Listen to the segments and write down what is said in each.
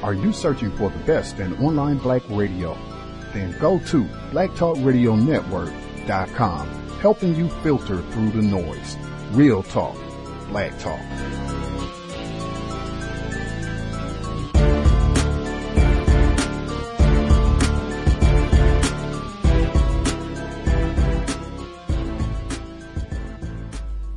Are you searching for the best in online black radio? Then go to blacktalkradionetwork.com, helping you filter through the noise. Real talk, black talk.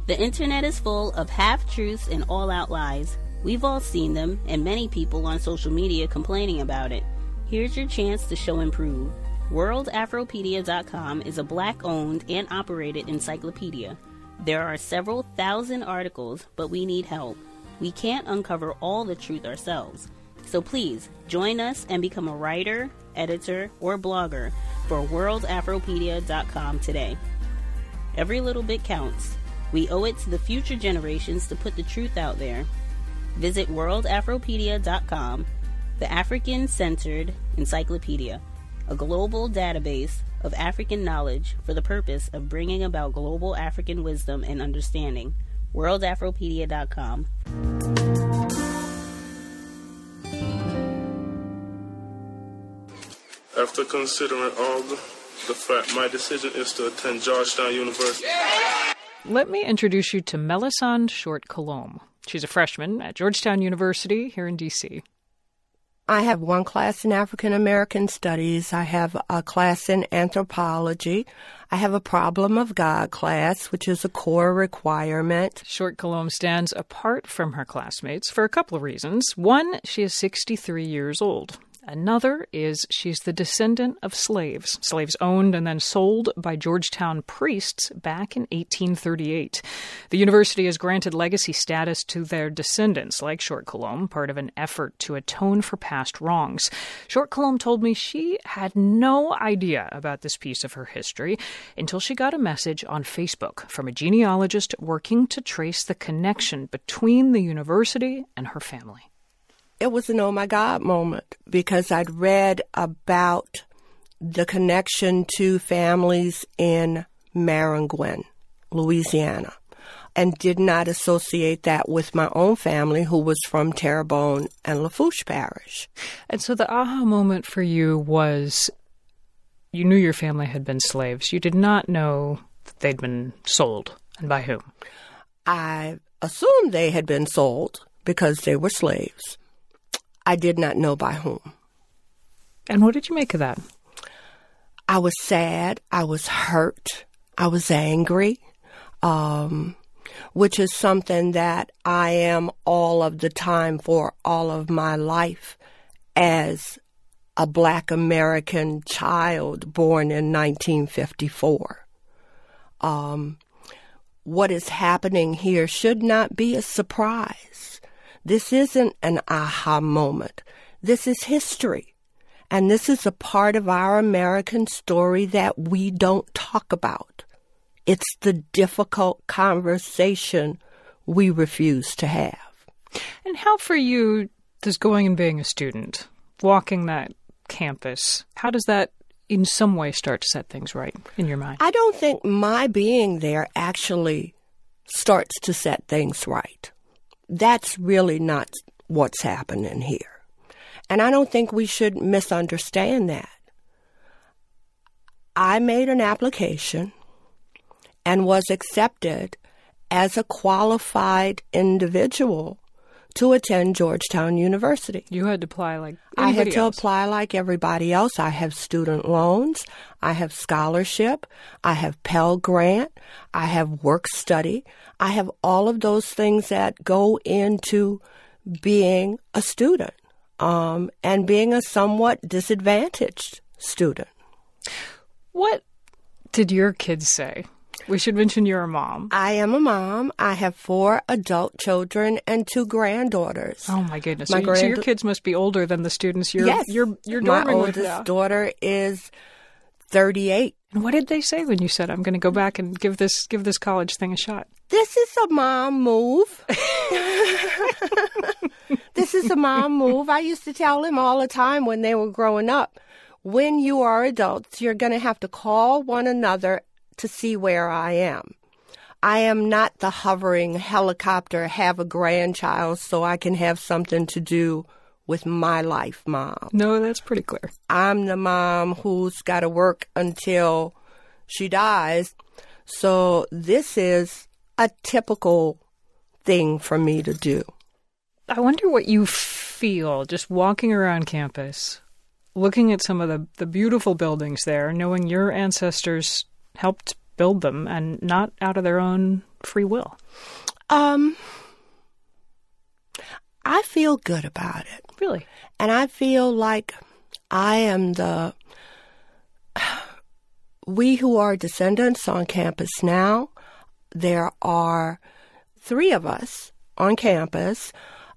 The internet is full of half-truths and all-out lies. We've all seen them, and many people on social media complaining about it. Here's your chance to show and prove. WorldAfropedia.com is a black-owned and operated encyclopedia. There are several thousand articles, but we need help. We can't uncover all the truth ourselves. So please, join us and become a writer, editor, or blogger for WorldAfropedia.com today. Every little bit counts. We owe it to the future generations to put the truth out there. Visit WorldAfropedia.com, the African-centered encyclopedia, a global database of African knowledge for the purpose of bringing about global African wisdom and understanding. WorldAfropedia.com. After considering all the fact, my decision is to attend Georgetown University. Let me introduce you to Melisande Short-Colomb. She's a freshman at Georgetown University here in D.C. I have one class in African American Studies. I have a class in anthropology. I have a Problem of God class, which is a core requirement. Short-Colomb stands apart from her classmates for a couple of reasons. One, she is 63 years old. Another is she's the descendant of slaves owned and then sold by Georgetown priests back in 1838. The university has granted legacy status to their descendants, like Short-Colomb, part of an effort to atone for past wrongs. Short-Colomb told me she had no idea about this piece of her history until she got a message on Facebook from a genealogist working to trace the connection between the university and her family. It was an oh my God moment because I'd read about the connection to families in Maringouin, Louisiana, and did not associate that with my own family, who was from Terrebonne and Lafourche Parish. And so the aha moment for you was you knew your family had been slaves. You did not know that they'd been sold, and by whom? I assumed they had been sold because they were slaves. I did not know by whom. And what did you make of that? I was sad. I was hurt. I was angry, which is something that I am all of the time for all of my life as a Black American child born in 1954. What is happening here should not be a surprise. This isn't an aha moment. This is history. And this is a part of our American story that we don't talk about. It's the difficult conversation we refuse to have. And how for you does going and being a student, walking that campus, how does that in some way start to set things right in your mind? I don't think my being there actually starts to set things right. That's really not what's happening here. And I don't think we should misunderstand that. I made an application and was accepted as a qualified individual to attend Georgetown University. You had to apply like I had to else. apply like everybody else. I have student loans. I have scholarship. I have Pell Grant. I have work study. I have all of those things that go into being a student and being a somewhat disadvantaged student. What did your kids say? We should mention you're a mom. I am a mom. I have 4 adult children and 2 granddaughters. Oh, my goodness. So your kids must be older than the students you're dorming with now. My oldest daughter is 38. And what did they say when you said, I'm going to go back and give this college thing a shot? This is a mom move. This is a mom move. I used to tell them all the time when they were growing up, when you are adults, you're going to have to call one another to see where I am. I am not the hovering helicopter, have a grandchild so I can have something to do with my life, Mom. No, that's pretty clear. I'm the mom who's got to work until she dies. So this is a typical thing for me to do. I wonder what you feel just walking around campus, looking at some of the beautiful buildings there, knowing your ancestors helped build them and not out of their own free will. I feel good about it. Really? And I feel like I am we who are descendants on campus now, there are 3 of us on campus,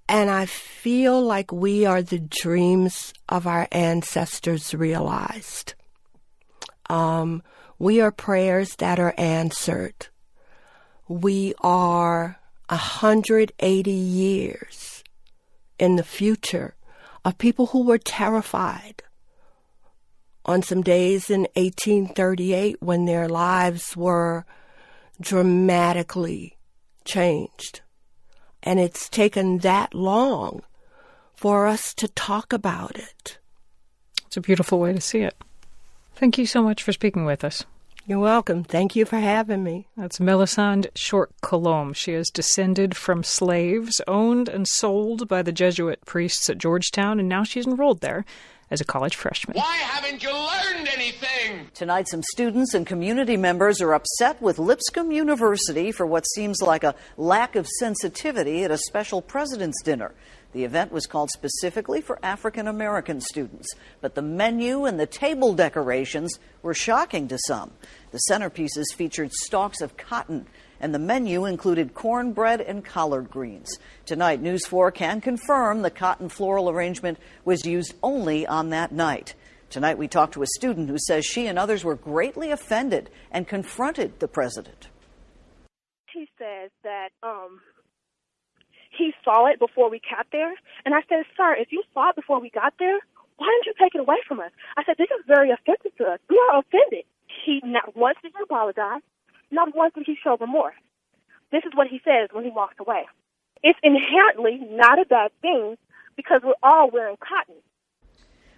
and I feel like we are the dreams of our ancestors realized. We are prayers that are answered. We are 180 years in the future of people who were terrified on some days in 1838 when their lives were dramatically changed. And it's taken that long for us to talk about it. It's a beautiful way to see it. Thank you so much for speaking with us. You're welcome. Thank you for having me. That's Melisande Short-Colomb. She is descended from slaves owned and sold by the Jesuit priests at Georgetown, and now she's enrolled there as a college freshman. Why haven't you learned anything? Tonight, some students and community members are upset with Lipscomb University for what seems like a lack of sensitivity at a special president's dinner. The event was called specifically for African American students, but the menu and the table decorations were shocking to some. The centerpieces featured stalks of cotton, and the menu included cornbread and collard greens. Tonight, News 4 can confirm the cotton floral arrangement was used only on that night. Tonight, we talked to a student who says she and others were greatly offended and confronted the president. He says that he saw it before we got there. And I said, sir, if you saw it before we got there, why didn't you take it away from us? I said, this is very offensive to us. We are offended. He not once did he apologize, not once did he show remorse. This is what he says when he walks away. It's inherently not a bad thing because we're all wearing cotton.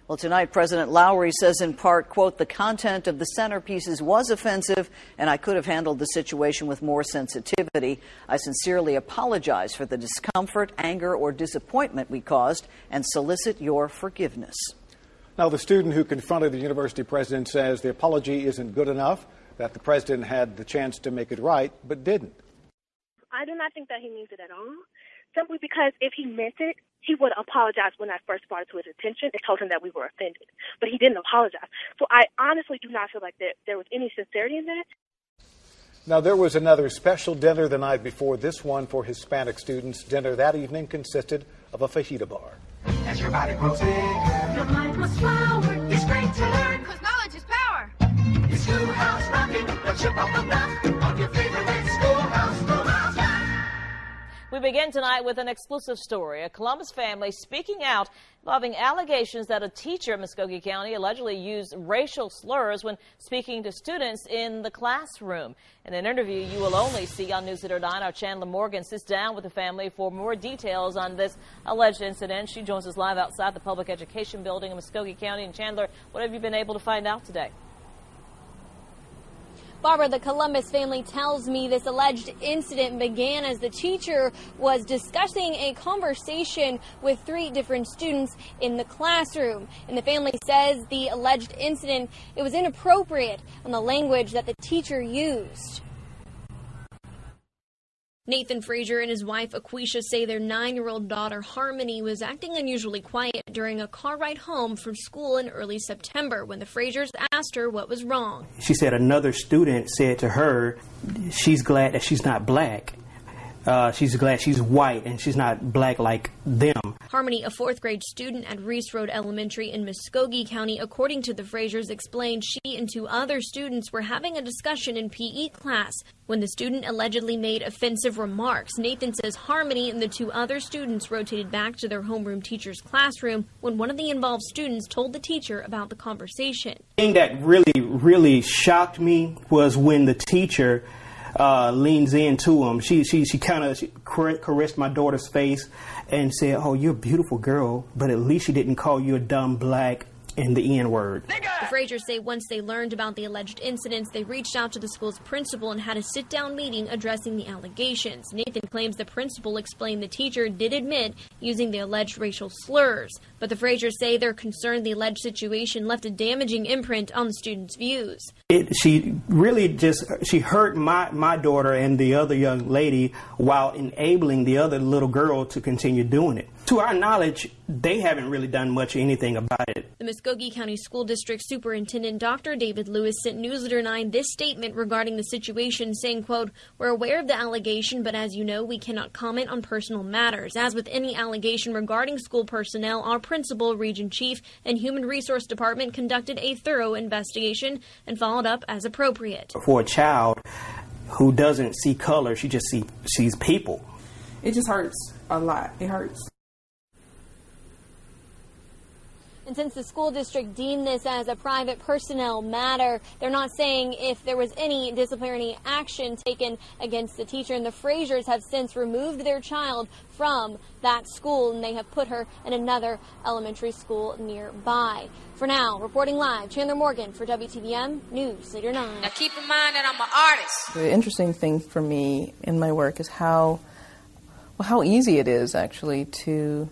Well, tonight, President Lowry says in part, quote, the content of the centerpieces was offensive and I could have handled the situation with more sensitivity. I sincerely apologize for the discomfort, anger, or disappointment we caused and solicit your forgiveness. Now, the student who confronted the university president says the apology isn't good enough, that the president had the chance to make it right, but didn't. I do not think that he means it at all, simply because if he meant it, he would apologize when I first brought it to his attention and told him that we were offended. But he didn't apologize. So I honestly do not feel like there was any sincerity in that. Now, there was another special dinner the night before this one for Hispanic students. Dinner that evening consisted of a fajita bar. As your body grows bigger, your mind must flower. It's great to learn, because knowledge is power. It's Schoolhouse Rockin', the chip off the block on your favorite Schoolhouse Rock. We begin tonight with an exclusive story. A Columbus family speaking out involving allegations that a teacher in Muskogee County allegedly used racial slurs when speaking to students in the classroom. In an interview you will only see on News 8 or 9, our Chandler Morgan sits down with the family for more details on this alleged incident. She joins us live outside the Public Education Building in Muskogee County. And Chandler, what have you been able to find out today? Barbara, the Columbus family tells me this alleged incident began as the teacher was discussing a conversation with 3 different students in the classroom. And the family says the alleged incident, it was inappropriate on the language that the teacher used. Nathan Frazier and his wife Aquisha say their 9-year-old daughter Harmony was acting unusually quiet during a car ride home from school in early September when the Fraziers asked her what was wrong. She said another student said to her she's glad that she's not black. She's glad she's white and she's not black like them. Harmony, a 4th grade student at Reese Road Elementary in Muskogee County, according to the Fraziers, explained she and 2 other students were having a discussion in PE class when the student allegedly made offensive remarks. Nathan says Harmony and the 2 other students rotated back to their homeroom teacher's classroom when one of the involved students told the teacher about the conversation. The thing that really shocked me was when the teacher leans into him. She kind of caressed my daughter's face and said, "Oh, you're a beautiful girl," but at least she didn't call you a dumb black and the N-word. The Frasers say once they learned about the alleged incidents, they reached out to the school's principal and had a sit-down meeting addressing the allegations. Nathan claims the principal explained the teacher did admit using the alleged racial slurs, but the Frasers say they're concerned the alleged situation left a damaging imprint on the students' views. She hurt my daughter and the other young lady while enabling the other little girl to continue doing it. To our knowledge, they haven't really done much anything about it. The Muskogee County School District Superintendent Dr. David Lewis sent Newsletter 9 this statement regarding the situation, saying, quote, "We're aware of the allegation, but as you know, we cannot comment on personal matters. As with any allegation regarding school personnel, our principal, region chief, and human resource department conducted a thorough investigation and followed up as appropriate." For a child who doesn't see color, she just sees people. It just hurts a lot. It hurts. And since the school district deemed this as a private personnel matter, they're not saying if there was any disciplinary action taken against the teacher. And the Frasers have since removed their child from that school, and they have put her in another elementary school nearby. For now, reporting live, Chandler Morgan for WTVM News Leader 9. Now keep in mind that I'm an artist. The interesting thing for me in my work is how easy it is to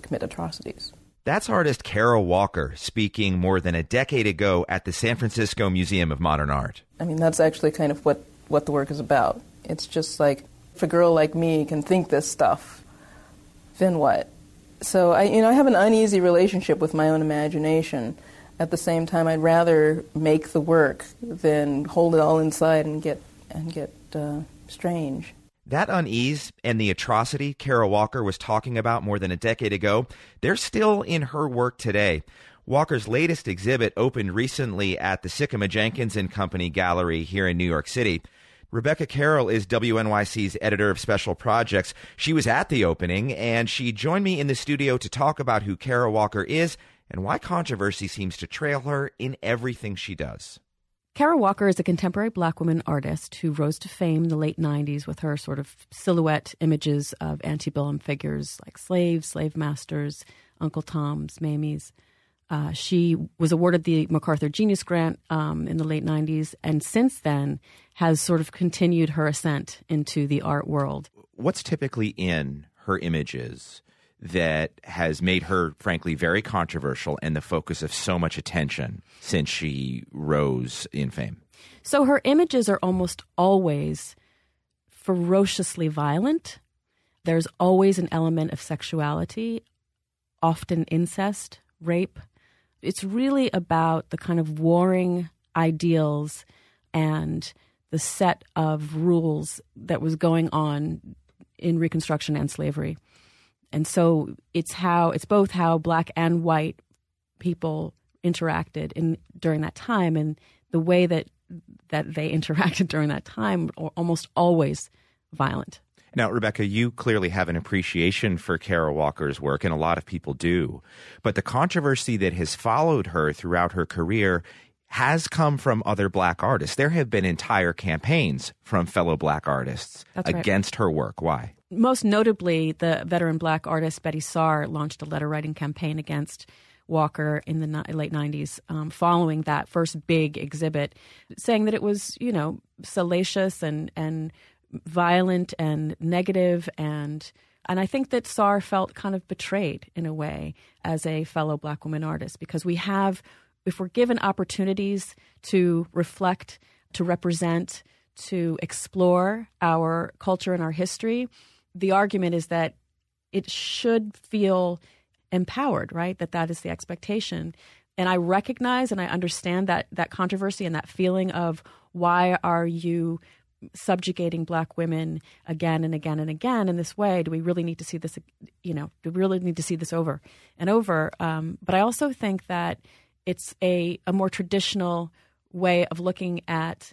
commit atrocities. That's artist Carol Walker speaking more than a decade ago at the San Francisco Museum of Modern Art. I mean, that's actually kind of what the work is about. It's just like, if a girl like me can think this stuff, then what? So I have an uneasy relationship with my own imagination. At the same time, I'd rather make the work than hold it all inside and get strange. That unease and the atrocity Carol Walker was talking about more than a decade ago, they're still in her work today. Walker's latest exhibit opened recently at the Sycamore Jenkins & Company Gallery here in New York City. Rebecca Carroll is WNYC's editor of special projects. She was at the opening, and she joined me in the studio to talk about who Carol Walker is and why controversy seems to trail her in everything she does. Carol Walker is a contemporary black woman artist who rose to fame in the late 90s with her sort of silhouette images of antebellum figures like slaves, slave masters, Uncle Toms, Mamies. She was awarded the MacArthur Genius Grant in the late 90s, and since then has sort of continued her ascent into the art world. What's typically in her images that has made her, frankly, very controversial and the focus of so much attention since she rose in fame? So her images are almost always ferociously violent. There's always an element of sexuality, often incest, rape. It's really about the kind of warring ideals and the set of rules that was going on in Reconstruction and slavery. And so it's both how black and white people interacted during that time, and the way that they interacted during that time are almost always violent. Now, Rebecca, you clearly have an appreciation for Carol Walker's work, and a lot of people do. But the controversy that has followed her throughout her career has come from other black artists. There have been entire campaigns from fellow black artists against her work. Why? Most notably, the veteran black artist Betty Saar launched a letter-writing campaign against Walker in the late 90s following that first big exhibit, saying that it was, salacious and violent and negative. And I think that Saar felt kind of betrayed in a way as a fellow black woman artist, because if we're given opportunities to reflect, to represent, to explore our culture and our history, the argument is that it should feel empowered, right? That is the expectation. And I recognize and I understand that controversy and that feeling of, why are you subjugating black women again and again and again in this way? Do we really need to see this, do we really need to see this over and over? But I also think that it's a more traditional way of looking at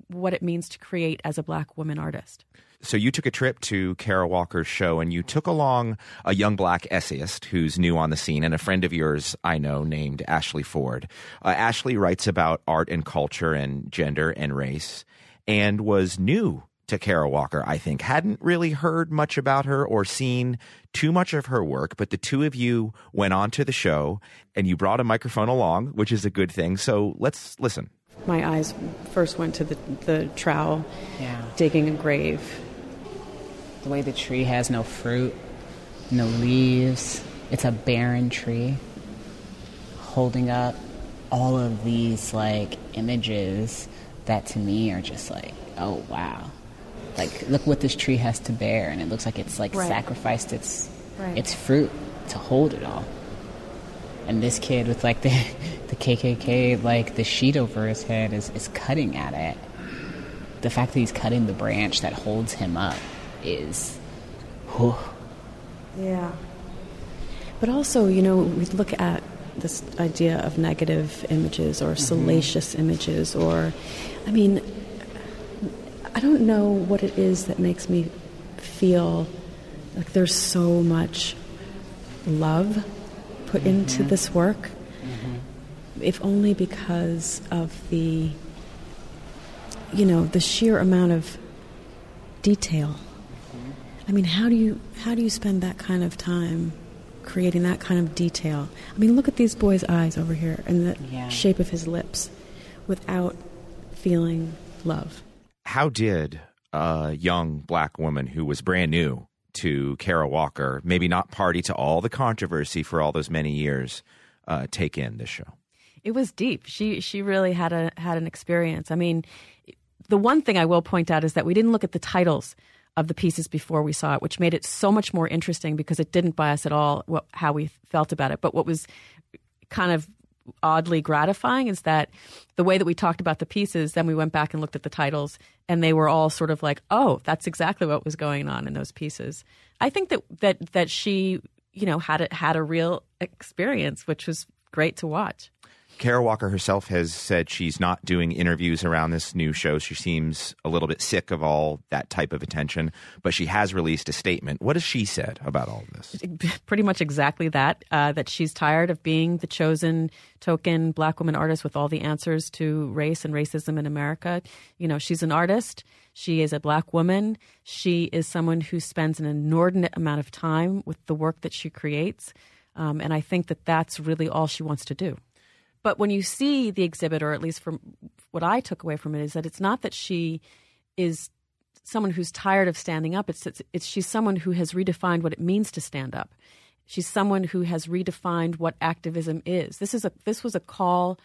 what it means to create as a black woman artist. So you took a trip to Carol Walker's show, and you took along a young black essayist who's new on the scene, and a friend of yours I know named Ashley Ford. Ashley writes about art and culture and gender and race. and was new to Kara Walker, I think. Hadn't really heard much about her or seen too much of her work, but the two of you went on to the show and you brought a microphone along, which is a good thing. So let's listen. My eyes first went to the trowel, digging a grave. The way the tree has no fruit, no leaves, it's a barren tree, holding up all of these like images that to me are just like, oh wow. Like, look what this tree has to bear, and it looks like it's like sacrificed its fruit to hold it all. And this kid with like the KKK, like the sheet over his head is cutting at it. The fact that he's cutting the branch that holds him up is, whew. Yeah. But also, we look at this idea of negative images or salacious images, or, I don't know what it is that makes me feel like there's so much love put into this work, if only because of the sheer amount of detail. How do you spend that kind of time creating that kind of detail? Look at these boys' eyes over here and the shape of his lips without feeling love. How did a young black woman who was brand new to Kara Walker, maybe not party to all the controversy for all those many years, take in this show? It was deep. She really had an experience. The one thing I will point out is that we didn't look at the titles of the pieces before we saw it, which made it so much more interesting because it didn't bias at all how we felt about it. But what was kind of oddly gratifying is that the way that we talked about the pieces, then we went back and looked at the titles, and they were all sort of like, oh, that's exactly what was going on in those pieces. I think that she, had a real experience, which was great to watch. Kara Walker herself has said she's not doing interviews around this new show. She seems a little bit sick of all that type of attention, but she has released a statement. What has she said about all of this? Pretty much exactly that, that she's tired of being the chosen token black woman artist with all the answers to race and racism in America. She's an artist. She is a black woman. She is someone who spends an inordinate amount of time with the work that she creates. And I think that that's really all she wants to do. But when you see the exhibit, or at least from what I took away from it, is that it's not that she is someone who's tired of standing up. It's she's someone who has redefined what it means to stand up. She's someone who has redefined what activism is. This was a call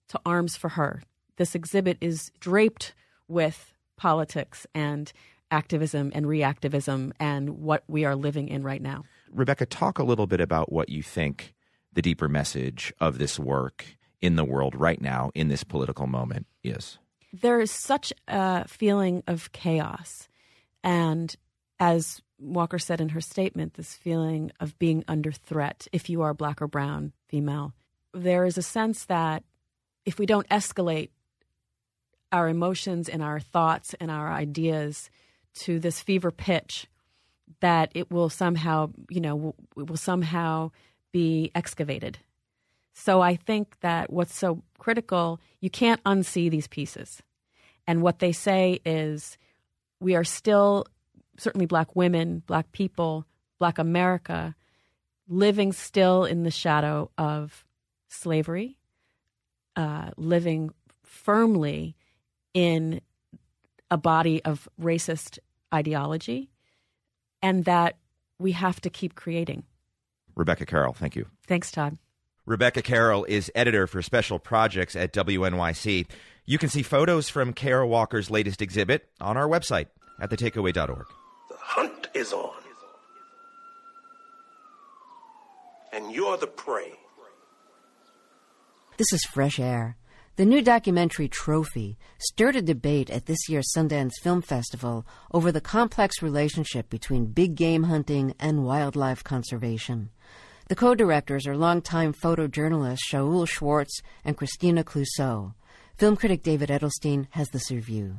to arms for her. This exhibit is draped with politics and activism and reactivism and what we are living in right now. Rebecca, talk a little bit about what you think the deeper message of this work in the world right now, in this political moment, is. There is such a feeling of chaos. And as Walker said in her statement, this feeling of being under threat, if you are black or brown, female. There is a sense that if we don't escalate our emotions and our thoughts and our ideas to this fever pitch, that it will somehow, be excavated. So I think that what's so critical, you can't unsee these pieces. And what they say is we are still, certainly black women, black people, black America, living still in the shadow of slavery, living firmly in a body of racist ideology, and that we have to keep creating. Rebecca Carroll, thank you. Thanks, Todd. Rebecca Carroll is editor for special projects at WNYC. You can see photos from Kara Walker's latest exhibit on our website at thetakeaway.org. The hunt is on. And you're the prey. This is Fresh Air. The new documentary Trophy stirred a debate at this year's Sundance Film Festival over the complex relationship between big game hunting and wildlife conservation. The co-directors are longtime photojournalists Shaul Schwartz and Christina Clouseau. Film critic David Edelstein has this review.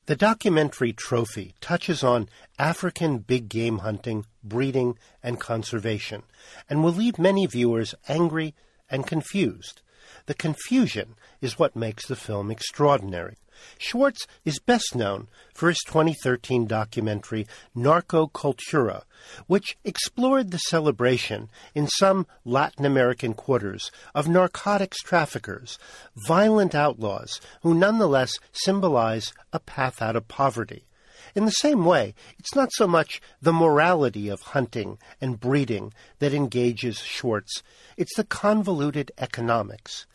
The documentary Trophy touches on African big game hunting, breeding, and conservation, and will leave many viewers angry and confused. The confusion is what makes the film extraordinary. Schwartz is best known for his 2013 documentary Narcocultura, which explored the celebration in some Latin American quarters of narcotics traffickers, violent outlaws who nonetheless symbolize a path out of poverty. In the same way, it's not so much the morality of hunting and breeding that engages Schwartz, it's the convoluted economics.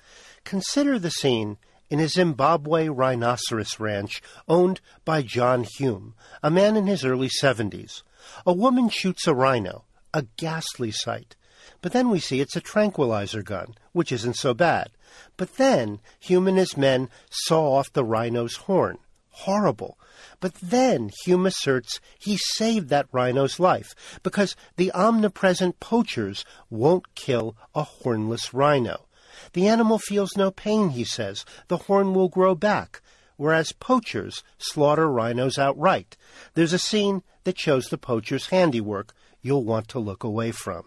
Consider the scene in a Zimbabwe rhinoceros ranch owned by John Hume, a man in his early 70s. A woman shoots a rhino, a ghastly sight. But then we see it's a tranquilizer gun, which isn't so bad. But then Hume and his men saw off the rhino's horn. Horrible. But then Hume asserts he saved that rhino's life because the omnipresent poachers won't kill a hornless rhino. The animal feels no pain, he says. The horn will grow back, whereas poachers slaughter rhinos outright. There's a scene that shows the poacher's handiwork you'll want to look away from.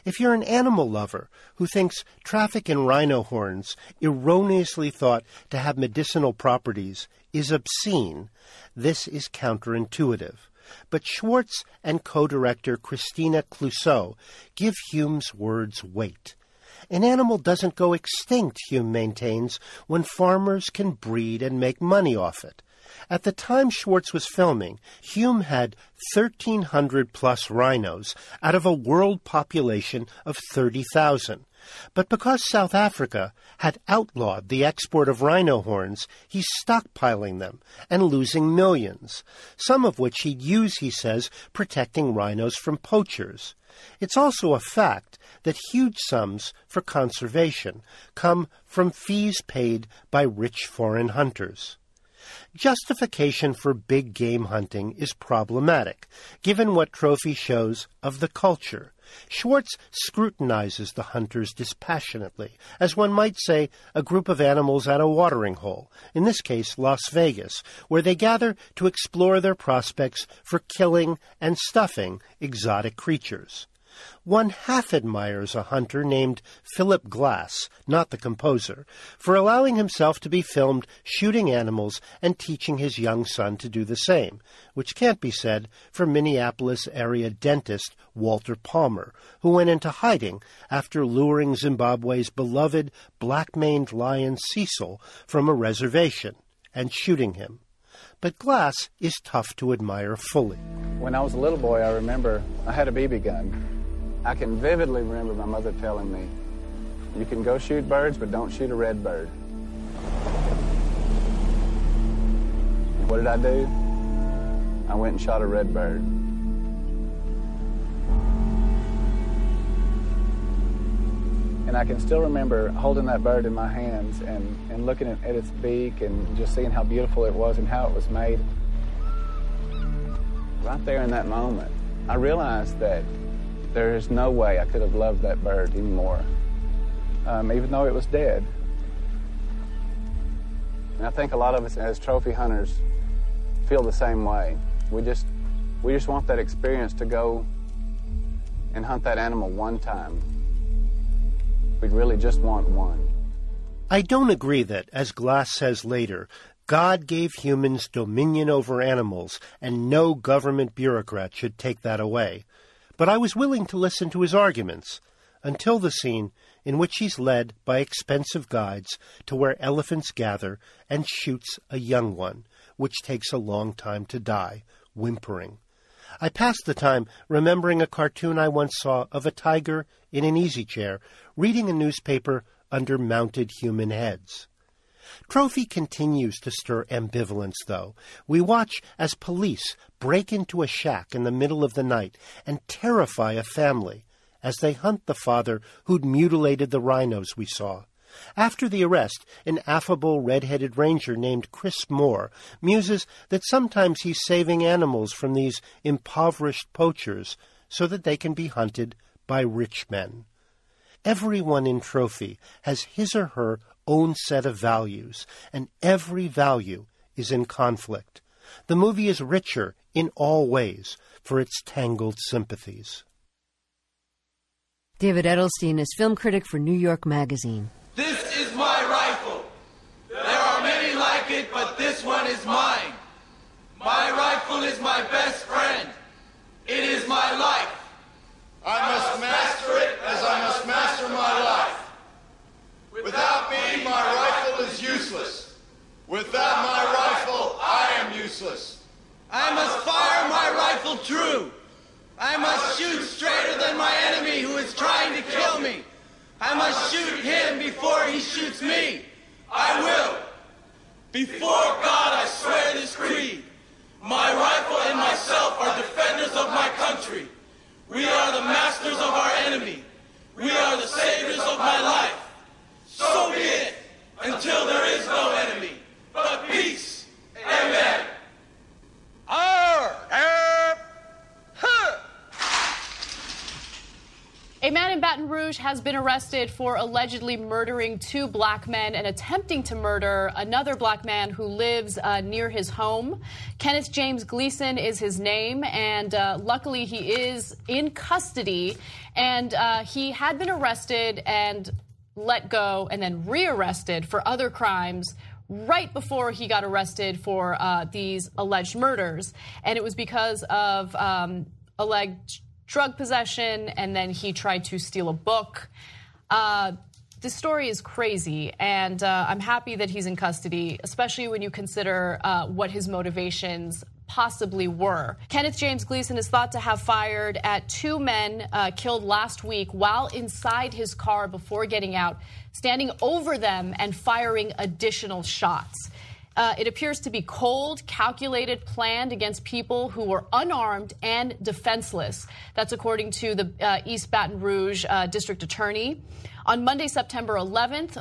If you're an animal lover who thinks traffic in rhino horns, erroneously thought to have medicinal properties, is obscene, this is counterintuitive. But Schwartz and co-director Christina Clouseau give Hume's words weight. An animal doesn't go extinct, Hume maintains, when farmers can breed and make money off it. At the time Schwartz was filming, Hume had 1,300-plus rhinos out of a world population of 30,000. But because South Africa had outlawed the export of rhino horns, he's stockpiling them and losing millions, some of which he'd use, he says, protecting rhinos from poachers. It's also a fact that huge sums for conservation come from fees paid by rich foreign hunters. Justification for big game hunting is problematic, given what Trophy shows of the culture. Schwartz scrutinizes the hunters dispassionately, as one might say a group of animals at a watering hole, in this case Las Vegas, where they gather to explore their prospects for killing and stuffing exotic creatures. One half admires a hunter named Philip Glass, not the composer, for allowing himself to be filmed shooting animals and teaching his young son to do the same, which can't be said for Minneapolis-area dentist Walter Palmer, who went into hiding after luring Zimbabwe's beloved black-maned lion Cecil from a reservation and shooting him. But Glass is tough to admire fully. When I was a little boy, I remember I had a BB gun. I can vividly remember my mother telling me, you can go shoot birds, but don't shoot a red bird. And what did I do? I went and shot a red bird. And I can still remember holding that bird in my hands and looking at its beak and just seeing how beautiful it was and how it was made. Right there in that moment, I realized that there is no way I could have loved that bird anymore, even though it was dead. And I think a lot of us as trophy hunters feel the same way. We just want that experience to go and hunt that animal one time. We really just want one. I don't agree that, as Glass says later, God gave humans dominion over animals and no government bureaucrat should take that away. But I was willing to listen to his arguments, until the scene in which he's led by expensive guides to where elephants gather and shoots a young one, which takes a long time to die, whimpering. I passed the time remembering a cartoon I once saw of a tiger in an easy chair reading a newspaper under mounted human heads. Trophy continues to stir ambivalence, though. We watch as police break into a shack in the middle of the night and terrify a family as they hunt the father who'd mutilated the rhinos we saw. After the arrest, an affable red-headed ranger named Chris Moore muses that sometimes he's saving animals from these impoverished poachers so that they can be hunted by rich men. Everyone in Trophy has his or her own set of values, and every value is in conflict. The movie is richer in all ways for its tangled sympathies. David Edelstein is film critic for New York Magazine. This is my rifle. There are many like it, but this one is mine. My rifle is my best friend. It is my life. I must master it as I must master my life. Without me, my rifle is useless. Without my rifle, I am useless. I must fire my rifle true. I must shoot straighter than my enemy who is trying to kill me. I must shoot him before he shoots me. I will. Before God, I swear this creed. My rifle and myself are defenders of my country. We are the masters of our enemy. We are the saviors of my life. So be it, until there is no enemy, but peace. Amen. A man in Baton Rouge has been arrested for allegedly murdering 2 black men and attempting to murder another black man who lives near his home. Kenneth James Gleason is his name, and luckily he is in custody. And he had been arrested and let go and then rearrested for other crimes right before he got arrested for these alleged murders. And it was because of alleged drug possession, and then he tried to steal a book. This story is crazy, and I'm happy that he's in custody, especially when you consider what his motivations possibly were. Kenneth James Gleason is thought to have fired at 2 men killed last week while inside his car before getting out, standing over them and firing additional shots. It appears to be cold, calculated, planned against people who were unarmed and defenseless. That's according to the East Baton Rouge district attorney. On Monday, September 11th,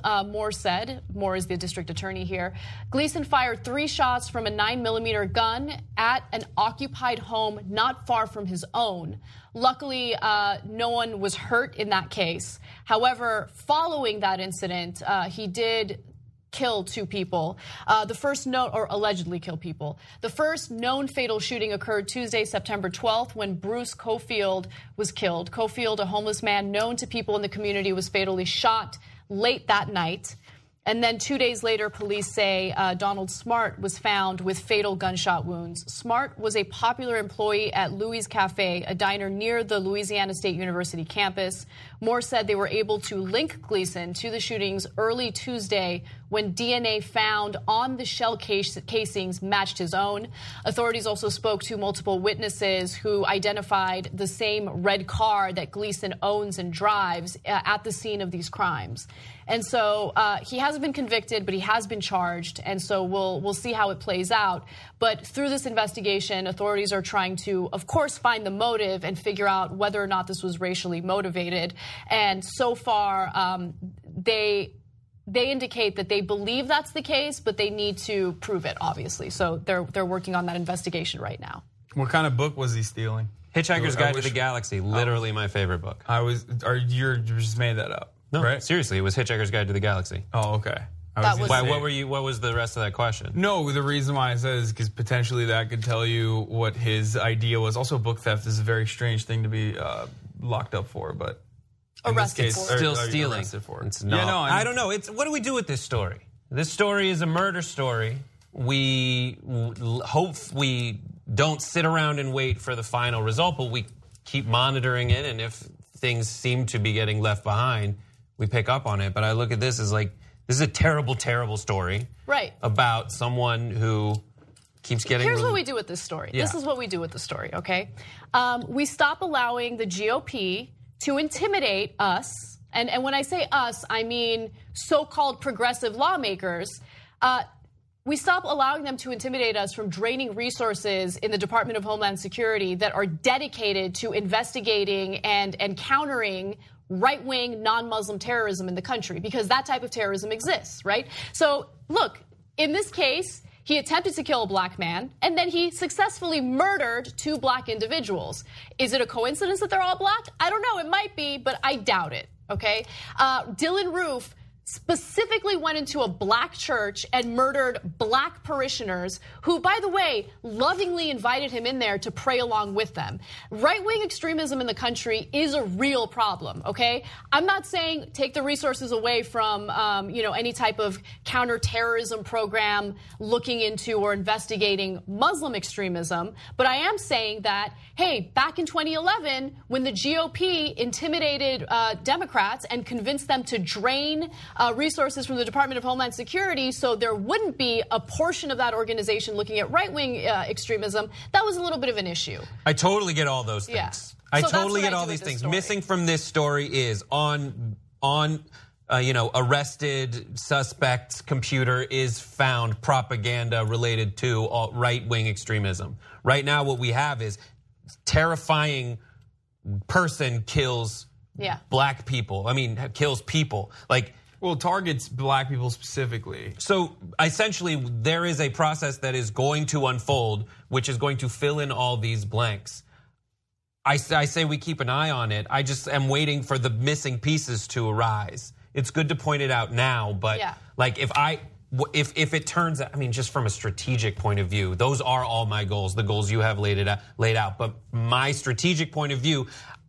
Moore is the district attorney here, Gleason fired 3 shots from a 9mm gun at an occupied home not far from his own. Luckily, no one was hurt in that case. However, following that incident, he did kill 2 people. Allegedly kill people. The first known fatal shooting occurred Tuesday, September 12th, when Bruce Cofield was killed. Cofield, a homeless man known to people in the community, was fatally shot late that night. And then 2 days later, police say Donald Smart was found with fatal gunshot wounds. Smart was a popular employee at Louis Cafe, a diner near the Louisiana State University campus. Moore said they were able to link Gleason to the shootings early Tuesday when DNA found on the shell casings matched his own. Authorities also spoke to multiple witnesses who identified the same red car that Gleason owns and drives at the scene of these crimes. And so he hasn't been convicted, but he has been charged, and so we'll see how it plays out. But through this investigation, authorities are trying to, of course, find the motive and figure out whether or not this was racially motivated. And so far, they indicate that they believe that's the case, but they need to prove it, obviously. So they're working on that investigation right now. What kind of book was he stealing? Hitchhiker's Guide to the Galaxy, literally my favorite book. You just made that up? No, right? Seriously, it was Hitchhiker's Guide to the Galaxy. Oh, okay. What was the rest of that question? No, the reason why I said is because potentially that could tell you what his idea was. Also, book theft is a very strange thing to be locked up for, but arrested for. Still stealing. It's not. Yeah, no, I don't know. What do we do with this story? This story is a murder story. We hope we don't sit around and wait for the final result, but we keep monitoring it, and if things seem to be getting left behind, we pick up on it. But I look at this as like, this is a terrible, terrible story. Right. About someone who keeps getting... Here's what we do with this story. Yeah. This is what we do with the story, okay? We stop allowing the GOP to intimidate us. And when I say us, I mean so-called progressive lawmakers. We stop allowing them to intimidate us from draining resources in the Department of Homeland Security that are dedicated to investigating and countering right-wing, non-Muslim terrorism in the country, because that type of terrorism exists, right? So, look, in this case, he attempted to kill a black man, and then he successfully murdered 2 black individuals. Is it a coincidence that they're all black? I don't know. It might be, but I doubt it, okay? Dylan Roof specifically went into a black church and murdered black parishioners who, by the way, lovingly invited him in there to pray along with them. Right-wing extremism in the country is a real problem, okay? I'm not saying take the resources away from, any type of counterterrorism program looking into or investigating Muslim extremism, but I am saying that, hey, back in 2011, when the GOP intimidated Democrats and convinced them to drain resources from the Department of Homeland Security so there wouldn't be a portion of that organization looking at right-wing extremism, that was a little bit of an issue. I totally get all those things. Yeah. I So totally that's get what I all do these with this things. story. Missing from this story is on arrested suspect's computer is found propaganda related to right-wing extremism. Right now what we have is terrifying person kills black people. I mean, kills people. Well, targets black people specifically. So essentially, there is a process that is going to unfold, which is going to fill in all these blanks. I say we keep an eye on it. I just am waiting for the missing pieces to arise. It's good to point it out now, but if it turns out, I mean, just from a strategic point of view, those are all my goals, the goals you have laid out. But my strategic point of view,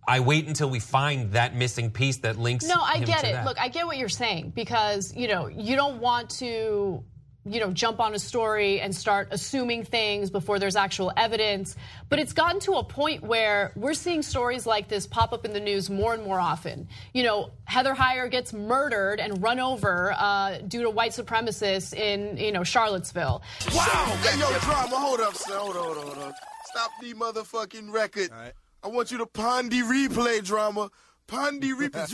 I wait until we find that missing piece that links. No, I get it. That. Look, I get what you're saying because, you don't want to, jump on a story and start assuming things before there's actual evidence. But it's gotten to a point where we're seeing stories like this pop up in the news more and more often. Heather Heyer gets murdered and run over due to white supremacists in, Charlottesville. Wow! Hey, yo, drama, hold up, son. Hold on. Stop the motherfucking record. All right. I want you to Pondy replay, drama. Pondy replay.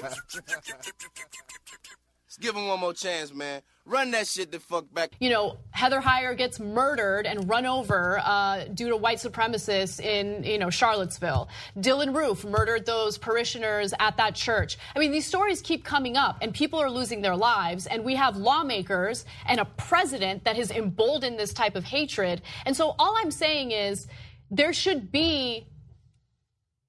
Let's give him one more chance, man. Run that shit the fuck back. Heather Heyer gets murdered and run over due to white supremacists in, Charlottesville. Dylan Roof murdered those parishioners at that church. I mean, these stories keep coming up and people are losing their lives and we have lawmakers and a president that has emboldened this type of hatred. And so all I'm saying is there should be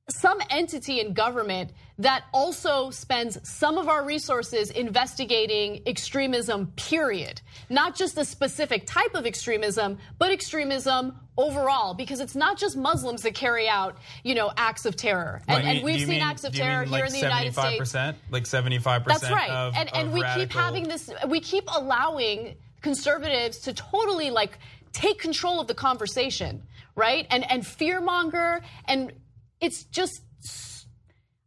some entity in government that also spends some of our resources investigating extremism, period. Not just a specific type of extremism, but extremism overall, because it's not just Muslims that carry out, acts of terror. And we've seen acts of terror here in the United States. Like 75%. That's right. And we radical. keep having this, we keep allowing conservatives to totally take control of the conversation, right? And fearmonger, and it's just,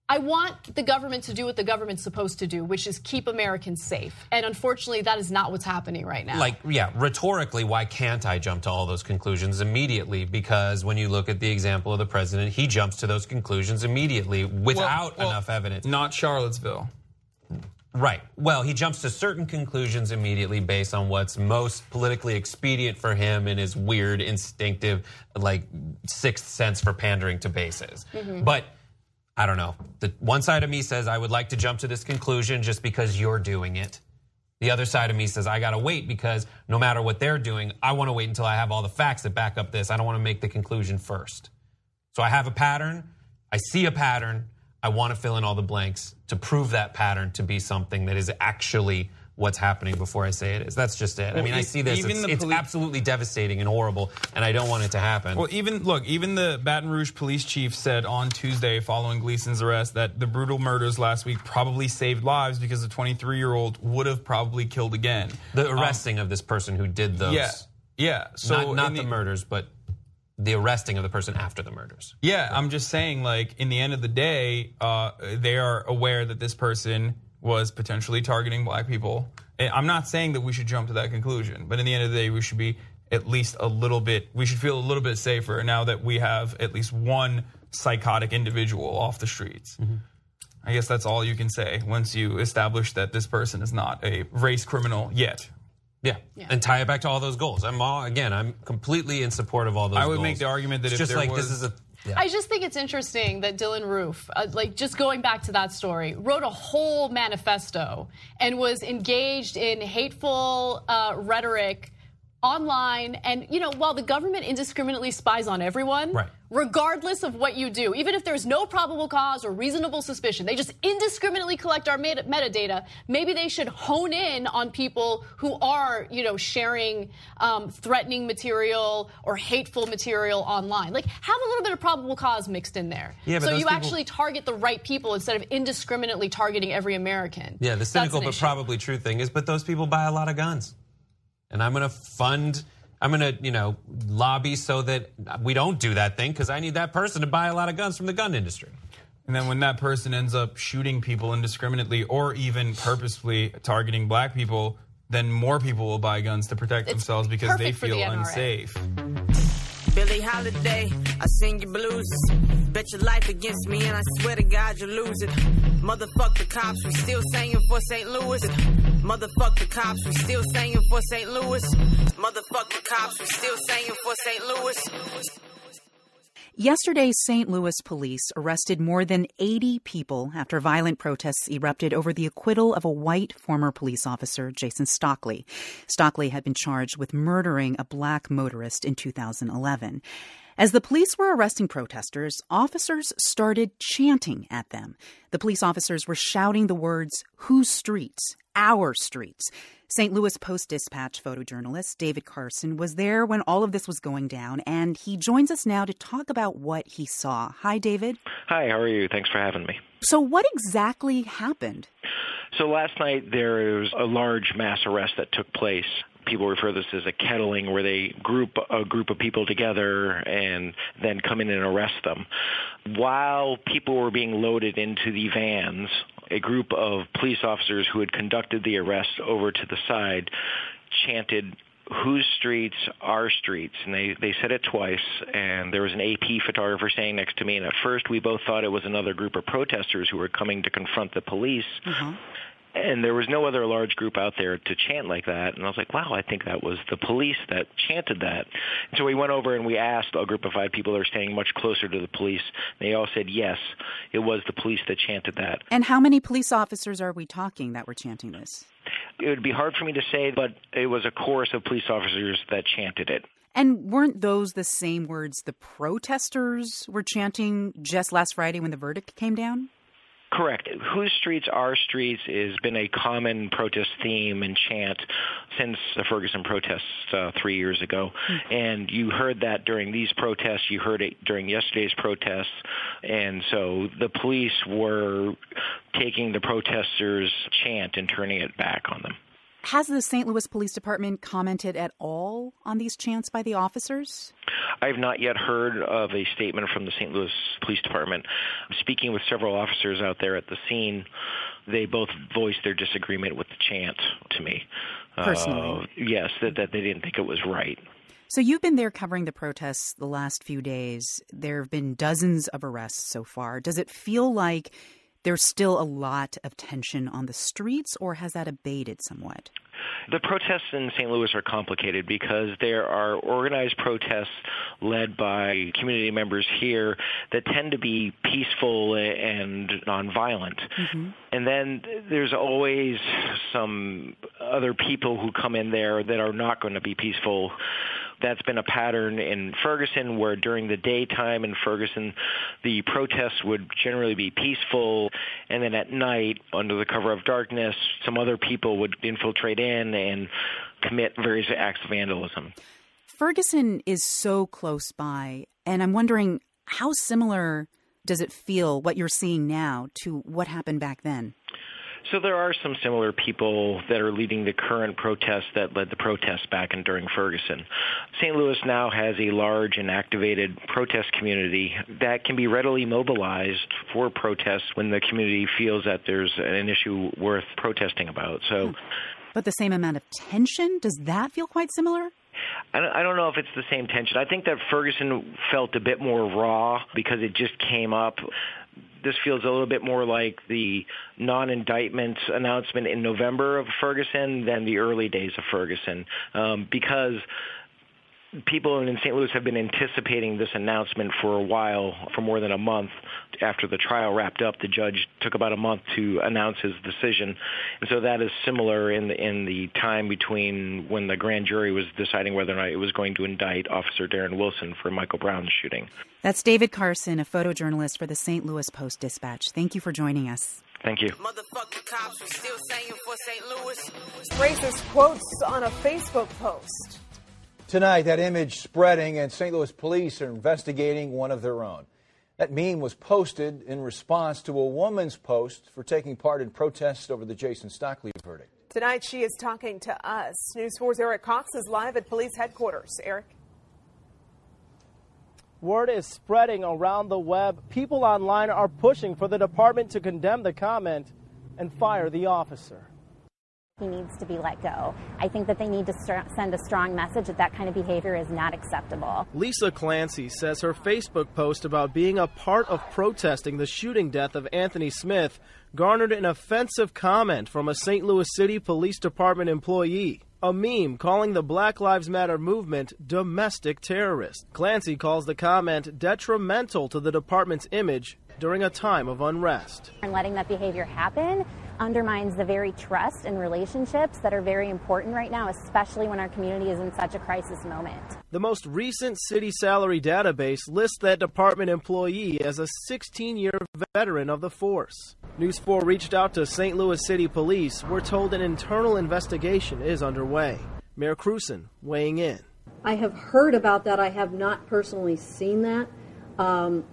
I want the government to do what the government's supposed to do, which is keep Americans safe. And unfortunately, that is not what's happening right now. Rhetorically, why can't I jump to all those conclusions immediately? Because when you look at the example of the president, he jumps to those conclusions immediately without enough evidence. Not Charlottesville. Right. Well, he jumps to certain conclusions immediately based on what's most politically expedient for him and his weird, instinctive, sixth sense for pandering to bases. Mm-hmm. But I don't know. The one side of me says I would like to jump to this conclusion just because you're doing it. The other side of me says I gotta wait because no matter what they're doing, I want to wait until I have all the facts that back up this. I don't want to make the conclusion first. So I have a pattern. I see a pattern. I want to fill in all the blanks to prove that pattern to be something that is actually what's happening before I say it is. That's just it. I mean, I see this. It's absolutely devastating and horrible, and I don't want it to happen. Well, even the Baton Rouge police chief said on Tuesday following Gleason's arrest that the brutal murders last week probably saved lives because the 23-year-old would have probably killed again. The arresting of this person who did those. Yeah. So not the murders, but the arresting of the person after the murders. Yeah, I'm just saying, in the end of the day, they are aware that this person was potentially targeting black people. I'm not saying that we should jump to that conclusion, but in the end of the day, we should be at least we should feel a little bit safer now that we have at least one psychotic individual off the streets. Mm-hmm. I guess that's all you can say once you establish that this person is not a race criminal yet. Yeah, and tie it back to all those goals. I'm completely in support of all those goals. I would make the argument that it's if just there was... this is a... Yeah. I just think it's interesting that Dylan Roof, just going back to that story, wrote a whole manifesto and was engaged in hateful rhetoric online. And, while the government indiscriminately spies on everyone, regardless of what you do, even if there's no probable cause or reasonable suspicion, they just indiscriminately collect our metadata, maybe they should hone in on people who are, sharing threatening material or hateful material online. Like, have a little bit of probable cause mixed in there. Yeah, but so you actually target the right people instead of indiscriminately targeting every American. Yeah, the cynical but probably true thing is, but those people buy a lot of guns. And I'm going to lobby so that we don't do that thing because I need that person to buy a lot of guns from the gun industry. And then when that person ends up shooting people indiscriminately or even purposefully targeting black people, then more people will buy guns to protect themselves because they feel unsafe. Billie Holiday, I sing your blues. Bet your life against me and I swear to God you'll lose it. Motherfuck the cops, we still singing for St. Louis. Motherfuck the cops, we still singing for St. Louis. Motherfuck the cops, we still singing for St. Louis. Yesterday, St. Louis police arrested more than 80 people after violent protests erupted over the acquittal of a white former police officer, Jason Stockley. Stockley had been charged with murdering a black motorist in 2011. As the police were arresting protesters, officers started chanting at them. The police officers were shouting the words, "Whose streets? Our streets." St. Louis Post-Dispatch photojournalist David Carson was there when all of this was going down, and he joins us now to talk about what he saw. Hi, David. Hi, how are you? Thanks for having me. So what exactly happened? So last night there was a large mass arrest that took place. People refer to this as a kettling, where they group a group of people together and then come in and arrest them. While people were being loaded into the vans, a group of police officers who had conducted the arrest over to the side chanted, "Whose streets? Our streets." And they said it twice, and there was an AP photographer standing next to me, and at first we both thought it was another group of protesters who were coming to confront the police. And there was no other large group out there to chant like that. And I was like, wow, I think that was the police that chanted that. And so we went over and we asked a group of 5 people that are standing much closer to the police. They all said, yes, it was the police that chanted that. And how many police officers are we talking that were chanting this? It would be hard for me to say, but it was a chorus of police officers that chanted it. And weren't those the same words the protesters were chanting just last Friday when the verdict came down? Correct. Whose streets, our streets has been a common protest theme and chant since the Ferguson protests 3 years ago. And you heard that during these protests. You heard it during yesterday's protests. And so the police were taking the protesters' chant and turning it back on them. Has the St. Louis Police Department commented at all on these chants by the officers? I have not yet heard of a statement from the St. Louis Police Department. Speaking with several officers out there at the scene, they both voiced their disagreement with the chant to me. Personally? Yes, that they didn't think it was right. So you've been there covering the protests the last few days. There have been dozens of arrests so far. Does it feel like there's still a lot of tension on the streets, or has that abated somewhat? The protests in St. Louis are complicated because there are organized protests led by community members here that tend to be peaceful and nonviolent. And then there's always some other people who come in there that are not going to be peaceful. That's been a pattern in Ferguson, where during the daytime in Ferguson, the protests would generally be peaceful, and then at night, under the cover of darkness, some other people would infiltrate in and commit various acts of vandalism. Ferguson is so close by, and I'm wondering, how similar does it feel, what you're seeing now, to what happened back then? So there are some similar people that are leading the current protests that led the protests back and during Ferguson. St. Louis now has a large and activated protest community that can be readily mobilized for protests when the community feels that there's an issue worth protesting about. But the same amount of tension, does that feel quite similar? I don't know if it's the same tension. I think that Ferguson felt a bit more raw because it just came up. This feels a little bit more like the non-indictment announcement in November of Ferguson than the early days of Ferguson, because people in St. Louis have been anticipating this announcement for a while, for more than a month, after the trial wrapped up, the judge took about a month to announce his decision. And so that is similar in the time between when the grand jury was deciding whether or not it was going to indict Officer Darren Wilson for Michael Brown's shooting. That's David Carson, a photojournalist for the St. Louis Post-Dispatch. Thank you for joining us. Thank you. Motherfucking cops are still saying for St. Louis. Racist quotes on a Facebook post. Tonight, that image spreading, and St. Louis police are investigating one of their own. That meme was posted in response to a woman's post for taking part in protests over the Jason Stockley verdict. Tonight, she is talking to us. News 4's Eric Cox is live at police headquarters. Eric. Word is spreading around the web. People online are pushing for the department to condemn the comment and fire the officer. He needs to be let go. I think that they need to send a strong message that kind of behavior is not acceptable. Lisa Clancy says her Facebook post about being a part of protesting the shooting death of Anthony Smith garnered an offensive comment from a St. Louis City Police Department employee. A meme calling the Black Lives Matter movement domestic terrorist. Clancy calls the comment detrimental to the department's image during a time of unrest. And letting that behavior happen undermines the very trust and relationships that are very important right now, especially when our community is in such a crisis moment. The most recent city salary database lists that department employee as a 16-year veteran of the force. News 4 reached out to St. Louis City Police. We're told an internal investigation is underway. Mayor Cruson weighing in. I have heard about that. I have not personally seen that.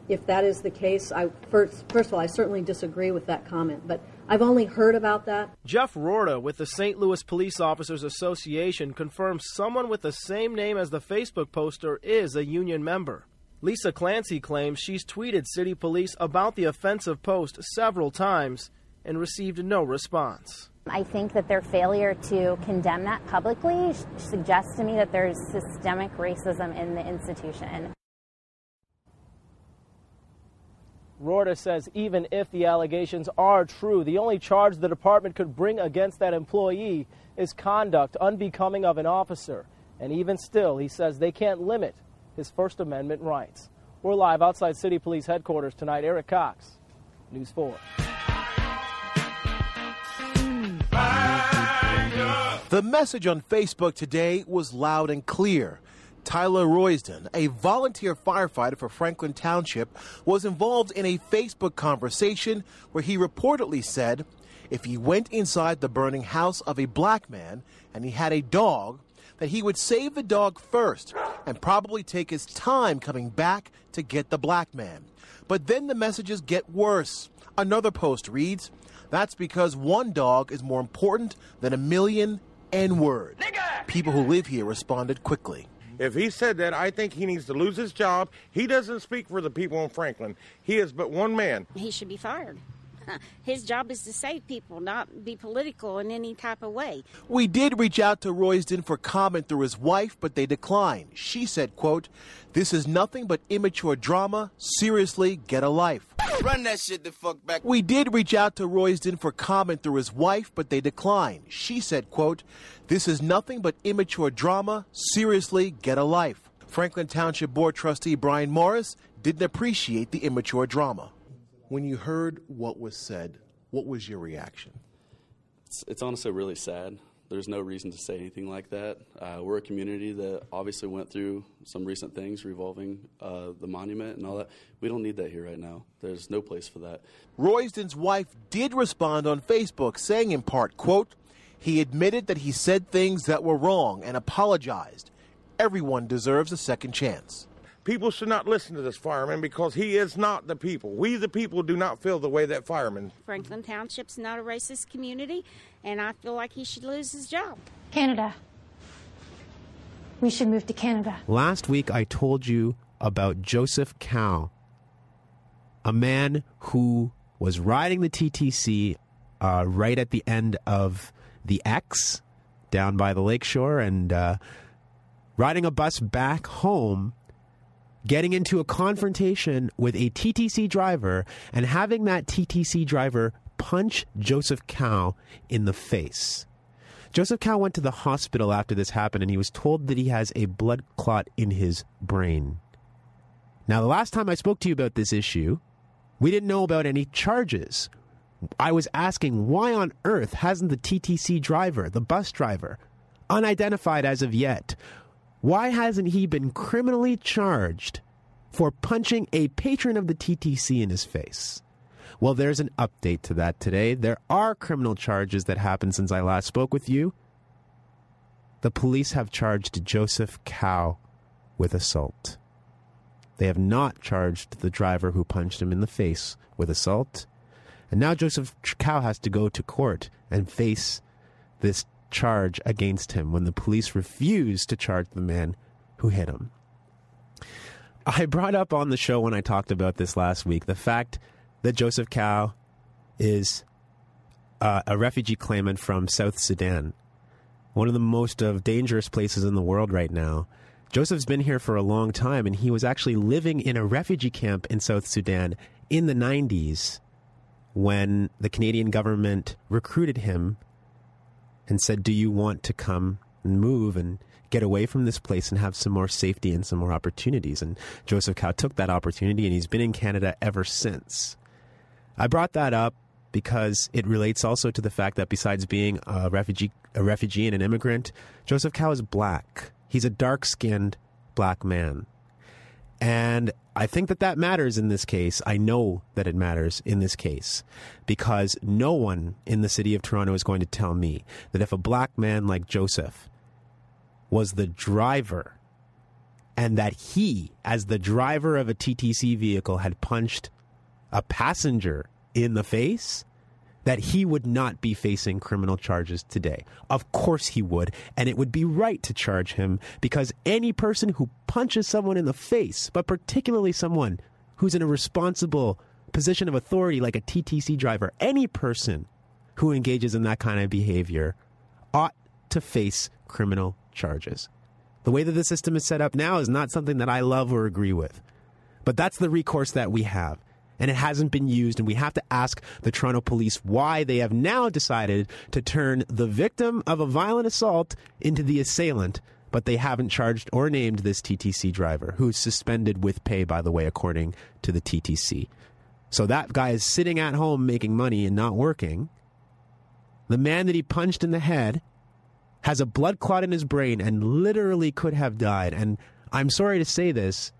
If that is the case, first of all, I certainly disagree with that comment, but I've only heard about that. Jeff Rorta with the St. Louis Police Officers Association confirms someone with the same name as the Facebook poster is a union member. Lisa Clancy claims she's tweeted city police about the offensive post several times and received no response. I think that their failure to condemn that publicly suggests to me that there's systemic racism in the institution. Rorta says even if the allegations are true, the only charge the department could bring against that employee is conduct unbecoming of an officer. And even still, he says they can't limit his First Amendment rights. We're live outside City Police headquarters tonight. Eric Cox, News 4. The message on Facebook today was loud and clear. Tyler Royston, a volunteer firefighter for Franklin Township, was involved in a Facebook conversation where he reportedly said if he went inside the burning house of a black man and he had a dog, that he would save the dog first and probably take his time coming back to get the black man. But then the messages get worse. Another post reads, "That's because one dog is more important than a million N-words." People who live here responded quickly. If he said that, I think he needs to lose his job. He doesn't speak for the people in Franklin. He is but one man. He should be fired. His job is to save people, not be political in any type of way. We did reach out to Royston for comment through his wife, but they declined. She said, quote, "This is nothing but immature drama. Seriously, get a life." Run that shit the fuck back. We did reach out to Royston for comment through his wife, but they declined. She said, quote, "This is nothing but immature drama. Seriously, get a life." Franklin Township Board Trustee Brian Morris didn't appreciate the immature drama. When you heard what was said, what was your reaction? It's honestly really sad. There's no reason to say anything like that. We're a community that obviously went through some recent things revolving the monument and all that. We don't need that here right now. There's no place for that. Royston's wife did respond on Facebook, saying in part, quote, "He admitted that he said things that were wrong and apologized. Everyone deserves a second chance." People should not listen to this fireman because he is not the people. We, the people, do not feel the way that fireman. Franklin Township's not a racist community, and I feel like he should lose his job. Canada. We should move to Canada. Last week, I told you about Joseph C.O.W.S, a man who was riding the TTC right at the end of the X down by the lakeshore and riding a bus back home, getting into a confrontation with a TTC driver and having that TTC driver punch Joseph C.O.W.S in the face. Joseph C.O.W.S went to the hospital after this happened, and he was told that he has a blood clot in his brain. Now, the last time I spoke to you about this issue We didn't know about any charges. I was asking, why on earth hasn't the TTC driver, the bus driver, unidentified as of yet, why hasn't he been criminally charged for punching a patron of the TTC in his face? Well, there's an update to that today. There are criminal charges that happened since I last spoke with you. The police have charged Joseph C.O.W.S with assault. They have not charged the driver who punched him in the face with assault. And now Joseph C.O.W.S has to go to court and face this charge against him when the police refuse to charge the man who hit him. I brought up on the show when I talked about this last week the fact that Joseph C.O.W.S is a refugee claimant from South Sudan, one of the most dangerous places in the world right now. Joseph's been here for a long time, and he was actually living in a refugee camp in South Sudan in the 90s when the Canadian government recruited him and said, do you want to come and move and get away from this place and have some more safety and some more opportunities? And Joseph C.O.W.S took that opportunity, and he's been in Canada ever since. I brought that up because it relates also to the fact that besides being a refugee and an immigrant, Joseph C.O.W.S is black. He's a dark-skinned black man. And I think that matters in this case. I know that it matters in this case because no one in the city of Toronto is going to tell me that if a black man like Joseph was the driver and that he, as the driver of a TTC vehicle, had punched a passenger in the face, that he would not be facing criminal charges today. Of course he would, and it would be right to charge him because any person who punches someone in the face, but particularly someone who's in a responsible position of authority like a TTC driver, any person who engages in that kind of behavior ought to face criminal charges. The way that the system is set up now is not something that I love or agree with, but that's the recourse that we have. And it hasn't been used, and we have to ask the Toronto police why they have now decided to turn the victim of a violent assault into the assailant, but they haven't charged or named this TTC driver, who's suspended with pay, by the way, according to the TTC. So that guy is sitting at home making money and not working. The man that he punched in the head has a blood clot in his brain and literally could have died. And I'm sorry to say this,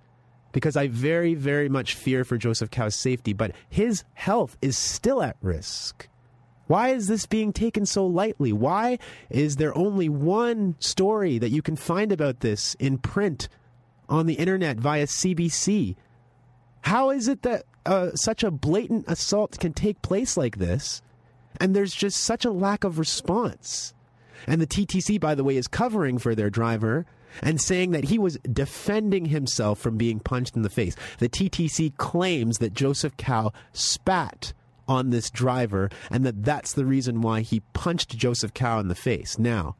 because I very, very much fear for Joseph C.O.W.S safety, but his health is still at risk. Why is this being taken so lightly? Why is there only one story that you can find about this in print on the internet via CBC? How is it that such a blatant assault can take place like this, and there's just such a lack of response? And the TTC, by the way, is covering for their driver and saying that he was defending himself from being punched in the face. The TTC claims that Joseph C.O.W.S spat on this driver and that that's the reason why he punched Joseph C.O.W.S in the face. Now,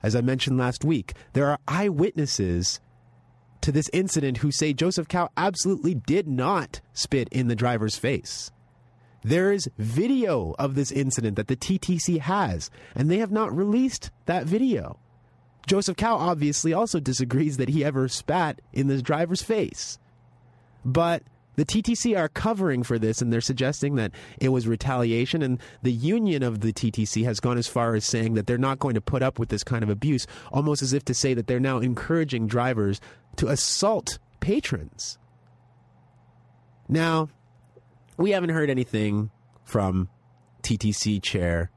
as I mentioned last week, there are eyewitnesses to this incident who say Joseph C.O.W.S absolutely did not spit in the driver's face. There is video of this incident that the TTC has, and they have not released that video. Joseph C.O.W.S obviously also disagrees that he ever spat in the driver's face. But the TTC are covering for this, and they're suggesting that it was retaliation, and the union of the TTC has gone as far as saying that they're not going to put up with this kind of abuse, almost as if to say that they're now encouraging drivers to assault patrons. Now, we haven't heard anything from TTC chair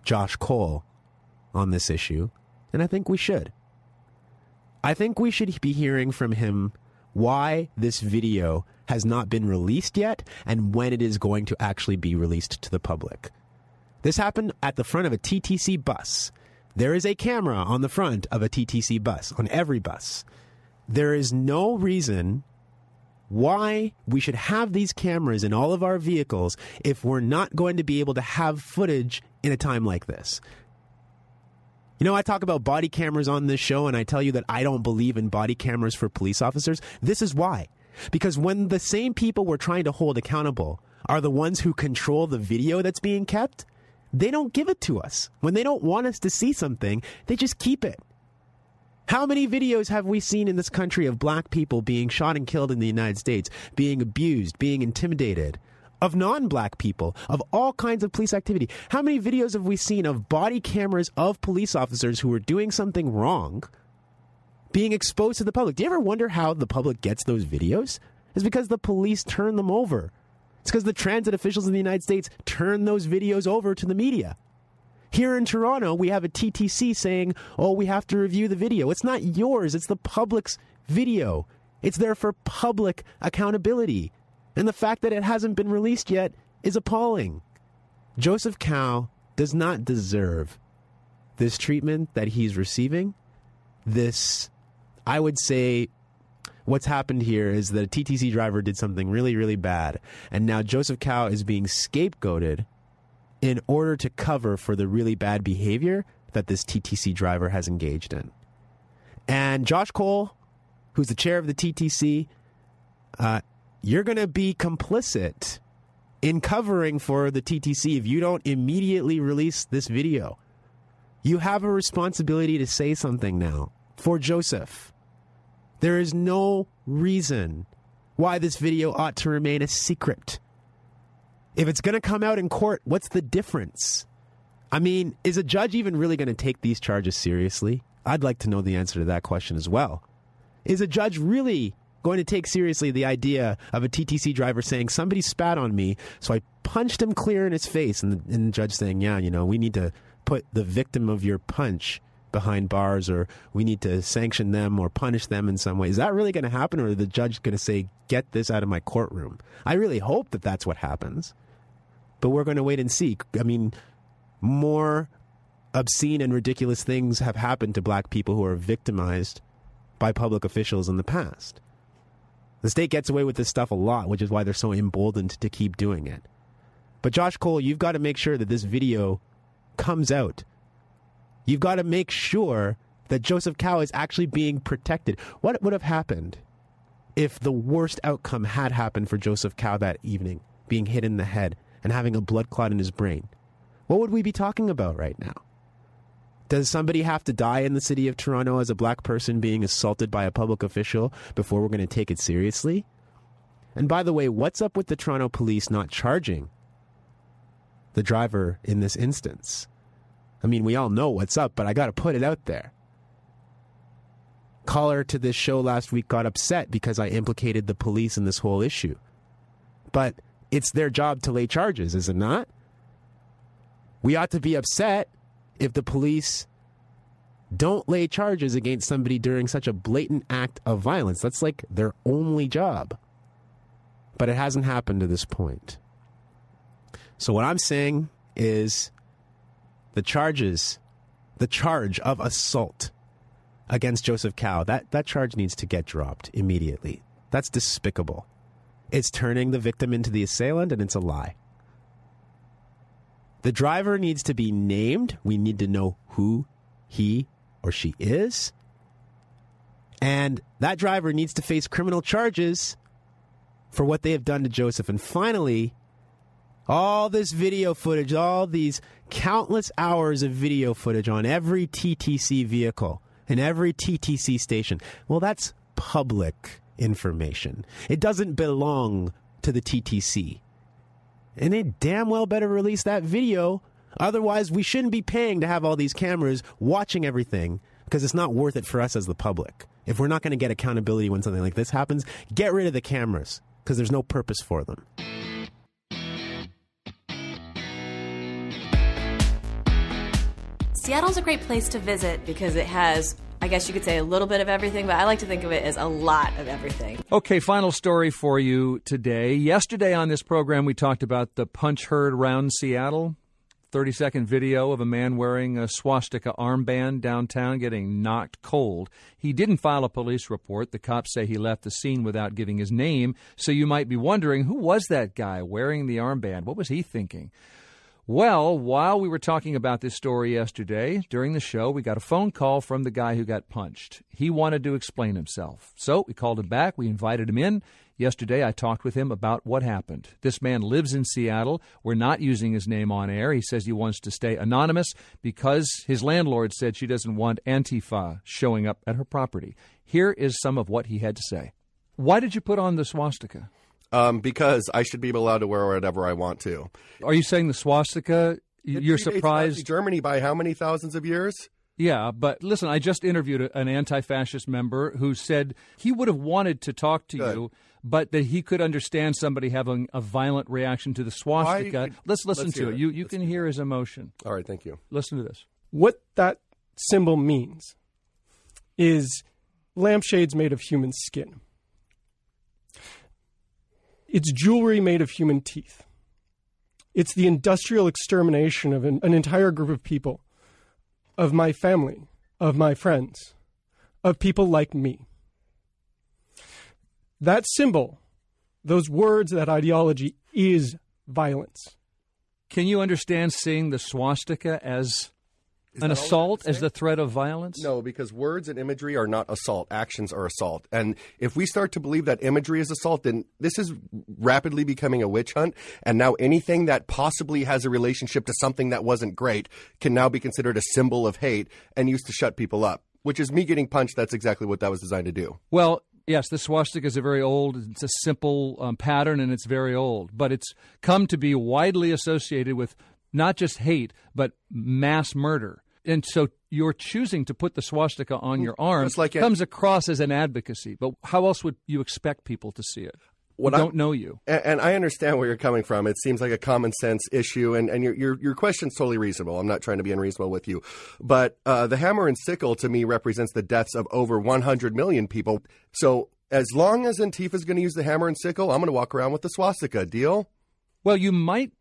Josh Cole on this issue, and I think we should. I think we should be hearing from him why this video has not been released yet and when it is going to actually be released to the public. This happened at the front of a TTC bus. There is a camera on the front of a TTC bus, on every bus. There is no reason why we should have these cameras in all of our vehicles if we're not going to be able to have footage in a time like this. You know, I talk about body cameras on this show, and I tell you that I don't believe in body cameras for police officers. This is why. Because when the same people we're trying to hold accountable are the ones who control the video that's being kept, they don't give it to us. When they don't want us to see something, they just keep it. How many videos have we seen in this country of black people being shot and killed in the United States, being abused, being intimidated, of non-black people, of all kinds of police activity. How many videos have we seen of body cameras of police officers who are doing something wrong being exposed to the public? Do you ever wonder how the public gets those videos? It's because the police turn them over. It's because the transit officials in the United States turn those videos over to the media. Here in Toronto, we have a TTC saying, oh, we have to review the video. It's not yours. It's the public's video. It's there for public accountability. And the fact that it hasn't been released yet is appalling. Joseph C.O.W.S does not deserve this treatment that he's receiving. This, I would say, what's happened here is that a TTC driver did something really, really bad. And now Joseph C.O.W.S is being scapegoated in order to cover for the really bad behavior that this TTC driver has engaged in. And Josh Cole, who's the chair of the TTC, you're going to be complicit in covering for the TTC if you don't immediately release this video. You have a responsibility to say something now for Joseph. There is no reason why this video ought to remain a secret. If it's going to come out in court, what's the difference? I mean, is a judge even really going to take these charges seriously? I'd like to know the answer to that question as well. Is a judge really going to take seriously the idea of a TTC driver saying, somebody spat on me, so I punched him clear in his face, and the judge saying, yeah, you know, we need to put the victim of your punch behind bars, or we need to sanction them or punish them in some way. Is that really going to happen, or is the judge going to say, get this out of my courtroom? I really hope that that's what happens. But we're going to wait and see. I mean, more obscene and ridiculous things have happened to black people who are victimized by public officials in the past. The state gets away with this stuff a lot, which is why they're so emboldened to keep doing it. But Josh Cole, you've got to make sure that this video comes out. You've got to make sure that Joseph C.O.W.S is actually being protected. What would have happened if the worst outcome had happened for Joseph C.O.W.S that evening, being hit in the head and having a blood clot in his brain? What would we be talking about right now? Does somebody have to die in the city of Toronto as a black person being assaulted by a public official before we're going to take it seriously? And by the way, what's up with the Toronto police not charging the driver in this instance? I mean, we all know what's up, but I got to put it out there. Caller to this show last week got upset because I implicated the police in this whole issue. But it's their job to lay charges, is it not? We ought to be upset if the police don't lay charges against somebody during such a blatant act of violence. That's like their only job. But it hasn't happened to this point. So what I'm saying is the charge of assault against Joseph C.O.W.S, that charge needs to get dropped immediately. That's despicable. It's turning the victim into the assailant, and it's a lie. The driver needs to be named. We need to know who he or she is. And that driver needs to face criminal charges for what they have done to Joseph. And finally, all this video footage, all these countless hours of video footage on every TTC vehicle and every TTC station, well, that's public information. It doesn't belong to the TTC. And they damn well better release that video. Otherwise, we shouldn't be paying to have all these cameras watching everything, because it's not worth it for us as the public. If we're not going to get accountability when something like this happens, get rid of the cameras, because there's no purpose for them. Seattle's a great place to visit because it has, I guess you could say, a little bit of everything, but I like to think of it as a lot of everything. Okay, final story for you today. Yesterday on this program, we talked about the punch heard around Seattle. 30-second video of a man wearing a swastika armband downtown getting knocked cold. He didn't file a police report. The cops say he left the scene without giving his name. So you might be wondering, who was that guy wearing the armband? What was he thinking? Well, while we were talking about this story yesterday, during the show, we got a phone call from the guy who got punched. He wanted to explain himself. So we called him back. We invited him in. Yesterday, I talked with him about what happened. This man lives in Seattle. We're not using his name on air. He says he wants to stay anonymous because his landlord said she doesn't want Antifa showing up at her property. Here is some of what he had to say. Why did you put on the swastika? Because I should be allowed to wear whatever I want to. Are you saying the swastika, you're surprised? Nazi Germany by how many thousands of years? Yeah, but listen, I just interviewed an anti-fascist member who said he would have wanted to talk to you, but that he could understand somebody having a violent reaction to the swastika. Let's listen to it. You can hear his emotion. All right, thank you. Listen to this. What that symbol means is lampshades made of human skin. It's jewelry made of human teeth. It's the industrial extermination of an entire group of people, of my family, of my friends, of people like me. That symbol, those words, that ideology is violence. Can you understand seeing the swastika as an assault, as the threat of violence? No, because words and imagery are not assault. Actions are assault. And if we start to believe that imagery is assault, then this is rapidly becoming a witch hunt. And now anything that possibly has a relationship to something that wasn't great can now be considered a symbol of hate and used to shut people up, which is me getting punched. That's exactly what that was designed to do. Well, yes, the swastika is it's a simple pattern, and it's very old. But it's come to be widely associated with not just hate, but mass murder. And so you're choosing to put the swastika on your arm comes across as an advocacy. But how else would you expect people to see it? Who don't know you. And I understand where you're coming from. It seems like a common sense issue, and your question's totally reasonable. I'm not trying to be unreasonable with you. But the hammer and sickle, to me, represents the deaths of over 100 million people. So as long as Antifa is going to use the hammer and sickle, I'm going to walk around with the swastika. Deal? Well, you might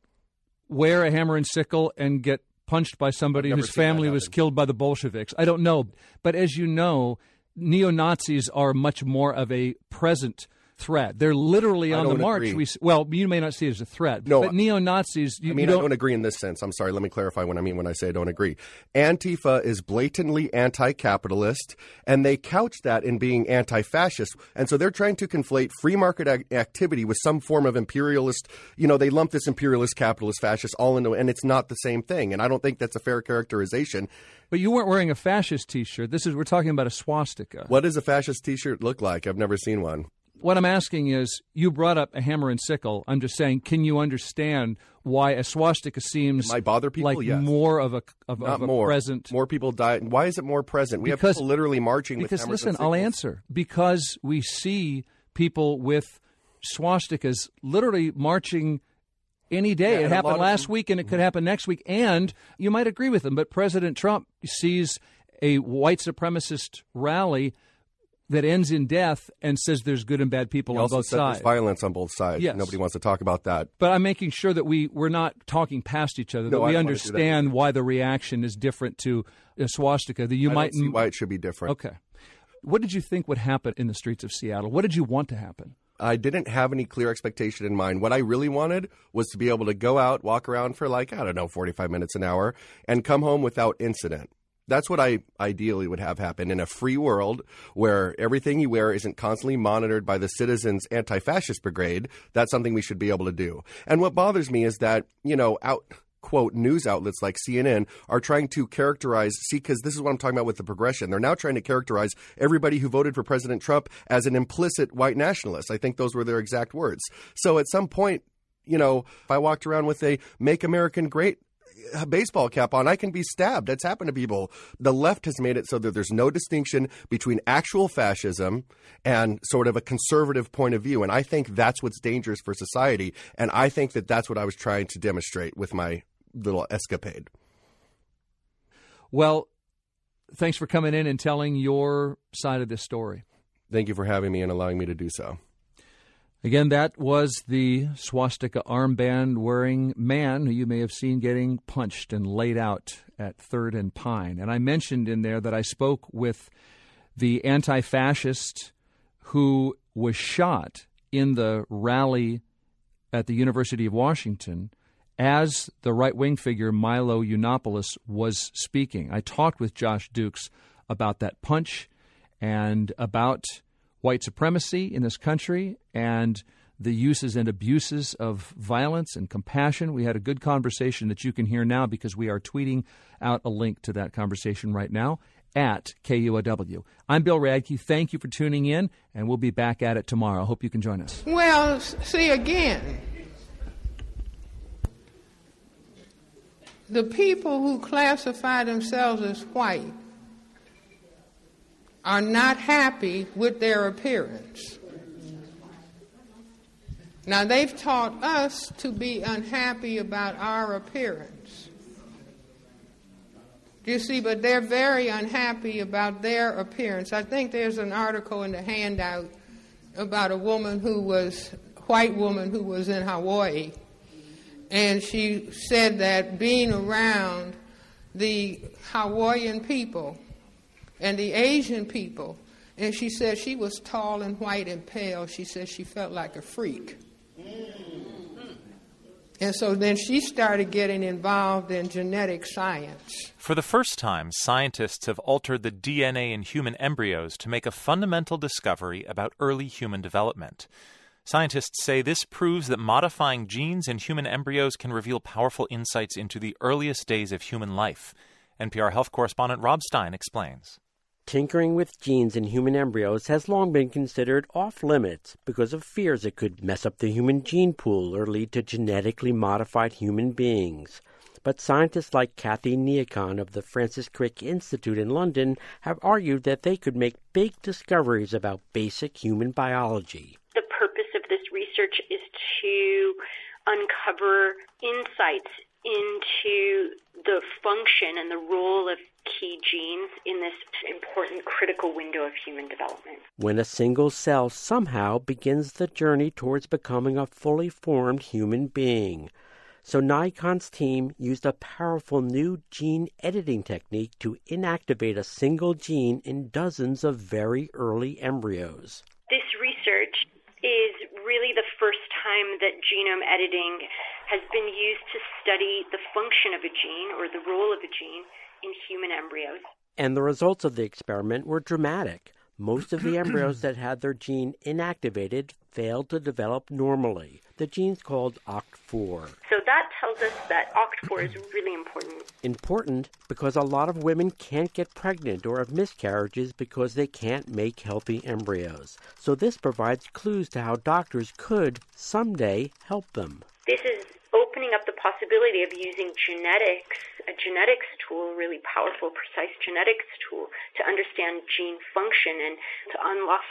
wear a hammer and sickle and get punched by somebody whose family was killed by the Bolsheviks. I don't know. But as you know, neo-Nazis are much more of a present threat. They're literally on the march. Well, you may not see it as a threat, but neo-Nazis... I don't agree in this sense. I'm sorry. Let me clarify what I mean when I say I don't agree. Antifa is blatantly anti-capitalist, and they couch that in being anti-fascist. And so they're trying to conflate free market activity with some form of imperialist... they lump this imperialist, capitalist, fascist all into... And it's not the same thing. And I don't think that's a fair characterization. But you weren't wearing a fascist T-shirt. We're talking about a swastika. What does a fascist T-shirt look like? I've never seen one. What I'm asking is, you brought up a hammer and sickle. I'm just saying, can you understand why a swastika seems might bother people? Like yes. more of a present? More people die. Why is it more present? We have people literally marching with hammers and sickles. I'll answer. Because we see people with swastikas literally marching any day. Yeah, it happened last week, and it could happen next week. And you might agree with them, but President Trump sees a white supremacist rally that ends in death and says there's good and bad people on both sides. There's violence on both sides. Yes. Nobody wants to talk about that. But I'm making sure that we're not talking past each other, that we understand why the reaction is different to a swastika. That you I don't see why it should be different. Okay. What did you think would happen in the streets of Seattle? What did you want to happen? I didn't have any clear expectation in mind. What I really wanted was to be able to go out, walk around for 45 minutes, an hour, and come home without incident. That's what I ideally would have happen in a free world where everything you wear isn't constantly monitored by the Citizens Anti-Fascist Brigade. That's something we should be able to do. And what bothers me is that, quote, news outlets like CNN are trying to characterize, because this is what I'm talking about with the progression. They're now trying to characterize everybody who voted for President Trump as an implicit white nationalist. I think those were their exact words. So at some point, if I walked around with a Make American Great baseball cap on, I can be stabbed. That's happened to people. The left has made it so that there's no distinction between actual fascism and sort of a conservative point of view. And I think that's what's dangerous for society. And I think that that's what I was trying to demonstrate with my little escapade. Well, thanks for coming in and telling your side of this story. Thank you for having me and allowing me to do so. Again, that was the swastika armband-wearing man who you may have seen getting punched and laid out at 3rd and Pine. And I mentioned in there that I spoke with the anti-fascist who was shot in the rally at the University of Washington as the right-wing figure Milo Yiannopoulos was speaking. I talked with Josh Dukes about that punch and about white supremacy in this country and the uses and abuses of violence and compassion. We had a good conversation that you can hear now because we are tweeting out a link to that conversation right now. at KUOW. I'm Bill Radke. Thank you for tuning in, and we'll be back at it tomorrow. Hope you can join us. Well, see, again, the people who classify themselves as white are not happy with their appearance. Now, they've taught us to be unhappy about our appearance. You see, but they're very unhappy about their appearance. I think there's an article in the handout about a white woman who was in Hawaii, and she said that being around the Hawaiian people and the Asian people, and she said she was tall and white and pale, she said she felt like a freak. And so then she started getting involved in genetic science. For the first time, scientists have altered the DNA in human embryos to make a fundamental discovery about early human development. Scientists say this proves that modifying genes in human embryos can reveal powerful insights into the earliest days of human life. NPR health correspondent Rob Stein explains. Tinkering with genes in human embryos has long been considered off-limits because of fears it could mess up the human gene pool or lead to genetically modified human beings. But scientists like Kathy Neacon of the Francis Crick Institute in London have argued that they could make big discoveries about basic human biology. The purpose of this research is to uncover insights into the function and the role of key genes in this important critical window of human development. When a single cell somehow begins the journey towards becoming a fully formed human being. So Nikon's team used a powerful new gene editing technique to inactivate a single gene in dozens of very early embryos. This research is really the first time that genome editing has been used to study the function of a gene or the role of a gene in human embryos. And the results of the experiment were dramatic. Most of the embryos that had their gene inactivated failed to develop normally. The gene's called OCT4. So that tells us that OCT4 is really important. Important because a lot of women can't get pregnant or have miscarriages because they can't make healthy embryos. So this provides clues to how doctors could someday help them. This is opening up the possibility of using genetics, a genetics tool, a really powerful, precise genetics tool, to understand gene function and to unlock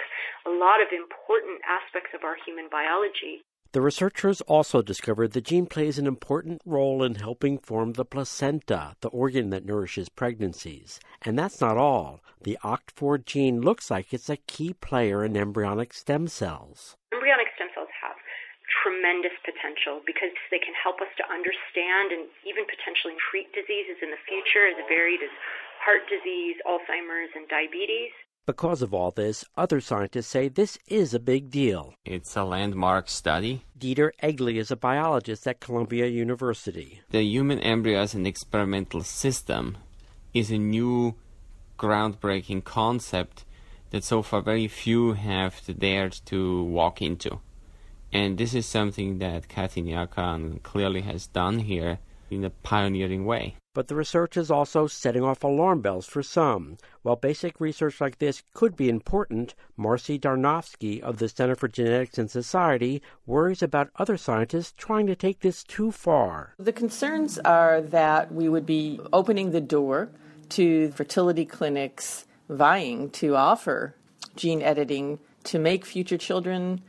a lot of important aspects of our human biology. The researchers also discovered the gene plays an important role in helping form the placenta, the organ that nourishes pregnancies. And that's not all. The OCT4 gene looks like it's a key player in embryonic stem cells. Embryonic stem cells have tremendous potential because they can help us to understand and even potentially treat diseases in the future as varied as heart disease, Alzheimer's, and diabetes. Because of all this, other scientists say this is a big deal. It's a landmark study. Dieter Egli is a biologist at Columbia University. The human embryo as an experimental system is a new, groundbreaking concept that so far very few have dared to walk into. And this is something that Kathy Neacon clearly has done here in a pioneering way. But the research is also setting off alarm bells for some. While basic research like this could be important, Marcy Darnofsky of the Center for Genetics and Society worries about other scientists trying to take this too far. The concerns are that we would be opening the door to fertility clinics vying to offer gene editing to make future children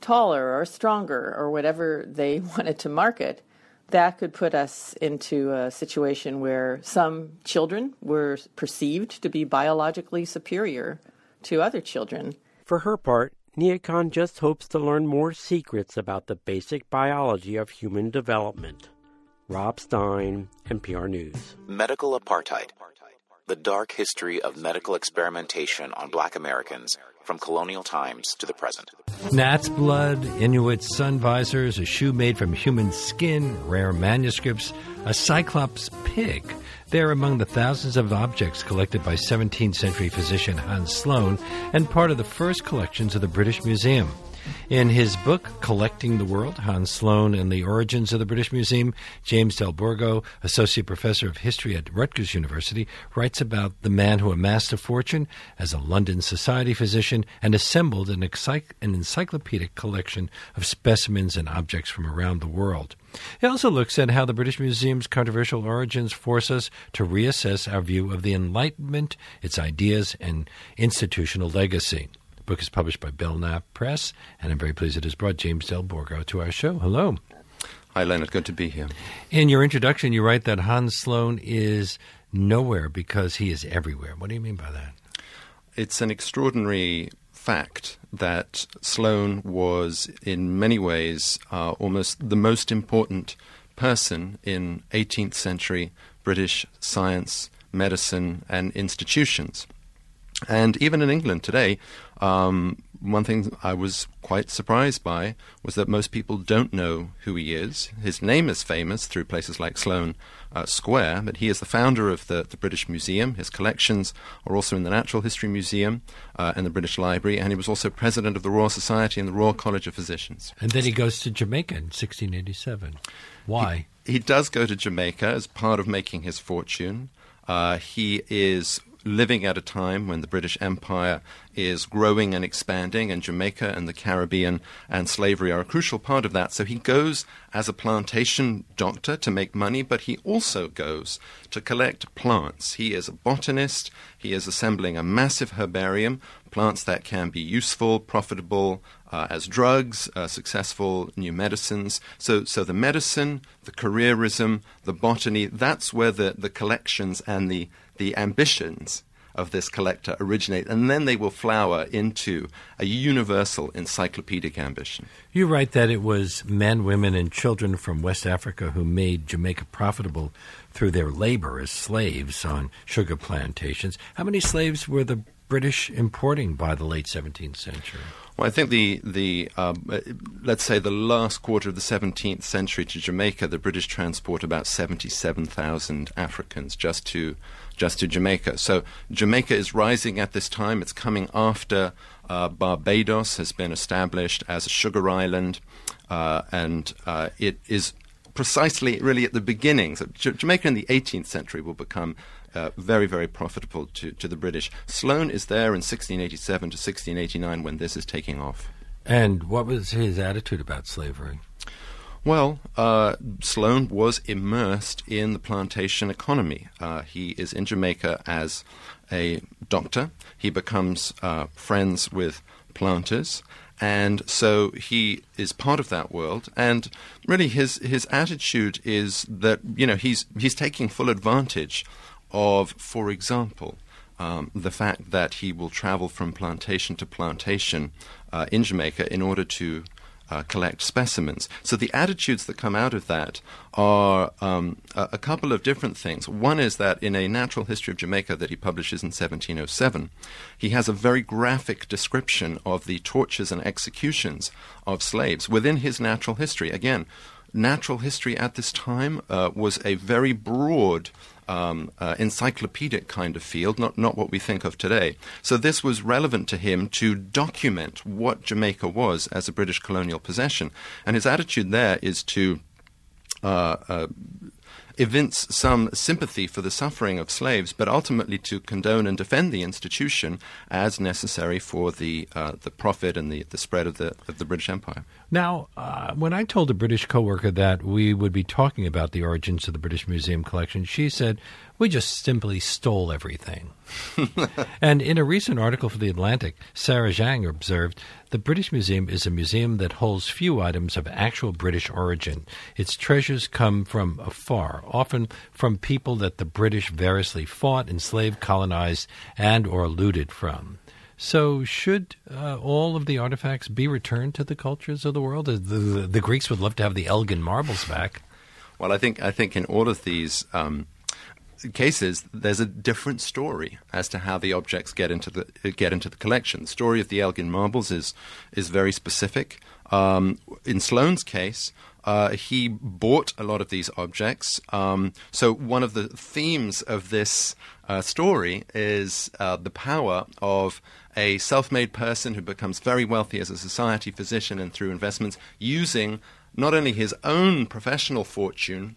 taller or stronger or whatever they wanted to market. That could put us into a situation where some children were perceived to be biologically superior to other children. For her part, Neacon just hopes to learn more secrets about the basic biology of human development. Rob Stein, NPR News. Medical apartheid. The dark history of medical experimentation on Black Americans from colonial times to the present. Gnat's blood, Inuit sun visors, a shoe made from human skin, rare manuscripts, a cyclops pig. They're among the thousands of objects collected by 17th century physician Hans Sloane and part of the first collections of the British Museum. In his book, Collecting the World, Hans Sloane and the Origins of the British Museum, James Del Borgo, Associate Professor of History at Rutgers University, writes about the man who amassed a fortune as a London society physician and assembled an encyclopedic collection of specimens and objects from around the world. He also looks at how the British Museum's controversial origins force us to reassess our view of the Enlightenment, its ideas, and institutional legacy. The book is published by Belknap Press, and I'm very pleased it has brought James Del Borgo to our show. Hello. Hi, Leonard. Good to be here. In your introduction, you write that Hans Sloane is nowhere because he is everywhere. What do you mean by that? It's an extraordinary fact that Sloane was, in many ways, almost the most important person in 18th century British science, medicine, and institutions. And even in England today, one thing I was quite surprised by was that most people don't know who he is. His name is famous through places like Sloane Square, but he is the founder of the British Museum. His collections are also in the Natural History Museum and the British Library, and he was also president of the Royal Society and the Royal College of Physicians. And then he goes to Jamaica in 1687. Why? He does go to Jamaica as part of making his fortune. He is living at a time when the British Empire is growing and expanding, and Jamaica and the Caribbean and slavery are a crucial part of that. So he goes as a plantation doctor to make money, but he also goes to collect plants. He is a botanist. He is assembling a massive herbarium, plants that can be useful, profitable as drugs, successful new medicines. So the medicine, the careerism, the botany, that's where the collections and the ambitions of this collector originate, and then they will flower into a universal encyclopedic ambition. You write that it was men, women, and children from West Africa who made Jamaica profitable through their labor as slaves on sugar plantations. How many slaves were the British importing by the late 17th century? Well, I think let's say the last quarter of the 17th century to Jamaica, the British transport about 77,000 Africans just to Jamaica. So Jamaica is rising at this time. It's coming after Barbados has been established as a sugar island, and it is precisely really at the beginnings. Jamaica in the 18th century will become very, very profitable to the British. Sloane is there in 1687 to 1689 when this is taking off. And what was his attitude about slavery? Well, Sloane was immersed in the plantation economy. He is in Jamaica as a doctor. He becomes friends with planters. And so he is part of that world, and really his attitude is that he's taking full advantage of, for example, the fact that he will travel from plantation to plantation in Jamaica in order to collect specimens. So the attitudes that come out of that are a couple of different things. One is that in a Natural History of Jamaica that he publishes in 1707, he has a very graphic description of the tortures and executions of slaves within his natural history. Again, natural history at this time was a very broad encyclopedic kind of field, not what we think of today. So this was relevant to him to document what Jamaica was as a British colonial possession. And his attitude there is to evince some sympathy for the suffering of slaves, but ultimately to condone and defend the institution as necessary for the profit and the spread of the British Empire. Now, when I told a British coworker that we would be talking about the origins of the British Museum collection, she said, "We just simply stole everything." And in a recent article for The Atlantic, Sarah Zhang observed, "The British Museum is a museum that holds few items of actual British origin. Its treasures come from afar, often from people that the British variously fought, enslaved, colonized, and or looted from." So should all of the artifacts be returned to the cultures of the world? The Greeks would love to have the Elgin marbles back. Well, I think in all of these cases, there's a different story as to how the objects get into the collection. The story of the Elgin marbles is very specific. In Sloane's case, he bought a lot of these objects. So one of the themes of this story is the power of a self-made person who becomes very wealthy as a society physician and through investments, using not only his own professional fortune,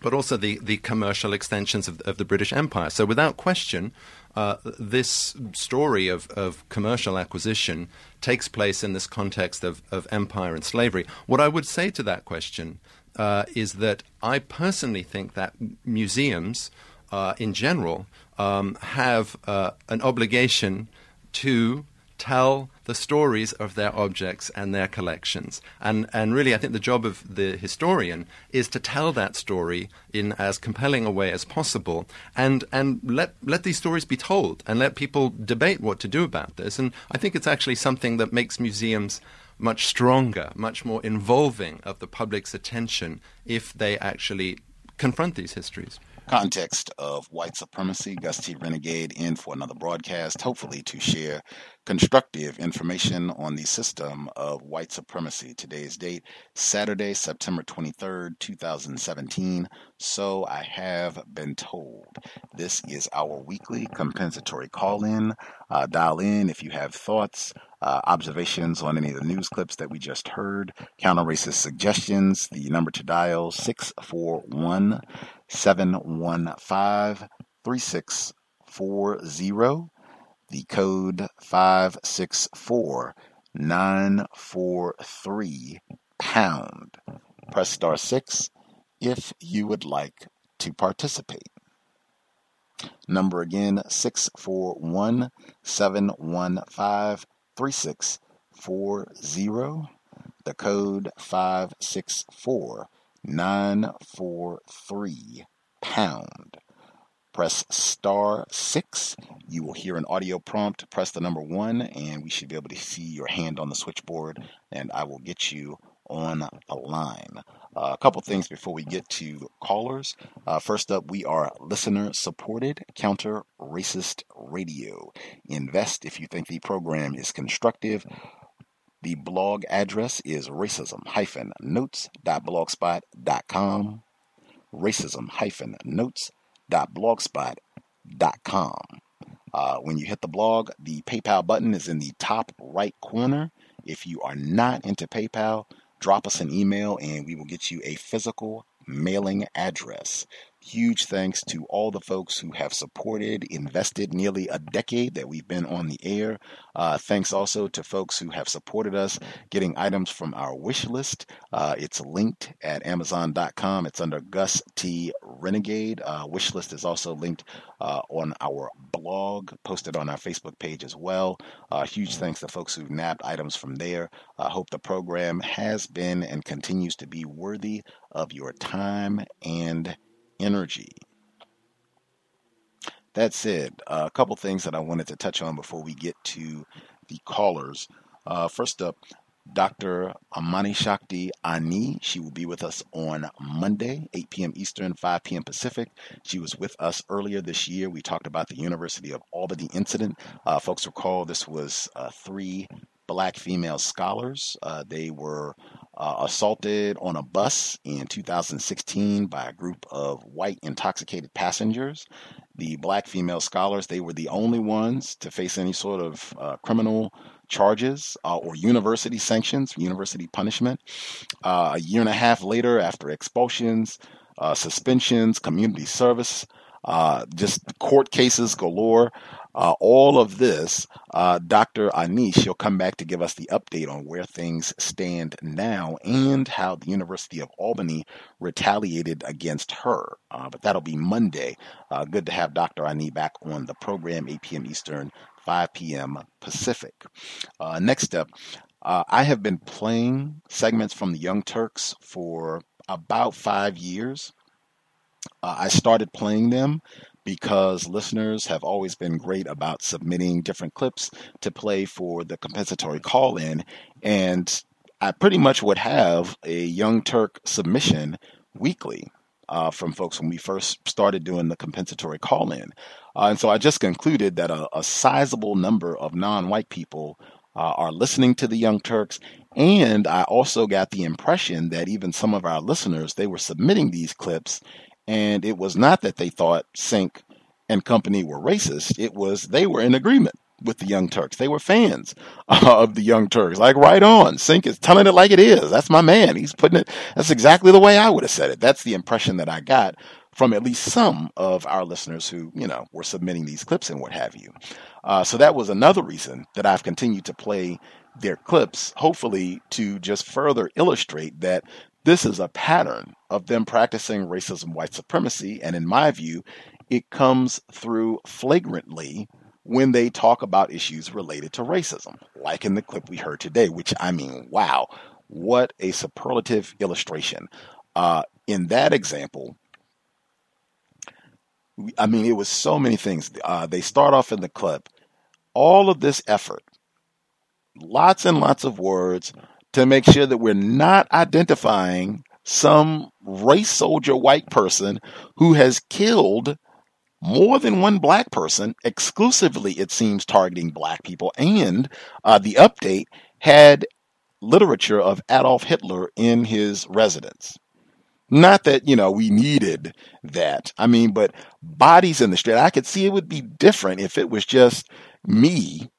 but also the commercial extensions of the British Empire. So without question, this story of commercial acquisition takes place in this context of empire and slavery. What I would say to that question is that I personally think that museums in general have an obligation to tell the stories of their objects and their collections. And really, I think the job of the historian is to tell that story in as compelling a way as possible, and let these stories be told, and let people debate what to do about this. And I think it's actually something that makes museums much stronger, much more involving of the public's attention if they actually confront these histories. Context of White Supremacy, Gus T Renegade in for another broadcast, hopefully to share constructive information on the system of white supremacy. Today's date, Saturday, September 23rd, 2017. So I have been told. This is our weekly compensatory call-in. Dial in if you have thoughts, observations on any of the news clips that we just heard, counter-racist suggestions. The number to dial, 641-715-3640. The code 564-943#. Press star 6 if you would like to participate. Number again, 641-715-3640. The code 564-943#. Press star 6. You will hear an audio prompt. Press the number 1, and we should be able to see your hand on the switchboard, and I will get you on the line. A couple things before we get to callers. First up, we are listener-supported counter-racist radio. Invest if you think the program is constructive. The blog address is racism-notes.blogspot.com. racism-notes.blogspot.com. When you hit the blog, the PayPal button is in the top right corner. If you are not into PayPal, drop us an email and we will get you a physical mailing address. Huge thanks to all the folks who have supported, invested nearly a decade that we've been on the air. Thanks also to folks who have supported us getting items from our wish list. It's linked at Amazon.com. It's under Gus T Renegade. Wish list is also linked on our blog, posted on our Facebook page as well. Huge thanks to folks who nabbed items from there. I hope the program has been and continues to be worthy of your time and energy. That said, a couple things that I wanted to touch on before we get to the callers. First up, Dr. Amani Shakti Ani. She will be with us on Monday, 8 p.m. Eastern, 5 p.m. Pacific. She was with us earlier this year. We talked about the University of Albany incident. Folks recall this was 3 black female scholars. They were assaulted on a bus in 2016 by a group of white intoxicated passengers. The black female scholars, they were the only ones to face any sort of criminal charges or university sanctions, university punishment. A year and a half later, after expulsions, suspensions, community service, just court cases galore, all of this, Dr. Anish, she'll come back to give us the update on where things stand now and how the University of Albany retaliated against her. But that'll be Monday. Good to have Dr. Ani back on the program, 8 p.m. Eastern, 5 p.m. Pacific. Next up, I have been playing segments from the Young Turks for about 5 years. I started playing them because listeners have always been great about submitting different clips to play for the compensatory call-in, and I pretty much would have a Young Turk submission weekly from folks when we first started doing the compensatory call-in. And so I just concluded that a sizable number of non-white people are listening to the Young Turks And I also got the impression that even some of our listeners, they were submitting these clips, and it was not that they thought Sync and company were racist. It was they were in agreement with the Young Turks. They were fans of the Young Turks. Like, right on. Sync is telling it like it is. That's my man. He's putting it, that's exactly the way I would have said it. That's the impression that I got from at least some of our listeners who, were submitting these clips and what have you. So that was another reason that I've continued to play their clips, hopefully to just further illustrate that this is a pattern of them practicing racism, white supremacy, and in my view, it comes through flagrantly when they talk about issues related to racism, like in the clip we heard today, which, I mean, wow, what a superlative illustration. In that example, I mean, it was so many things. They start off in the clip, all of this effort, lots and lots of words to make sure that we're not identifying some race soldier white person who has killed more than one black person, exclusively, it seems, targeting black people. And the update had literature of Adolf Hitler in his residence. Not that, we needed that. I mean, but bodies in the street, I could see it would be different if it was just me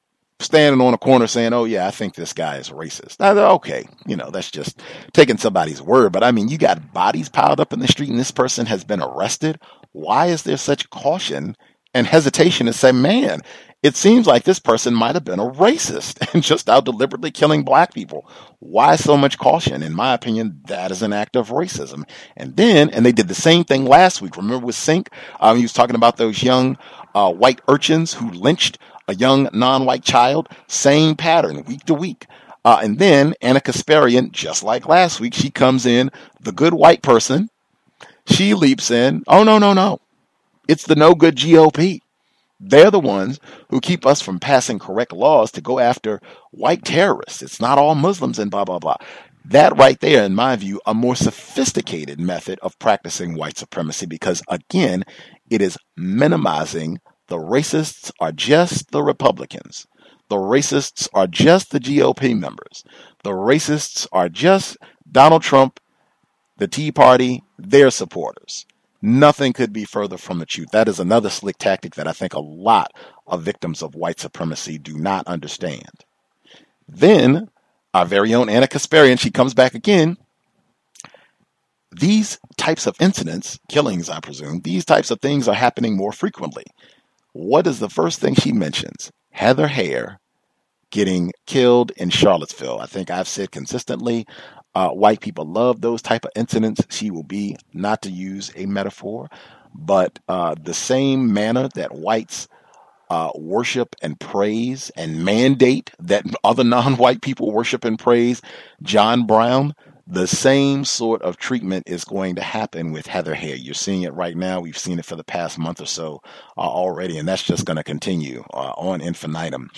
standing on a corner saying, oh, yeah, I think this guy is racist. Now, okay, that's just taking somebody's word. But I mean, you got bodies piled up in the street and this person has been arrested. Why is there such caution and hesitation to say, man, it seems like this person might have been a racist and just out deliberately killing black people? Why so much caution? In my opinion, that is an act of racism. And they did the same thing last week. Remember with Sync? He was talking about those young white urchins who lynched a young non-white child. Same pattern, week to week. And then Anna Kasparian, just like last week, she comes in, the good white person. She leaps in, oh, no. It's the no good GOP. They're the ones who keep us from passing correct laws to go after white terrorists. It's not all Muslims and blah, blah, blah. That right there, in my view, a more sophisticated method of practicing white supremacy because, again, it is minimizing the racists are just the Republicans. The racists are just the GOP members. The racists are just Donald Trump, the Tea Party, their supporters. Nothing could be further from the truth. That is another slick tactic that I think a lot of victims of white supremacy do not understand. Then our very own Anna Kasparian, she comes back again. These types of incidents, killings, I presume, these types of things are happening more frequently. What is the first thing she mentions? Heather Heyer getting killed in Charlottesville. I think I've said consistently, white people love those type of incidents. She will be, not to use a metaphor, but the same manner that whites worship and praise and mandate that other non-white people worship and praise John Brown, the same sort of treatment is going to happen with Heather Heyer. You're seeing it right now. We've seen it for the past month or so already, and that's just going to continue on infinitum.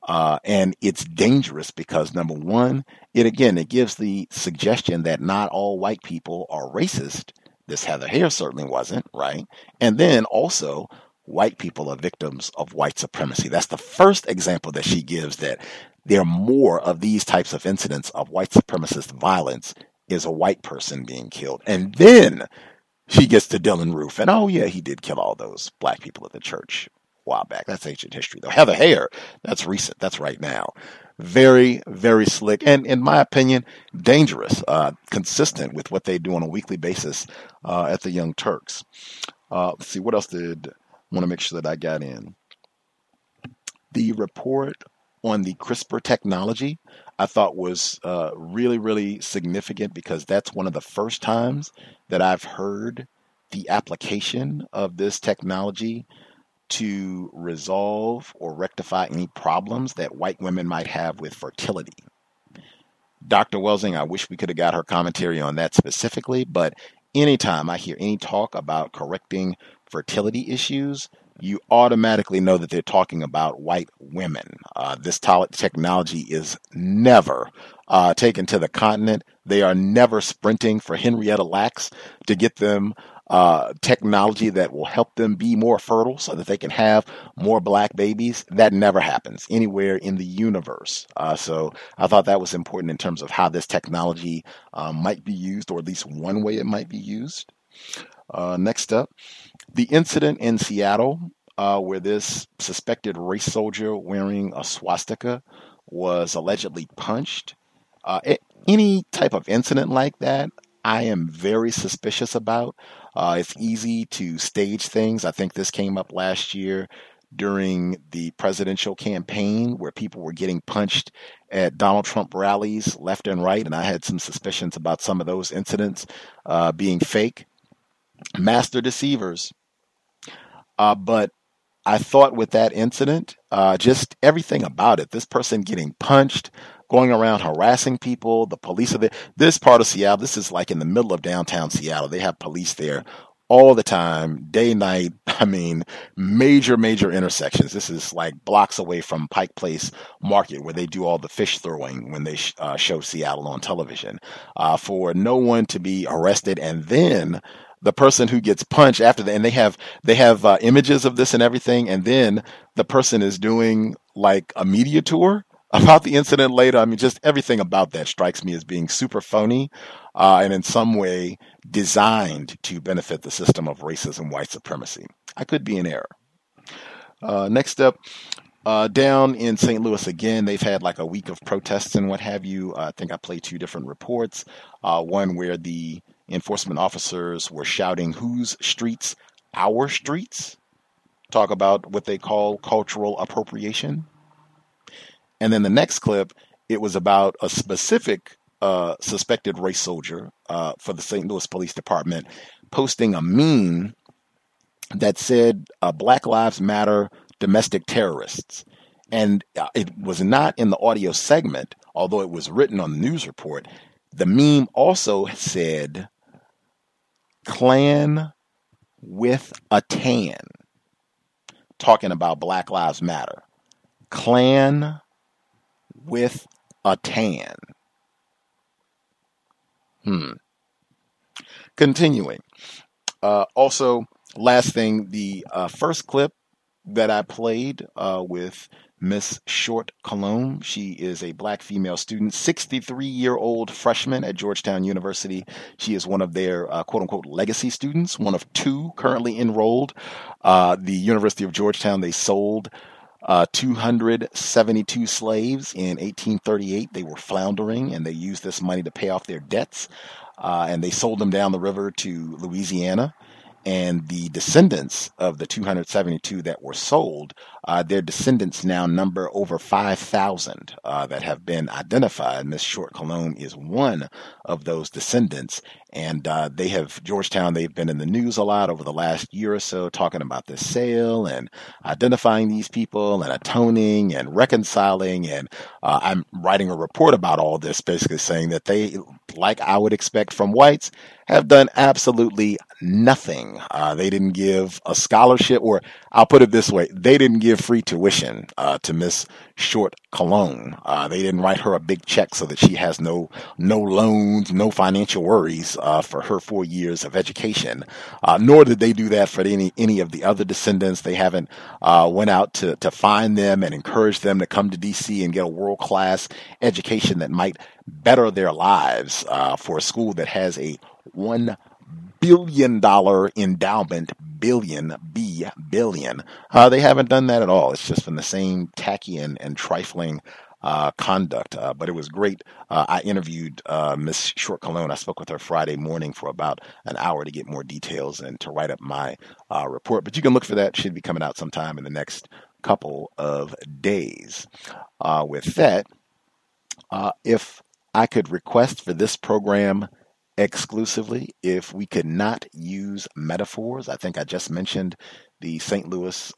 And it's dangerous because, number one, it gives the suggestion that not all white people are racist. This Heather Heyer certainly wasn't, right? And then also, white people are victims of white supremacy. That's the first example that she gives, that there are more of these types of incidents of white supremacist violence is a white person being killed. And then she gets to Dylan Roof, and oh yeah, he did kill all those black people at the church a while back. That's ancient history, though. Heather Heyer, that's recent. That's right now. Very, very slick, and in my opinion, dangerous, consistent with what they do on a weekly basis at the Young Turks. Let's see, what else did I want to make sure that I got in? The report on the CRISPR technology, I thought was really, really significant because that's one of the first times that I've heard the application of this technology to resolve or rectify any problems that white women might have with fertility. Dr. Welsing, I wish we could have got her commentary on that specifically, but anytime I hear any talk about correcting fertility issues, you automatically know that they're talking about white women. This technology is never taken to the continent. They are never sprinting for Henrietta Lacks to get them technology that will help them be more fertile so that they can have more black babies. That never happens anywhere in the universe. So I thought that was important in terms of how this technology might be used, or at least one way it might be used. Next up, the incident in Seattle where this suspected race soldier wearing a swastika was allegedly punched. Any type of incident like that, I am very suspicious about. It's easy to stage things. I think this came up last year during the presidential campaign where people were getting punched at Donald Trump rallies left and right, and I had some suspicions about some of those incidents being fake. Master deceivers. But I thought with that incident, just everything about it, this person getting punched, going around harassing people, the police are there. This part of Seattle, this is like in the middle of downtown Seattle. They have police there all the time, day, night. I mean, major intersections. This is like blocks away from Pike Place Market where they do all the fish throwing when they show Seattle on television. For no one to be arrested, and then the person who gets punched after that, and they have images of this and everything, and then the person is doing like a media tour about the incident later. I mean, just everything about that strikes me as being super phony and in some way designed to benefit the system of racism, white supremacy. I could be in error. Next up, down in St. Louis again, they've had like a week of protests and what have you. I think I played two different reports. One where the enforcement officers were shouting, "Whose streets? Our streets?" Talk about what they call cultural appropriation. And then the next clip, it was about a specific suspected race soldier for the St. Louis Police Department posting a meme that said, "Black Lives Matter, domestic terrorists." And it was not in the audio segment, although it was written on the news report. The meme also said, "Klan with a tan," talking about Black Lives Matter. Klan with a tan. Continuing. Also, last thing, the first clip that I played with Miss Short Cologne. She is a black female student, 63-year-old freshman at Georgetown University. She is one of their quote-unquote legacy students, one of two currently enrolled. The University of Georgetown, they sold 272 slaves in 1838. They were floundering, and they used this money to pay off their debts. And they sold them down the river to Louisiana. And the descendants of the 272 that were sold, their descendants now number over 5,000 that have been identified. Miss Short Cologne is one of those descendants. And Georgetown, they've been in the news a lot over the last year or so, talking about this sale and identifying these people and atoning and reconciling. And I'm writing a report about all this, basically saying that they, like I would expect from whites, have done absolutely nothing. They didn't give a scholarship, or I'll put it this way, they didn't give free tuition to Miss Short Cologne. They didn't write her a big check so that she has no loans, no financial worries for her 4 years of education. Nor did they do that for any of the other descendants. They haven't went out to find them and encourage them to come to D.C. and get a world-class education that might better their lives for a school that has a $1 billion endowment, billion. They haven't done that at all. It's just been the same tacky and trifling conduct. But it was great. I interviewed Miss Short Cologne. I spoke with her Friday morning for about an hour to get more details and to write up my report. But you can look for that. It should be coming out sometime in the next couple of days. With that, if I could request for this program exclusively, if we could not use metaphors. I think I just mentioned the St. Louis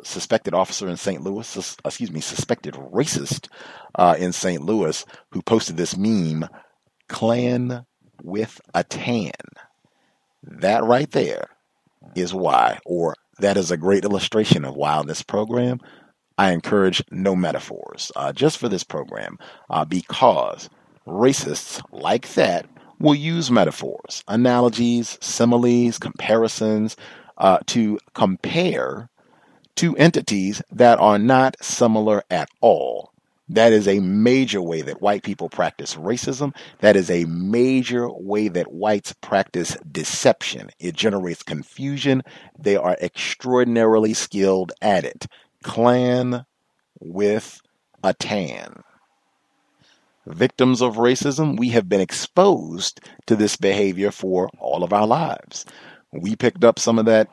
suspected officer in St. Louis, suspected racist in St. Louis, who posted this meme, "Klan with a tan." That right there is why, or that is a great illustration of why on this program I encourage no metaphors, just for this program, because racists like that will use metaphors, analogies, similes, comparisons to compare two entities that are not similar at all. That is a major way that white people practice racism. That is a major way that whites practice deception. It generates confusion. They are extraordinarily skilled at it. Clan with a tan. Victims of racism, we have been exposed to this behavior for all of our lives. We picked up some of that.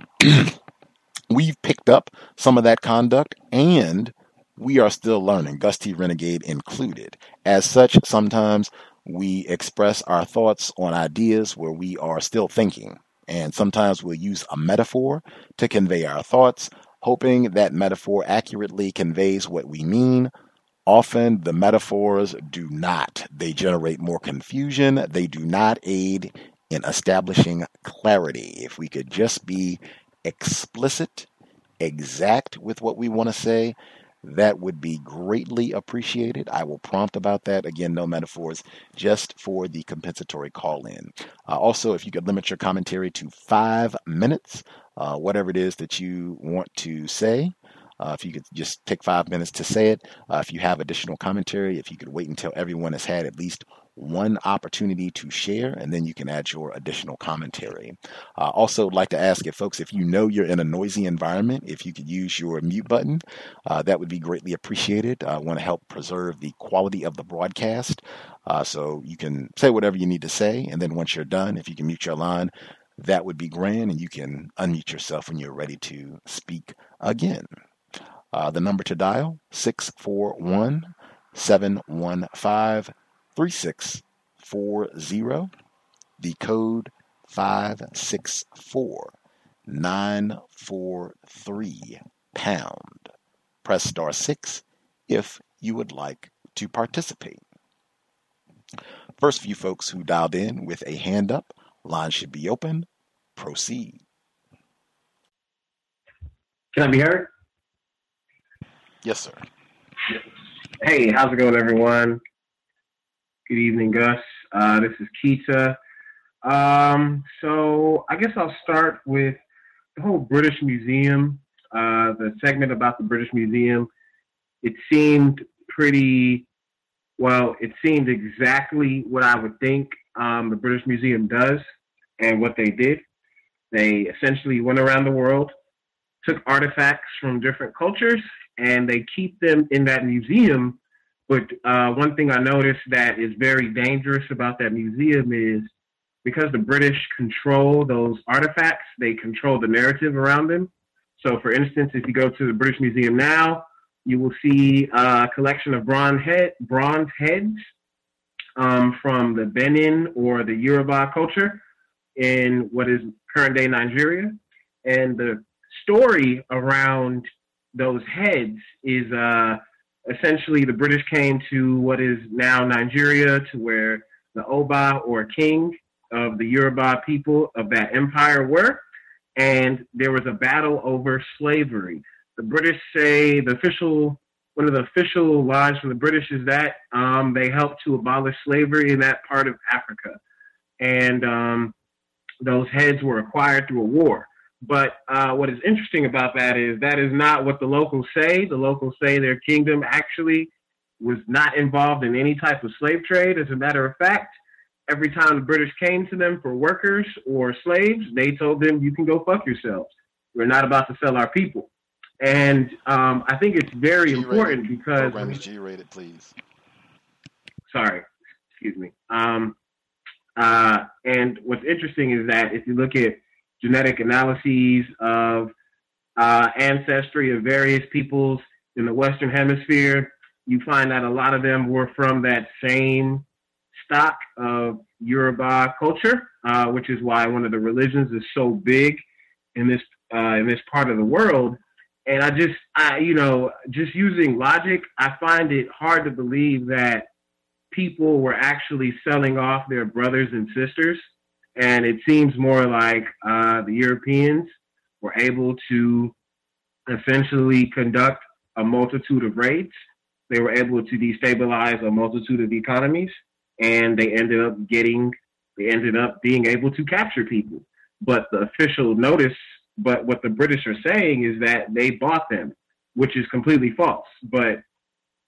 We've picked up some of that conduct, and we are still learning, Gus T Renegade included. As such, sometimes we express our thoughts on ideas where we are still thinking. And sometimes we'll use a metaphor to convey our thoughts, hoping that metaphor accurately conveys what we mean. Often the metaphors do not. They generate more confusion. They do not aid in establishing clarity. If we could just be explicit, exact with what we want to say, that would be greatly appreciated. I will prompt about that. Again, no metaphors, just for the compensatory call-in. Also, if you could limit your commentary to 5 minutes, whatever it is that you want to say. If you could just take 5 minutes to say it. If you have additional commentary, if you could wait until everyone has had at least one opportunity to share, and then you can add your additional commentary. Also, like to ask if folks, if you know you're in a noisy environment, if you could use your mute button, that would be greatly appreciated. I want to help preserve the quality of the broadcast. So you can say whatever you need to say, and then once you're done, if you can mute your line, that would be grand, and you can unmute yourself when you're ready to speak again. The number to dial, 641-715-3640. The code 564943 pound. Press star 6 if you would like to participate. First few folks who dialed in with a hand up, line should be open. Proceed. Can I be heard? Yes, sir. Hey, how's it going, everyone? Good evening, Gus. This is Keita. So I guess I'll start with the whole British Museum, the segment about the British Museum. It seemed it seemed exactly what I would think the British Museum does and what they did. They essentially went around the world, took artifacts from different cultures, and they keep them in that museum. But one thing I noticed that is very dangerous about that museum is because the British control those artifacts, they control the narrative around them. So, for instance, if you go to the British Museum now, you will see a collection of bronze heads from the Benin or the Yoruba culture in what is current-day Nigeria. And the story around those heads is essentially the British came to what is now Nigeria, to where the Oba or king of the Yoruba people of that empire were, and there was a battle over slavery. The British say one of the official lines from the British is that they helped to abolish slavery in that part of Africa, and those heads were acquired through a war. But what is interesting about that is not what the locals say. The locals say their kingdom actually was not involved in any type of slave trade. As a matter of fact, every time the British came to them for workers or slaves, they told them, you can go fuck yourselves. We're not about to sell our people. And I think it's very important because... Program is G-rated, please. Sorry, excuse me. And what's interesting is that if you look at genetic analyses of ancestry of various peoples in the Western Hemisphere, you find that a lot of them were from that same stock of Yoruba culture, which is why one of the religions is so big in this part of the world. And just using logic, I find it hard to believe that people were actually selling off their brothers and sisters. And it seems more like the Europeans were able to essentially conduct a multitude of raids. They were able to destabilize a multitude of economies, and they ended up getting They ended up being able to capture people. But the official notice, but what the British are saying is that they bought them, which is completely false. But,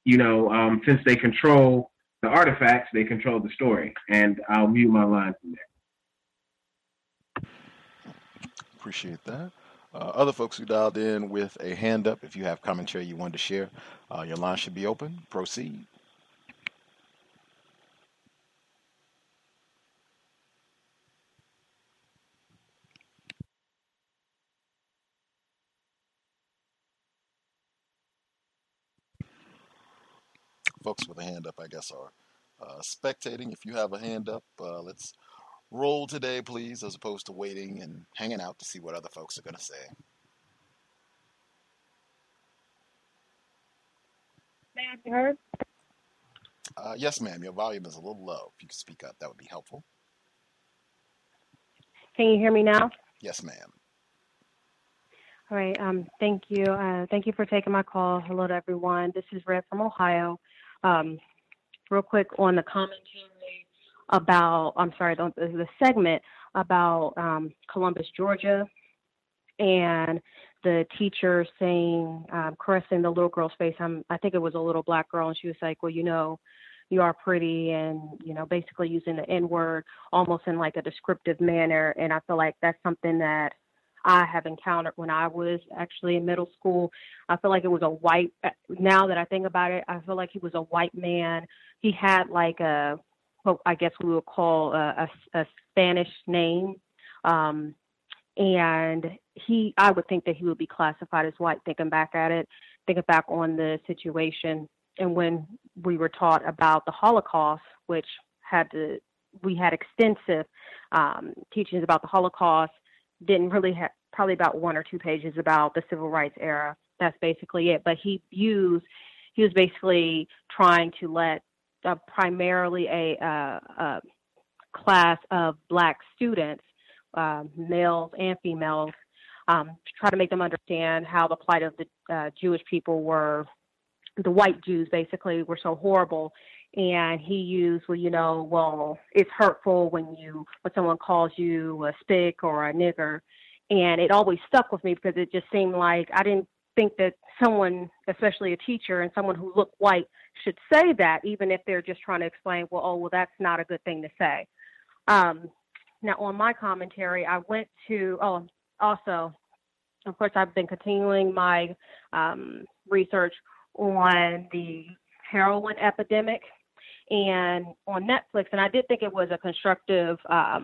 since they control the artifacts, they control the story. And I'll mute my line from there. Appreciate that. Other folks who dialed in with a hand up, if you have commentary you wanted to share, your line should be open. Proceed. Folks with a hand up, I guess, are spectating. If you have a hand up, let's roll today, please, as opposed to waiting and hanging out to see what other folks are going to say. May I be heard? Yes, ma'am. Your volume is a little low. If you could speak up, that would be helpful. Can you hear me now? Yes, ma'am. All right. Thank you. Thank you for taking my call. Hello to everyone. This is Red from Ohio. Real quick on the commentary about, the segment about Columbus, Georgia, and the teacher saying, caressing the little girl's face. I think it was a little black girl, and she was like, well, you are pretty, and, basically using the N-word almost in like a descriptive manner. And I feel like that's something that I have encountered when I was actually in middle school. I feel like it was now that I think about it, I feel like he was a white man. He had like what I guess we would call a Spanish name. And I would think that he would be classified as white, thinking back on the situation. And when we were taught about the Holocaust, which we had extensive teachings about the Holocaust, didn't really have probably about 1 or 2 pages about the civil rights era. That's basically it. But he was basically trying to let primarily a class of black students, males and females, try to make them understand how the plight of the Jewish people the white Jews basically were so horrible. And he used, it's hurtful when someone calls you a spick or a nigger. And it always stuck with me because it just seemed like I didn't think that someone, especially a teacher and someone who looked white, should say that, even if they're just trying to explain, that's not a good thing to say. Now, on my commentary, I went to, also, of course, I've been continuing my research on the heroin epidemic and on Netflix, and I did think it was a constructive a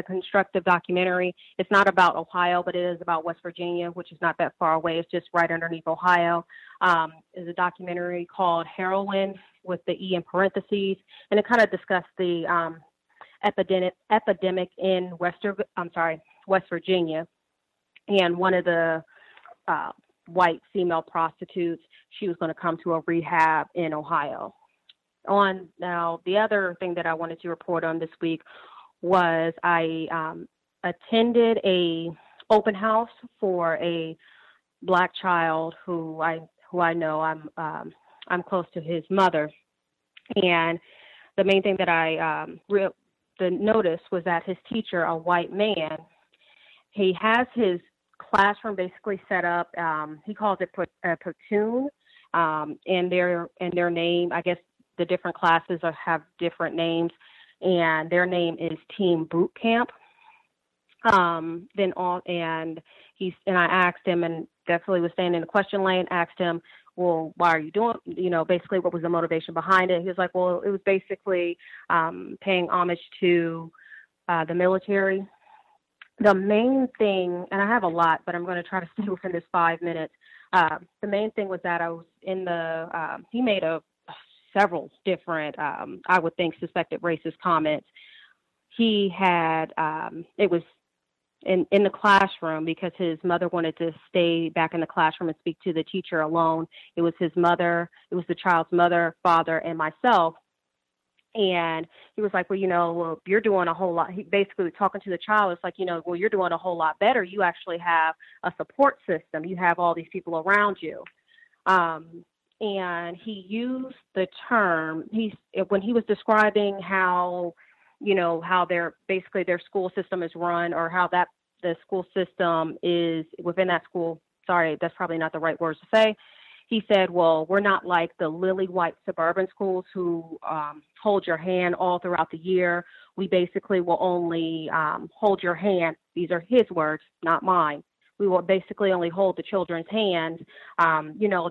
constructive documentary. It's not about Ohio, but it is about West Virginia, which is not that far away. It's just right underneath Ohio. It's a documentary called Heroin with the E in parentheses, and it kind of discussed the epidemic in West Virginia. And one of the white female prostitutes, she was going to come to a rehab in Ohio. Now, the other thing that I wanted to report on this week was I attended a open house for a black child who I know. I'm close to his mother, and the main thing that the notice was that his teacher, a white man, he has his classroom basically set up. He calls it a platoon, and their name, I guess. The different classes have different names, and their name is Team Boot Camp. And I asked him, and definitely was staying in the question lane, asked him, well, why are you doing, basically what was the motivation behind it? He was like, well, it was basically paying homage to the military. The main thing, and I have a lot, but I'm going to try to stay within this 5 minutes. The main thing was that I was in he made several different, I would think, suspected racist comments. He had, it was in the classroom because his mother wanted to stay back in the classroom and speak to the teacher alone. It was his mother, it was the child's mother, father, and myself. And he was like, well, you're doing a whole lot. He basically was talking to the child. It's like, well, you're doing a whole lot better. You actually have a support system. You have all these people around you. and he used the term, when he was describing how, how their school system is run, or how the school system is within that school. Sorry, that's probably not the right words to say. He said, well, we're not like the lily white suburban schools who hold your hand all throughout the year. We basically will only hold your hand. These are his words, not mine. We will basically only hold the children's hand,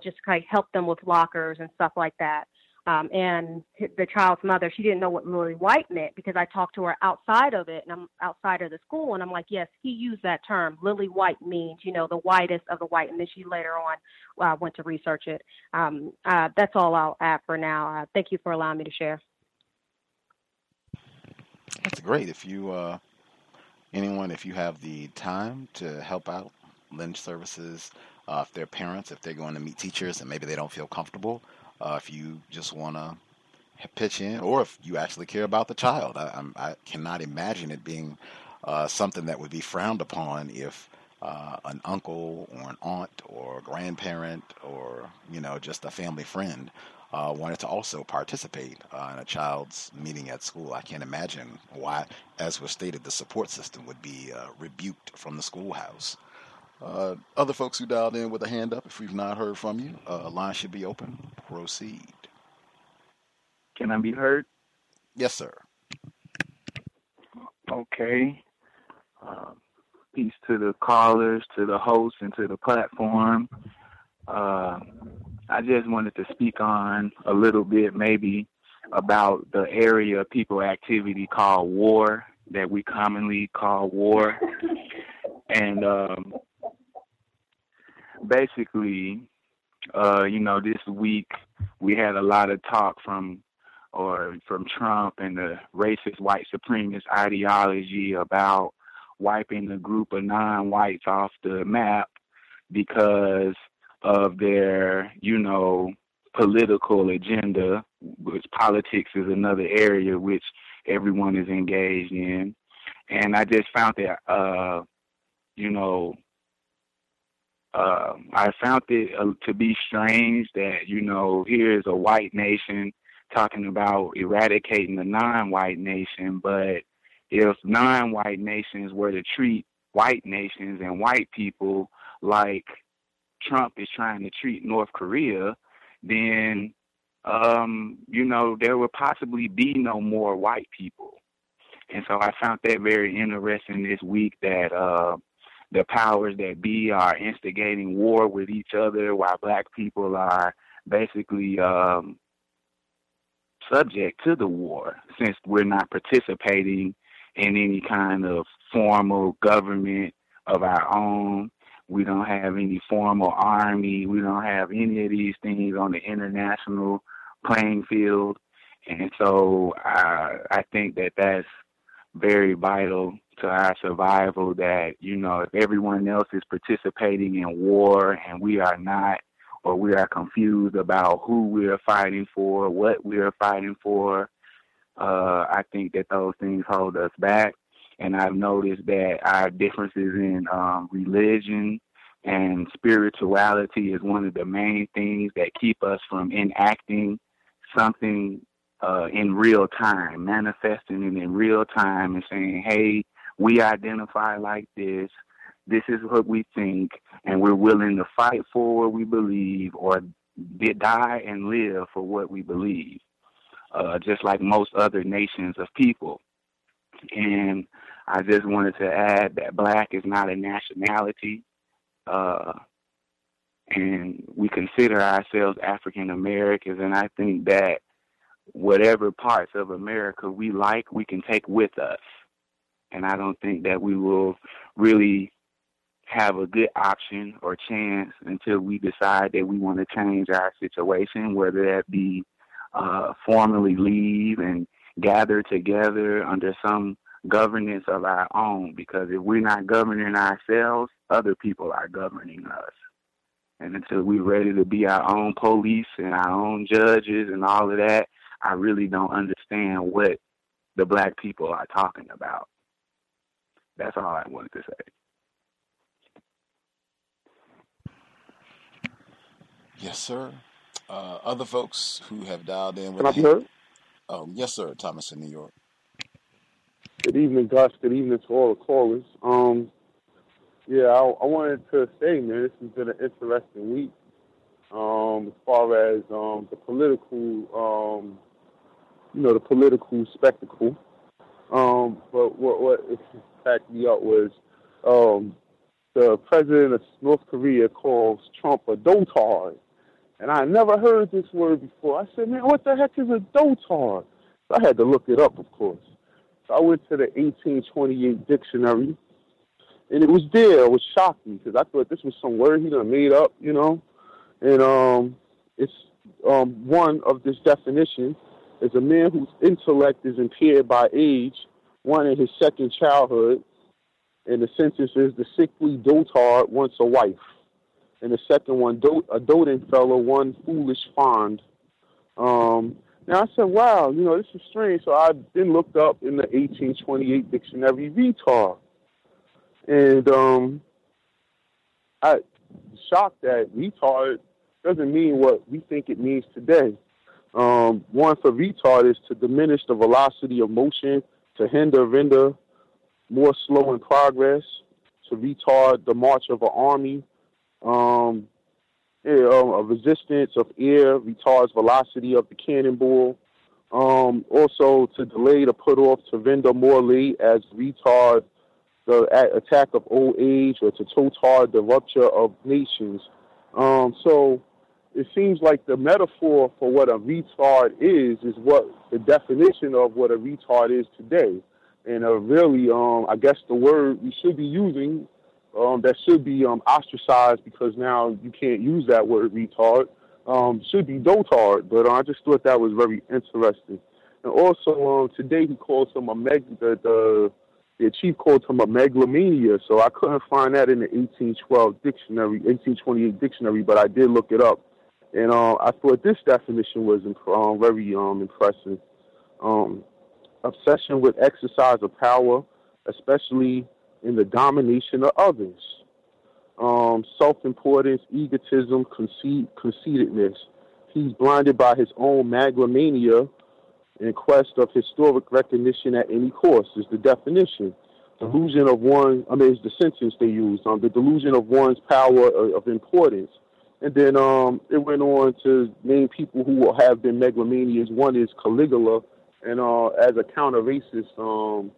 just kind of help them with lockers and stuff like that. And the child's mother, she didn't know what lily white meant, because I talked to her outside of it, and I'm outside of the school, and I'm like, yes, he used that term. Lily white means, the whitest of the white. And then she later on went to research it. That's all I'll add for now. Thank you for allowing me to share. That's great. If you, if you have the time to help out, lend services, if they're parents, if they're going to meet teachers and maybe they don't feel comfortable, if you just want to pitch in, or if you actually care about the child. I cannot imagine it being something that would be frowned upon if an uncle or an aunt or a grandparent or, just a family friend wanted to also participate in a child's meeting at school. I can't imagine why, as was stated, the support system would be rebuked from the schoolhouse. Other folks who dialed in with a hand up, if we've not heard from you, a line should be open. Proceed. Can I be heard? Yes, sir. Okay. Peace to the callers, to the hosts, and to the platform. I just wanted to speak on a little bit maybe about the area of people activity called war, that we commonly call war. And basically, this week we had a lot of talk from Trump and the racist white supremacist ideology about wiping a group of non-whites off the map because of their, political agenda, which politics is another area which everyone is engaged in. And I just found that, I found it to be strange that, here is a white nation talking about eradicating the non-white nation, but if non-white nations were to treat white nations and white people like Trump is trying to treat North Korea, then, there would possibly be no more white people. And so I found that very interesting this week, that the powers that be are instigating war with each other while black people are basically subject to the war, since we're not participating in any kind of formal government of our own. We don't have any formal army. We don't have any of these things on the international playing field. And so I think that that's very vital to our survival, that, if everyone else is participating in war and we are not, or we are confused about who we are fighting for, what we are fighting for, I think that those things hold us back. And I've noticed that our differences in religion and spirituality is one of the main things that keep us from enacting something in real time, manifesting it in real time and saying, hey, we identify like this. This is what we think, and we're willing to fight for what we believe, or die and live for what we believe, just like most other nations of people. And I just wanted to add that black is not a nationality, and we consider ourselves African Americans, and I think that whatever parts of America we like, we can take with us. And I don't think that we will really have a good option or chance until we decide that we want to change our situation, whether that be formally leave and gather together under some governance of our own. Because if we're not governing ourselves, other people are governing us. And until we're ready to be our own police and our own judges and all of that, I really don't understand what the black people are talking about. That's all I wanted to say. Yes, sir. Other folks who have dialed in with Can I be heard? Oh, yes, sir. Thomas in New York. Good evening, Gus. Good evening to all the callers. I wanted to say, man, this has been an interesting week. As far as the political, the political spectacle. But what backed me up was the president of North Korea calls Trump a dotard. And I never heard this word before. I said, man, what the heck is a dotard? So I had to look it up, of course. So I went to the 1828 dictionary, and it was there. It was shocking because I thought this was some word he done made up, And it's one of this definition is a man whose intellect is impaired by age, one in his second childhood, and the sentence is the sickly dotard wants a wife. And the second one, a doting fellow, one foolish fond. Now I said, wow, this is strange. So I then looked up in the 1828 dictionary retard. And I shocked that retard doesn't mean what we think it means today. One for retard is to diminish the velocity of motion, to render more slow in progress, to retard the march of an army. A resistance of air retards velocity of the cannonball. Also to delay, to put off, to render more late, as retard the attack of old age, or to totard the rupture of nations. So it seems like the metaphor for what a retard is what the definition of what a retard is today. And really, I guess the word we should be using that should be ostracized because now you can't use that word retard, should be dotard. But I just thought that was very interesting. And also today he called him the chief called him a megalomania. So I couldn't find that in the 1828 dictionary, but I did look it up. And I thought this definition was very impressive. Obsession with exercise of power, especially in the domination of others. Self-importance, egotism, conceitedness. He's blinded by his own megalomania in quest of historic recognition at any cost is the definition. Delusion of one, is the sentence they used, the delusion of one's power of importance. And then it went on to name people who have been megalomanias. One is Caligula, and as a counter-racist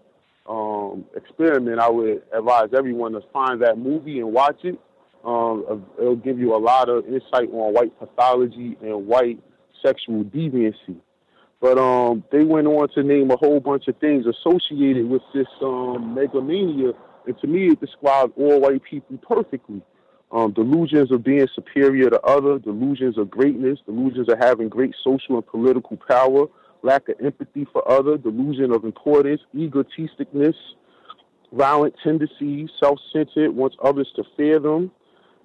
experiment, I would advise everyone to find that movie and watch it. It'll give you a lot of insight on white pathology and white sexual deviancy. But they went on to name a whole bunch of things associated with this megalomania, and to me it described all white people perfectly. Delusions of being superior to others, delusions of greatness, delusions of having great social and political power, lack of empathy for others, delusion of importance, egotisticness, violent tendencies, self-centered, wants others to fear them,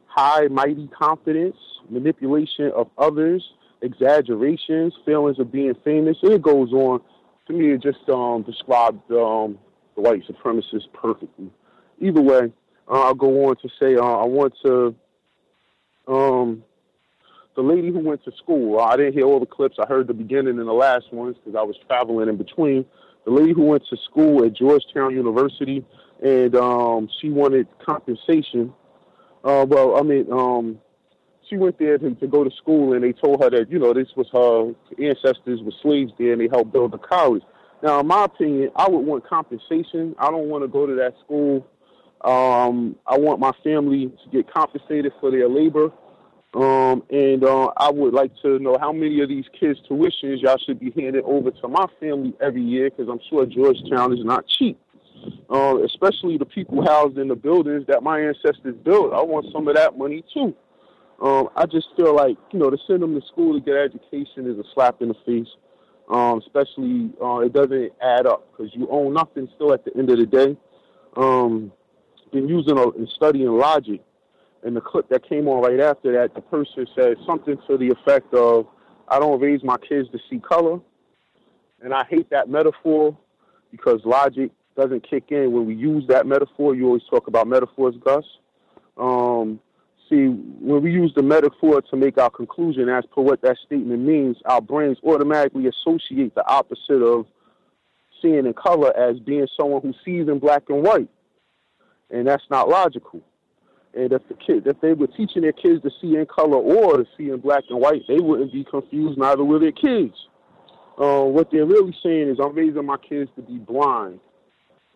high, mighty confidence, manipulation of others, exaggerations, feelings of being famous. And it goes on. To me, it just described the white supremacists perfectly. Either way, I'll go on to say I want to... the lady who went to school, I didn't hear all the clips. I heard the beginning and the last ones because I was traveling in between. The lady who went to school at Georgetown University, and she wanted compensation. She went there to go to school, and they told her that, this was her ancestors were slaves there, and they helped build the college. Now, in my opinion, I would want compensation. I don't want to go to that school. I want my family to get compensated for their labor. And I would like to know how many of these kids' tuitions y'all should be handed over to my family every year, because I'm sure Georgetown is not cheap. Especially the people housed in the buildings that my ancestors built. I want some of that money too. I just feel like, to send them to school to get education is a slap in the face. Especially, it doesn't add up because you own nothing still at the end of the day. Been using and studying logic. And the clip that came on right after that, the person said something to the effect of, I don't raise my kids to see color. And I hate that metaphor because logic doesn't kick in when we use that metaphor. You always talk about metaphors, Gus. See, when we use the metaphor to make our conclusion as per what that statement means, our brains automatically associate the opposite of seeing in color as being someone who sees in black and white. And that's not logical. And if they were teaching their kids to see in color or to see in black and white, they wouldn't be confused, neither will their kids. What they're really saying is, I'm raising my kids to be blind.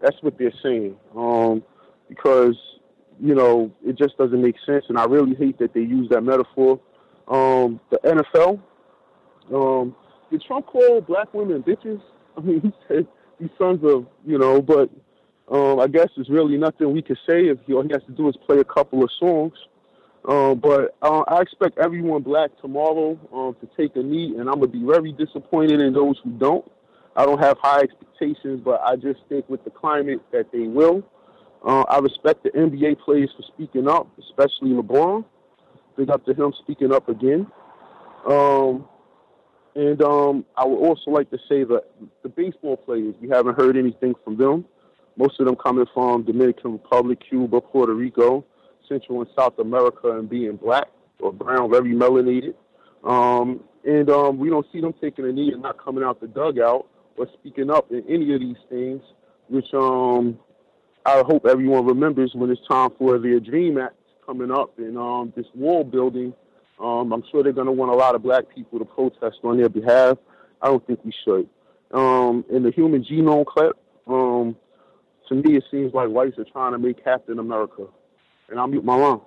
That's what they're saying. Because, you know, it just doesn't make sense, and I really hate that they use that metaphor. The NFL, did Trump call black women bitches? I mean, he said these sons of, you know, but I guess there's really nothing we could say. If all he has to do is play a couple of songs. But I expect everyone black tomorrow to take a knee, and I'm going to be very disappointed in those who don't. I don't have high expectations, but I just think with the climate that they will. I respect the NBA players for speaking up, especially LeBron. Big up to him speaking up again. And I would also like to say that the baseball players, we haven't heard anything from them. Most of them coming from Dominican Republic, Cuba, Puerto Rico, Central and South America, and being black or brown, very melanated. And we don't see them taking a knee and not coming out the dugout or speaking up in any of these things, which I hope everyone remembers when it's time for their DREAM Act coming up and this wall building. I'm sure they're going to want a lot of black people to protest on their behalf. I don't think we should. In the human genome clip, to me it seems like whites are trying to make Captain America. And I'll mute my line.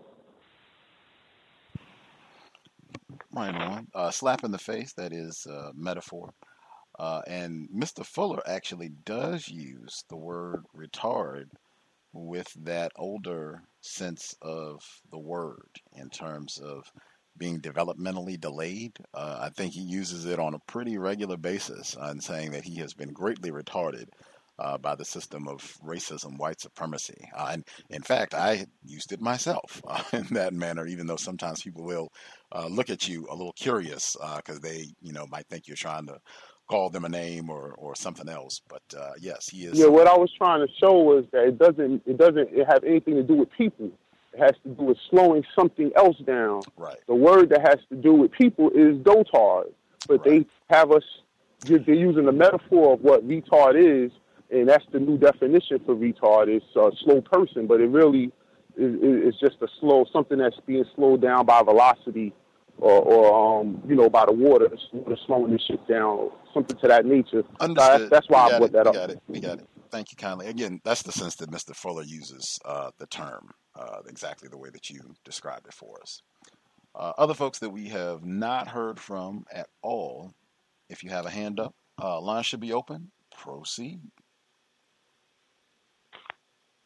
Right on. Slap in the face, that is a metaphor. And Mr. Fuller actually does use the word retard with that older sense of the word in terms of being developmentally delayed. I think he uses it on a pretty regular basis in saying that he has been greatly retarded by the system of racism, white supremacy. And in fact, I used it myself in that manner, even though sometimes people will look at you a little curious because they, you know, might think you're trying to call them a name or something else. But yes, he is. Yeah, what I was trying to show was that it doesn't have anything to do with people. It has to do with slowing something else down. Right. The word that has to do with people is dotard. But they have us, they're using the metaphor of what retard is, and that's the new definition for retard. It's a slow person, but it really is just something that's being slowed down by velocity or you know, by the water slowing this shit down, or something to that nature. Understood. That's why I brought that up. We got it. Thank you kindly. Again, that's the sense that Mr. Fuller uses the term, exactly the way that you described it for us. Other folks that we have not heard from at all, if you have a hand up, line should be open. Proceed.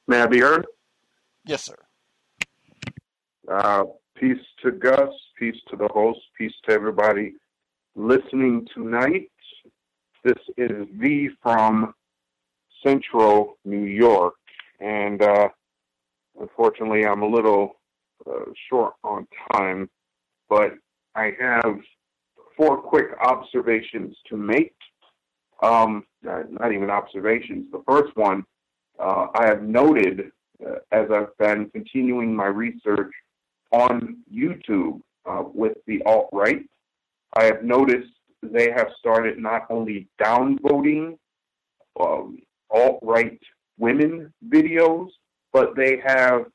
May I be heard? Yes, sir. Peace to Gus, peace to the host, peace to everybody listening tonight. This is V from Central New York, and unfortunately I'm a little short on time, but I have 4 quick observations to make. Not even observations. The first one, I have noted as I've been continuing my research on YouTube with the alt-right, I have noticed they have started not only downvoting alt-right women videos, but they have,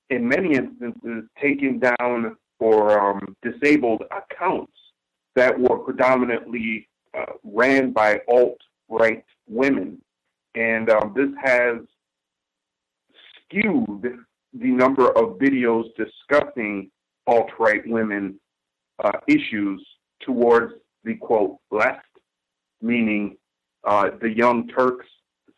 in many instances, taken down or disabled accounts that were predominantly ran by alt-right women. And this has skewed the number of videos discussing alt-right women issues towards the, quote, left, meaning the Young Turks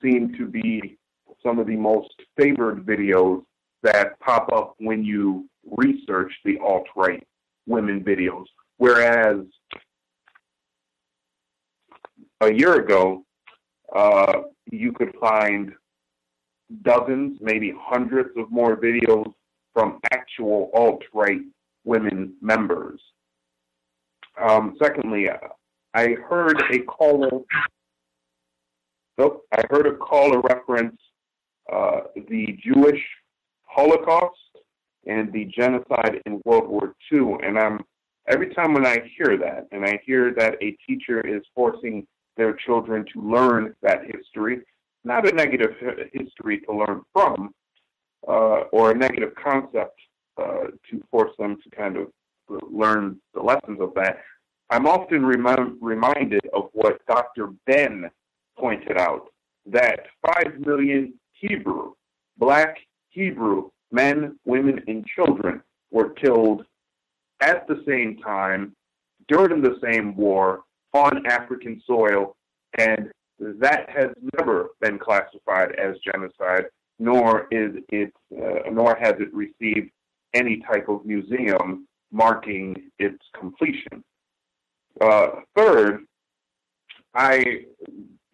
seem to be some of the most favored videos that pop up when you research the alt-right women videos. Whereas a year ago, you could find dozens, maybe hundreds of more videos from actual alt-right women members. Secondly, I heard a caller reference the Jewish Holocaust and the genocide in World War II. And every time when I hear that, and I hear that a teacher is forcing their children to learn that history, not a negative history to learn from, or a negative concept to force them to kind of learn the lessons of that, I'm often reminded of what Dr. Ben pointed out, that 5 million Hebrew, black Hebrew men, women, and children were killed at the same time during the same war on African soil, and that has never been classified as genocide, nor has it received any type of museum marking its completion. Third, I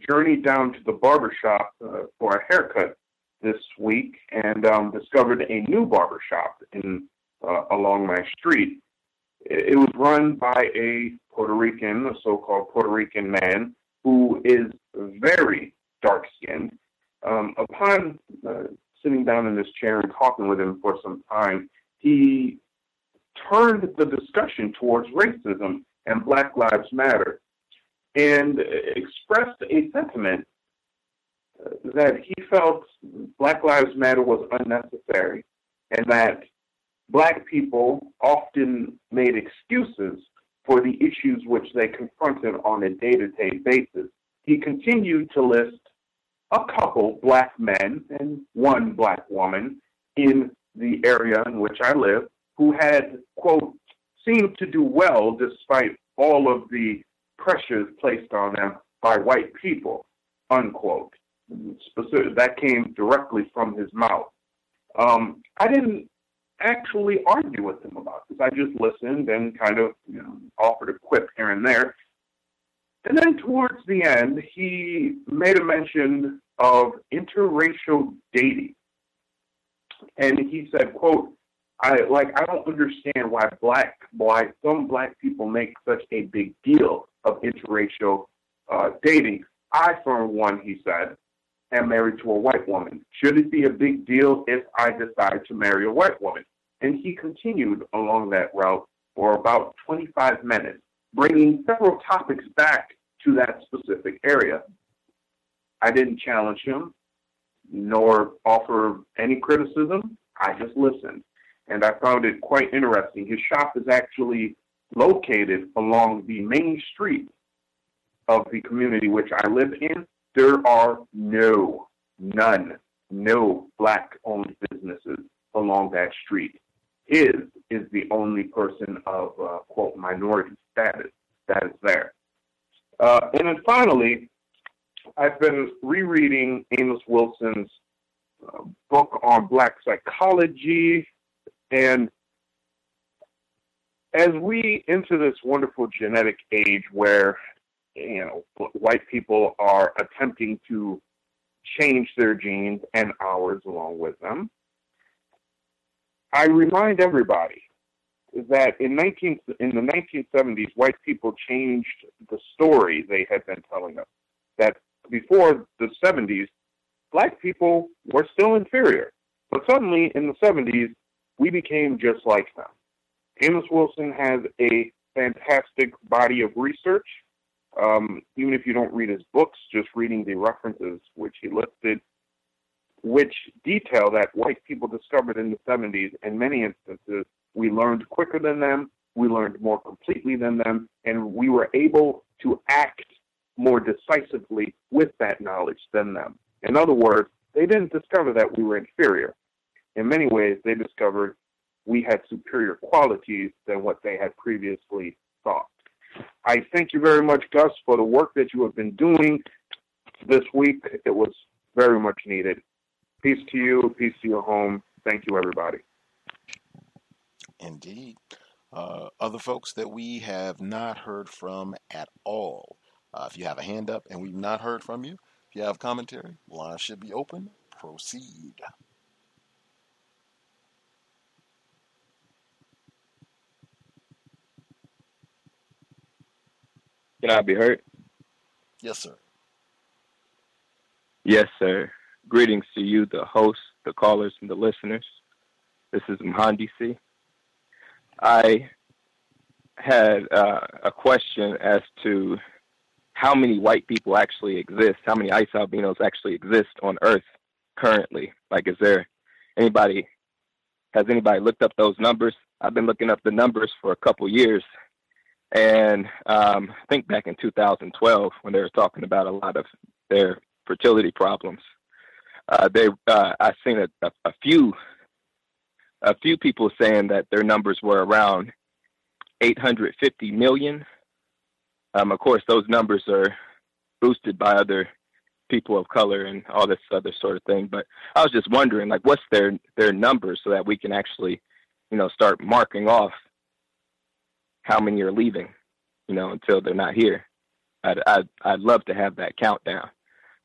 journeyed down to the barbershop for a haircut this week and discovered a new barbershop along my street. It was run by a so-called Puerto Rican man who is very dark-skinned. Upon sitting down in this chair and talking with him for some time, he turned the discussion towards racism and Black Lives Matter, and expressed a sentiment that he felt Black Lives Matter was unnecessary, and that Black people often made excuses for the issues which they confronted on a day-to-day basis. He continued to list a couple Black men and one Black woman in the area in which I live who had, quote, seemed to do well despite all of the pressures placed on them by white people, unquote. That came directly from his mouth. I didn't actually argue with him about this. I just listened and kind of offered a quip here and there. And then towards the end, he made a mention of interracial dating. And he said, quote, I don't understand why some black people make such a big deal of interracial dating. I, for one, he said, am married to a white woman. Should it be a big deal if I decide to marry a white woman? And he continued along that route for about 25 minutes, bringing several topics back to that specific area. I didn't challenge him, nor offer any criticism. I just listened. And I found it quite interesting. His shop is actually located along the main street of the community which I live in. There are no Black-owned businesses along that street. His is the only person of, quote, minority status that is there. And then finally, I've been rereading Amos Wilson's book on Black psychology. And as we enter this wonderful genetic age where, white people are attempting to change their genes and ours along with them, I remind everybody that in the 1970s, white people changed the story they had been telling us. That before the 70s, Black people were still inferior. But suddenly, in the 70s, we became just like them. Amos Wilson has a fantastic body of research. Even if you don't read his books, just reading the references which he listed, which detail that white people discovered in the 70s, in many instances, we learned quicker than them, we learned more completely than them, and we were able to act more decisively with that knowledge than them. In other words, they didn't discover that we were inferior. In many ways, they discovered we had superior qualities than what they had previously thought. I thank you very much, Gus, for the work that you have been doing this week. It was very much needed. Peace to you. Peace to your home. Thank you, everybody. Indeed. Other folks that we have not heard from at all. If you have a hand up and we've not heard from you, if you have commentary, line should be open. Proceed. Can I be heard? Yes, sir. Yes, sir. Greetings to you, the hosts, the callers, and the listeners. This is Mhandi C. I had a question as to how many white people actually exist, how many ice albinos actually exist on Earth currently. Like, has anybody looked up those numbers? I've been looking up the numbers for a couple years, and I think back in 2012 when they were talking about a lot of their fertility problems, I seen a few people saying that their numbers were around 850 million. Of course, those numbers are boosted by other people of color and all this other sort of thing. But I was just wondering, like, what's their numbers so that we can actually, start marking off how many are leaving, until they're not here. I'd love to have that countdown.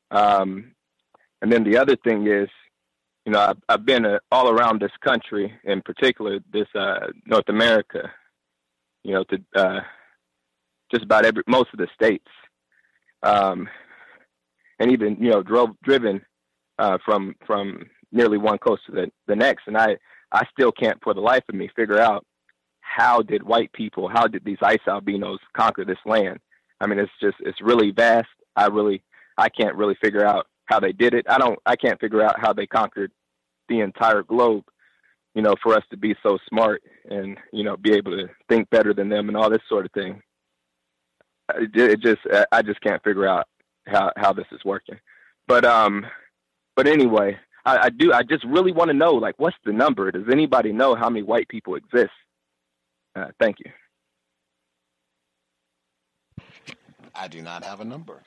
And then the other thing is, I've been all around this country, in particular this North America, to just about most of the states, and even driven from nearly one coast to the next, and I still can't for the life of me figure out how did these ice albinos conquer this land. I mean, it's really vast. I can't really figure out how they did it. I can't figure out how they conquered the entire globe, for us to be so smart and, be able to think better than them and all this sort of thing. I just can't figure out how this is working. But anyway, I just really want to know, like, what's the number? Does anybody know how many white people exist? Thank you. I do not have a number.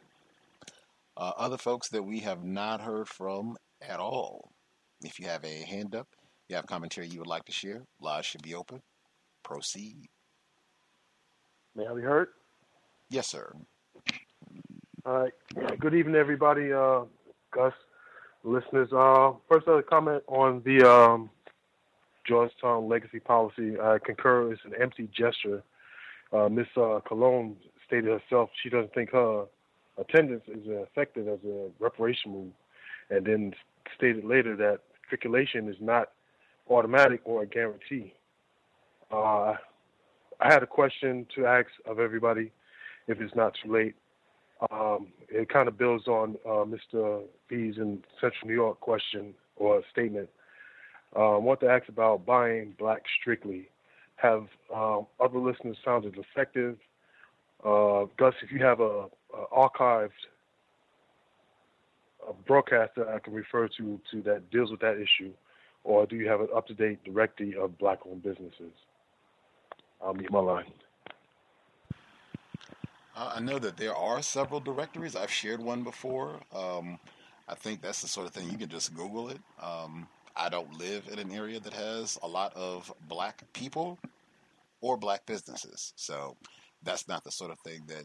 Other folks that we have not heard from at all, if you have a hand up, you have commentary you would like to share, live should be open. Proceed. May I be heard? Yes, sir. All right. Good evening, everybody. Gus, listeners. First, a comment on the Georgetown legacy policy. I concur it's an empty gesture. Miss Cologne stated herself she doesn't think her attendance is effective as a reparation move, and then stated later that matriculation is not automatic or a guarantee. I had a question to ask of everybody, if it's not too late. It kind of builds on Mr. B's in Central New York question or statement. I want to ask about buying black strictly. Have other listeners found it effective? Gus, if you have a archived broadcast that I can refer to that deals with that issue, or do you have an up-to-date directory of black-owned businesses? I'll mute my line. I know that there are several directories. I've shared one before. I think that's the sort of thing you can just Google it. I don't live in an area that has a lot of black people or black businesses, so that's not the sort of thing that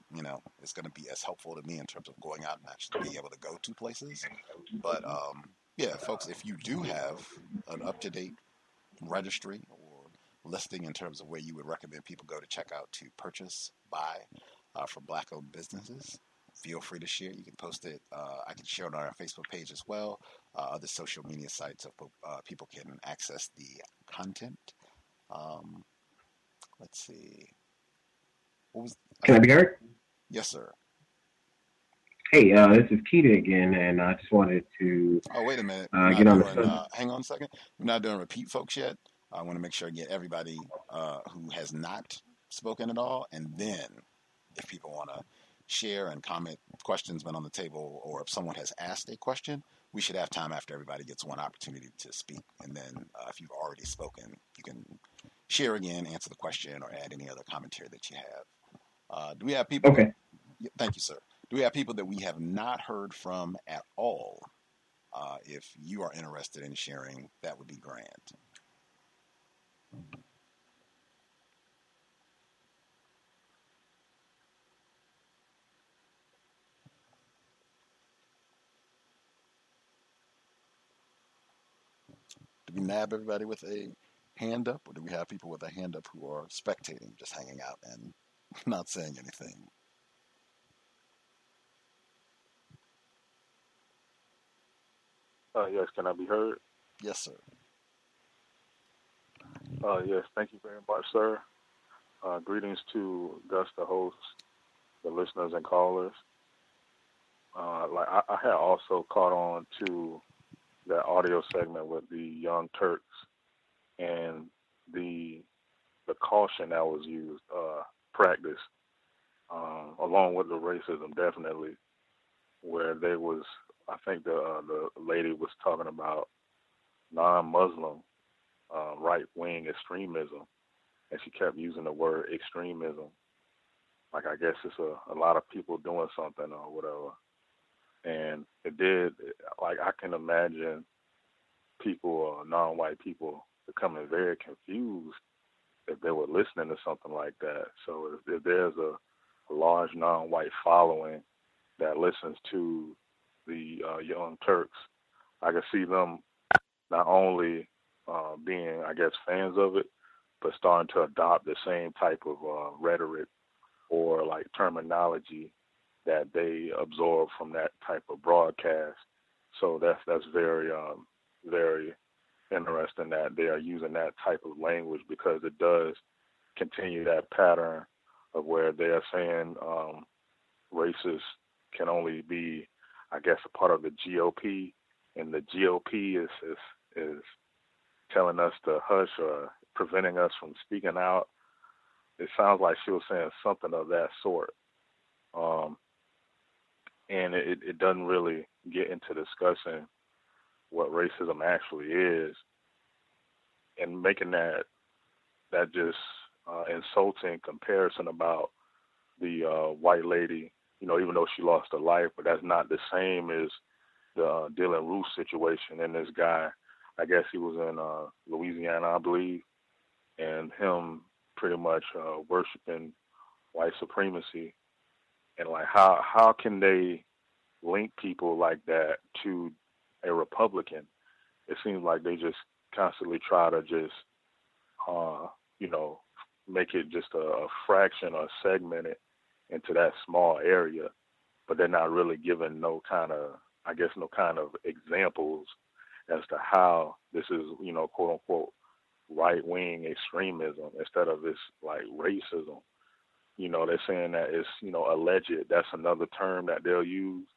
is going to be as helpful to me in terms of going out and actually being able to go to places. But yeah, folks, if you do have an up-to-date registry or listing in terms of where you would recommend people go to check out to purchase, buy from black-owned businesses, feel free to share. You can post it. I can share it on our Facebook page as well. Other social media sites so people can access the content. Let's see. Can I be heard? Yes, sir. Hey, this is Keita again, and I just wanted to. Oh, wait a minute. Get on the. Hang on a second. We're not doing repeat folks yet. I want to make sure I get everybody who has not spoken at all, and then if people want to share and comment, questions been on the table, or if someone has asked a question, we should have time after everybody gets one opportunity to speak. And then if you've already spoken, you can share again, answer the question, or add any other commentary that you have. Do we have people? Okay. Thank you, sir. Do we have people that we have not heard from at all? If you are interested in sharing, that would be grand. Do we nab everybody with a hand up, or do we have people with a hand up who are spectating, just hanging out and not saying anything? Yes, can I be heard? Yes, sir. Yes, thank you very much, sir. Greetings to Gus, the host, the listeners and callers. I had also caught on to that audio segment with the Young Turks and the caution that was used, practiced, along with the racism, definitely, where they was, I think the lady was talking about non-Muslim right-wing extremism, and she kept using the word extremism. Like, I guess it's a lot of people doing something or whatever. And it did, like, I can imagine people, non-white people, becoming very confused if they were listening to something like that. So if there's a large non-white following that listens to the Young Turks, I can see them not only being, I guess, fans of it, but starting to adopt the same type of rhetoric or like terminology that they absorb from that type of broadcast. So that's very very interesting that they are using that type of language, because it does continue that pattern of where they are saying racists can only be, I guess, a part of the GOP, and the GOP is telling us to hush or preventing us from speaking out. It sounds like she was saying something of that sort. And it doesn't really get into discussing what racism actually is, and making that just insulting comparison about the white lady, even though she lost her life, but that's not the same as the Dylan Roos situation. And this guy, I guess he was in Louisiana, I believe, and him pretty much worshiping white supremacy. And like, how can they link people like that to a Republican? It seems like they just constantly try to just, make it just a fraction or segment it into that small area, but they're not really giving no kind of examples as to how this is, quote unquote, right-wing extremism instead of this like racism. They're saying that it's, alleged. That's another term that they'll use,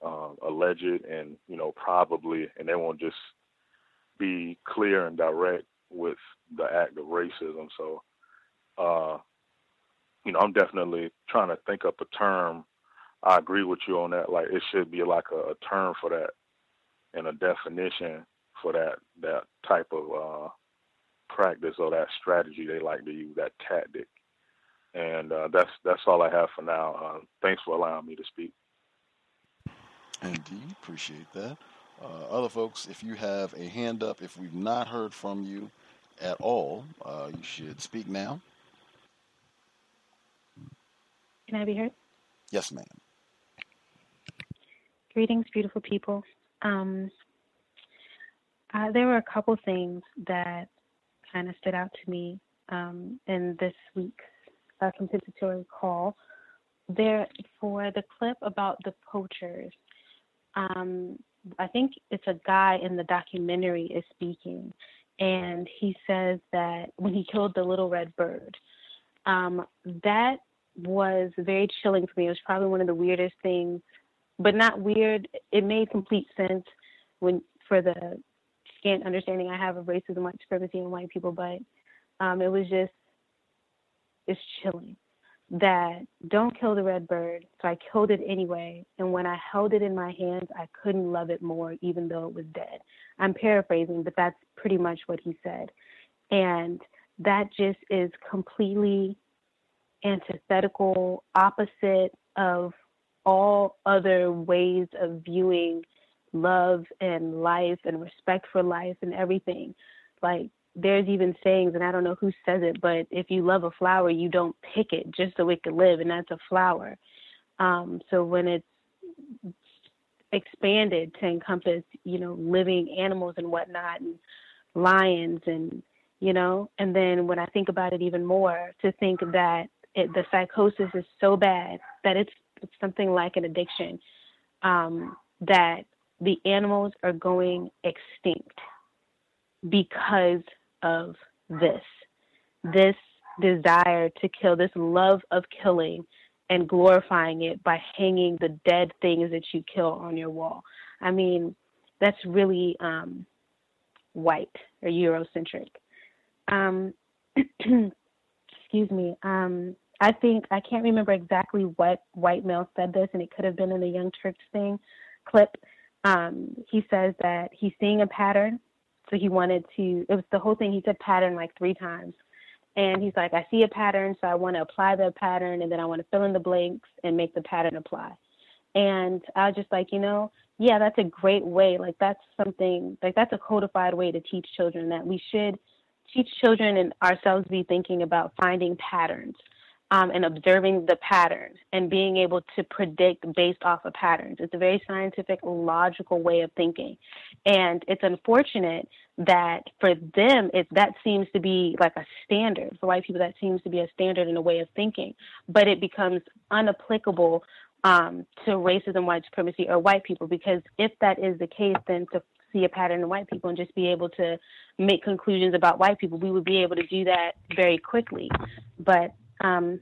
alleged, and, probably, and they won't just be clear and direct with the act of racism. So, I'm definitely trying to think up a term. I agree with you on that. Like, it should be like a term for that and a definition for that type of practice or that strategy they like to use, that tactic. And that's all I have for now. Thanks for allowing me to speak. Indeed, appreciate that. Other folks, if you have a hand up, if we've not heard from you at all, you should speak now. Can I be heard? Yes, ma'am. Greetings, beautiful people. There were a couple things that kind of stood out to me in this week's compensatory call. There, for the clip about the poachers, I think it's a guy in the documentary is speaking, and he says that when he killed the little red bird, that was very chilling for me. It was probably one of the weirdest things, but not weird. It made complete sense for the scant understanding I have of racism, white supremacy, and white people, but it's chilling. That don't kill the red bird, so I killed it anyway, and when I held it in my hands, I couldn't love it more even though it was dead. I'm paraphrasing, but that's pretty much what he said. And that just is completely antithetical, opposite of all other ways of viewing love and life and respect for life and everything. Like, there's even sayings, and I don't know who says it, but if you love a flower, you don't pick it just so it can live, and that's a flower. So when it's expanded to encompass, living animals and whatnot, and lions, and, and then when I think about it even more, to think that the psychosis is so bad that it's something like an addiction, that the animals are going extinct because of this desire to kill, this love of killing, and glorifying it by hanging the dead things that you kill on your wall. I mean, that's really white or Eurocentric. Excuse me. I can't remember exactly what white male said this, and it could have been in the Young Turks thing clip. He says that he's seeing a pattern, so he wanted to, it was the whole thing, he said pattern like 3 times. And he's like, I see a pattern, so I want to apply the pattern, and then I want to fill in the blanks and make the pattern apply. And I was just like, yeah, that's a great way. Like, that's something, like, that's a codified way to teach children, that we should teach children and ourselves be thinking about finding patterns and observing the pattern and being able to predict based off of patterns. It's a very scientific, logical way of thinking. And it's unfortunate that for them, that seems to be like a standard. For white people, that seems to be a standard in a way of thinking. But it becomes unapplicable to racism, white supremacy, or white people, because if that is the case, then to see a pattern in white people and just be able to make conclusions about white people, we would be able to do that very quickly. But I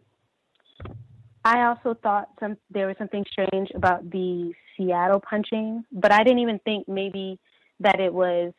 also thought there was something strange about the Seattle punching, but I didn't even think maybe that it was,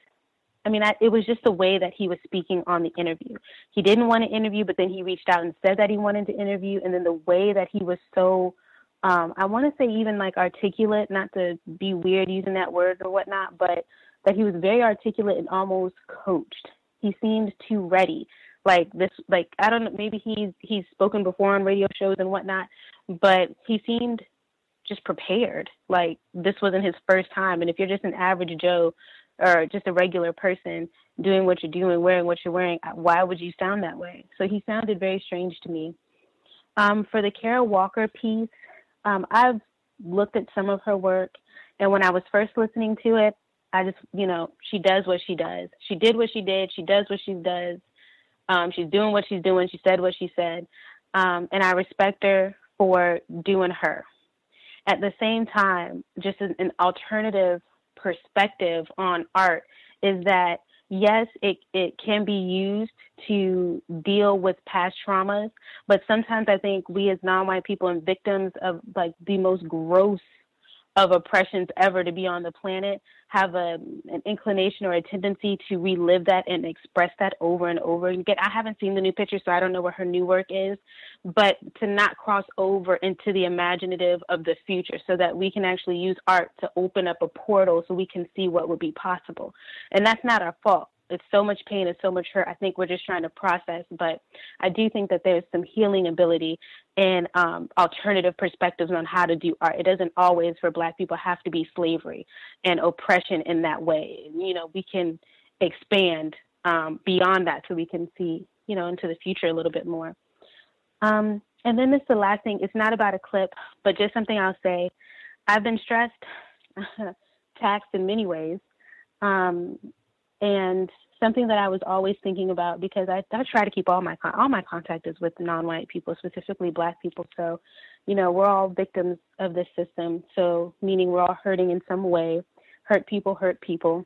it was just the way that he was speaking on the interview. He didn't want to interview, but then he reached out and said that he wanted to interview, and then the way that he was so, I want to say even like articulate, not to be weird using that word or whatnot, but that he was very articulate and almost coached. He seemed too ready. Like this, like, I don't know, maybe he's spoken before on radio shows and whatnot, but he seemed just prepared. Like this wasn't his first time. And if you're just an average Joe or just a regular person doing what you're doing, wearing what you're wearing, why would you sound that way? So he sounded very strange to me. For the Kara Walker piece, I've looked at some of her work, and when I was first listening to it, I just, she does what she does. She did what she did. She does what she does. She's doing what she's doing. She said what she said. And I respect her for doing her. At the same time, just an alternative perspective on art is that, yes, it can be used to deal with past traumas, but sometimes I think we as non-white people and victims of like the most gross of oppressions ever to be on the planet have an inclination or a tendency to relive that and express that over and over again. I haven't seen the new picture, so I don't know what her new work is, but to not cross over into the imaginative of the future so that we can actually use art to open up a portal so we can see what would be possible. And that's not our fault. It's so much pain and so much hurt. I think we're just trying to process, but I do think that there's some healing ability and alternative perspectives on how to do art. It doesn't always, for Black people, have to be slavery and oppression in that way. We can expand beyond that so we can see, into the future a little bit more. And then this is the last thing. It's not about a clip, but just something I'll say. I've been stressed, taxed in many ways. And something that I was always thinking about, because I try to keep all my contact is with non-white people, specifically Black people. So, we're all victims of this system. So meaning we're all hurting in some way. Hurt people.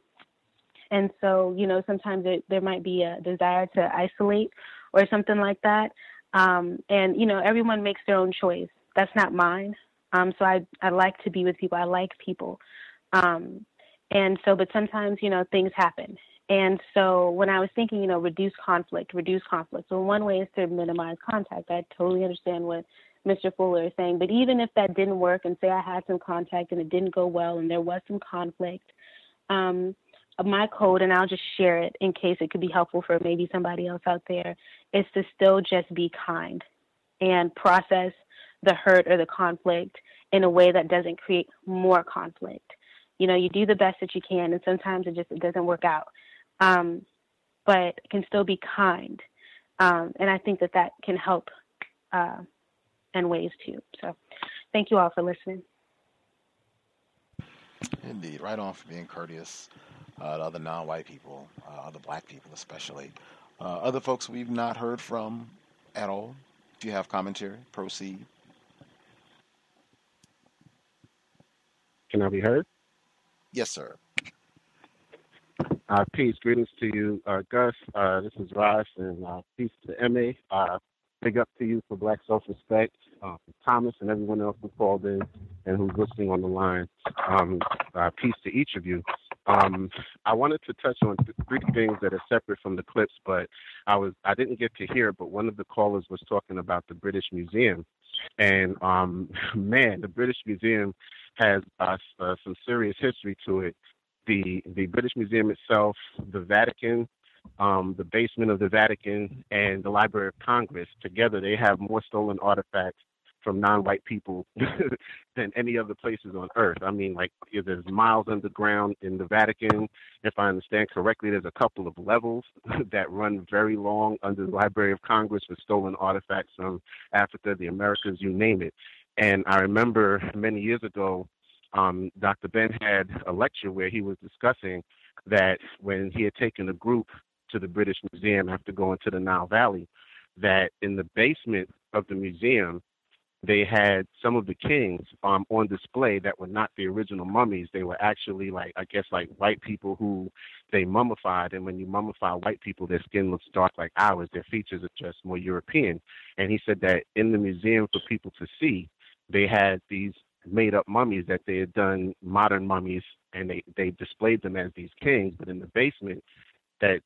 And so, sometimes there might be a desire to isolate or something like that. And, everyone makes their own choice. That's not mine. So I like to be with people. I like people. And so, but sometimes, things happen. And so when I was thinking, reduce conflict. So one way is to minimize contact. I totally understand what Mr. Fuller is saying. But even if that didn't work, and say I had some contact and it didn't go well and there was some conflict, my code, and I'll just share it in case it could be helpful for maybe somebody else out there, is to still just be kind and process the hurt or the conflict in a way that doesn't create more conflict. You do the best that you can, and sometimes it doesn't work out. But can still be kind. And I think that can help in ways too. So thank you all for listening. Indeed. Right on for being courteous to other non-white people, other Black people especially. Other folks we've not heard from at all. If you have commentary, proceed. Can I be heard? Yes, sir. Peace, greetings to you, Gus. This is Ross, and peace to MA. Big up to you for Black Self-Respect, Thomas, and everyone else who called in and who's listening on the line. Peace to each of you. I wanted to touch on three things that are separate from the clips, but I didn't get to hear it, but one of the callers was talking about the British Museum. And, man, the British Museum has some serious history to it. The British Museum itself, the Vatican, the basement of the Vatican, and the Library of Congress, together they have more stolen artifacts from non-white people than any other places on earth. I mean, like, there's miles underground in the Vatican. If I understand correctly, there's a couple of levels that run very long under the Library of Congress with stolen artifacts from Africa, the Americas, you name it. And I remember many years ago, Dr. Ben had a lecture where he was discussing that when he had taken a group to the British Museum after going to the Nile Valley, that in the basement of the museum, they had some of the kings on display that were not the original mummies. They were actually, like, I guess, like white people who they mummified. And when you mummify white people, their skin looks dark like ours. Their features are just more European. And he said that in the museum for people to see, they had these made up mummies that they had done, modern mummies, and they displayed them as these kings, but in the basement that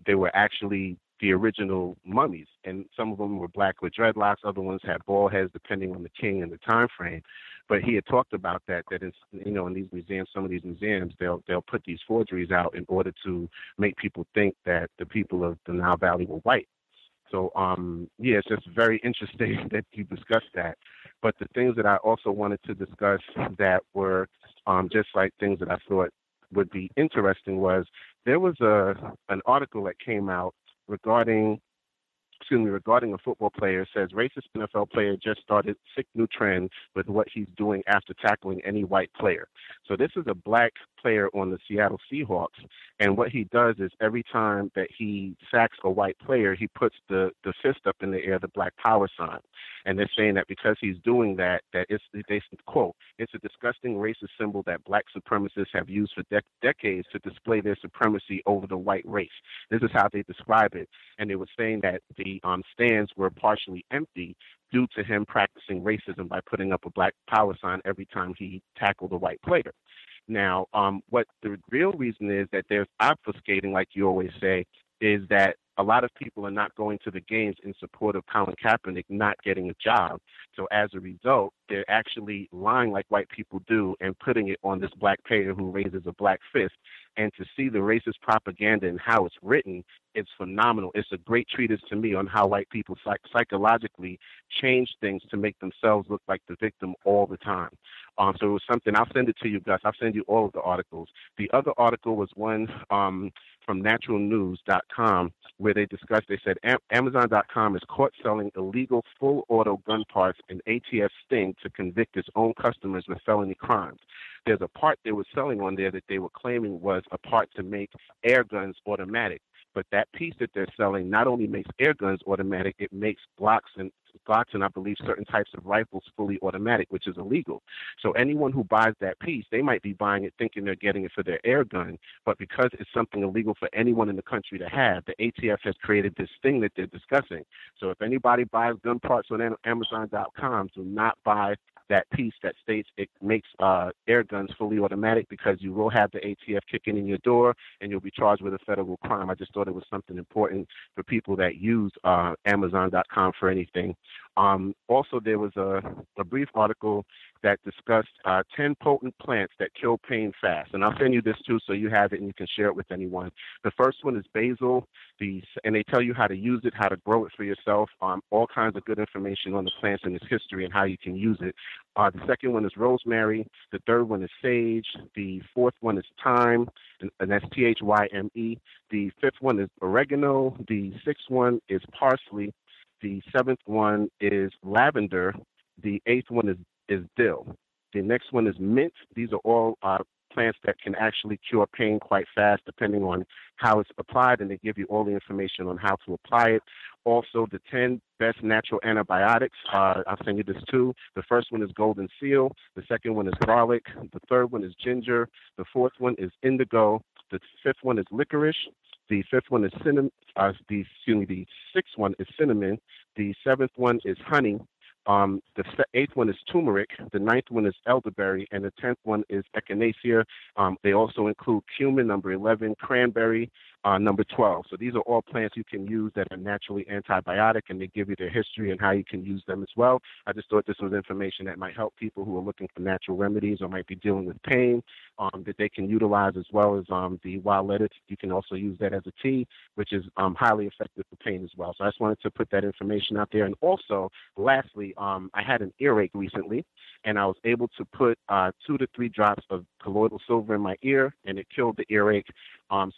they were actually the original mummies, and some of them were black with dreadlocks, other ones had bald heads depending on the king and the time frame. But he had talked about that in, in these museums, some of these museums, they'll put these forgeries out in order to make people think that the people of the Nile Valley were white. So, yeah, it's just very interesting that you discussed that. But the things that I also wanted to discuss that were just like things that I thought would be interesting was there was an article that came out regarding a football player. It says racist NFL player just started sick new trend with what he's doing after tackling any white player. So this is a black player on the Seattle Seahawks, and what he does is every time that he sacks a white player, he puts the fist up in the air, the black power sign. And they're saying that because he's doing that it's, they quote, it's a disgusting racist symbol that black supremacists have used for decades to display their supremacy over the white race. This is how they describe it. And they were saying that the stands were partially empty due to him practicing racism by putting up a black power sign every time he tackled a white player. Now, what the real reason is that there's obfuscating, like you always say, is that a lot of people are not going to the games in support of Colin Kaepernick not getting a job. So as a result, they're actually lying like white people do and putting it on this black player who raises a black fist. And to see the racist propaganda and how it's written, it's phenomenal. It's a great treatise to me on how white people psychologically change things to make themselves look like the victim all the time. So it was something, I'll send it to you, Gus. I'll send you all of the articles. The other article was one from naturalnews.com where they discussed, they said Amazon.com is caught selling illegal full auto gun parts and ATF sting to convict its own customers with felony crimes. There's a part they were selling on there that they were claiming was a part to make air guns automatic. But that piece that they're selling not only makes air guns automatic, it makes Glocks and I believe certain types of rifles fully automatic, which is illegal. So anyone who buys that piece, they might be buying it thinking they're getting it for their air gun, but because it's something illegal for anyone in the country to have, the ATF has created this thing that they're discussing. So if anybody buys gun parts on Amazon.com, do not buy that piece that states it makes air guns fully automatic, because you will have the ATF kicking in your door and you'll be charged with a federal crime. I just thought it was something important for people that use Amazon.com for anything. Also, there was a brief article that discussed 10 potent plants that kill pain fast. And I'll send you this too so you have it and you can share it with anyone. The first one is basil, and they tell you how to use it, how to grow it for yourself, all kinds of good information on the plants and its history and how you can use it. The second one is rosemary. The third one is sage. The fourth one is thyme, and that's Thyme. The fifth one is oregano. The sixth one is parsley. The seventh one is lavender. The eighth one is dill. The next one is mint. These are all plants that can actually cure pain quite fast depending on how it's applied, and they give you all the information on how to apply it. Also, the 10 best natural antibiotics, I'll send you this too. The first one is golden seal. The second one is garlic. The third one is ginger. The fourth one is indigo. The fifth one is licorice. The fifth one is cinnamon. The sixth one is cinnamon. The seventh one is honey. The eighth one is turmeric. The ninth one is elderberry, and the 10th one is echinacea. They also include cumin, number 11, cranberry, number 12. So these are all plants you can use that are naturally antibiotic, and they give you their history and how you can use them as well. I just thought this was information that might help people who are looking for natural remedies or might be dealing with pain, that they can utilize, as well as the wild lettuce. You can also use that as a tea, which is highly effective for pain as well. So I just wanted to put that information out there. And also, lastly, I had an earache recently, and I was able to put 2 to 3 drops of colloidal silver in my ear, and it killed the earache.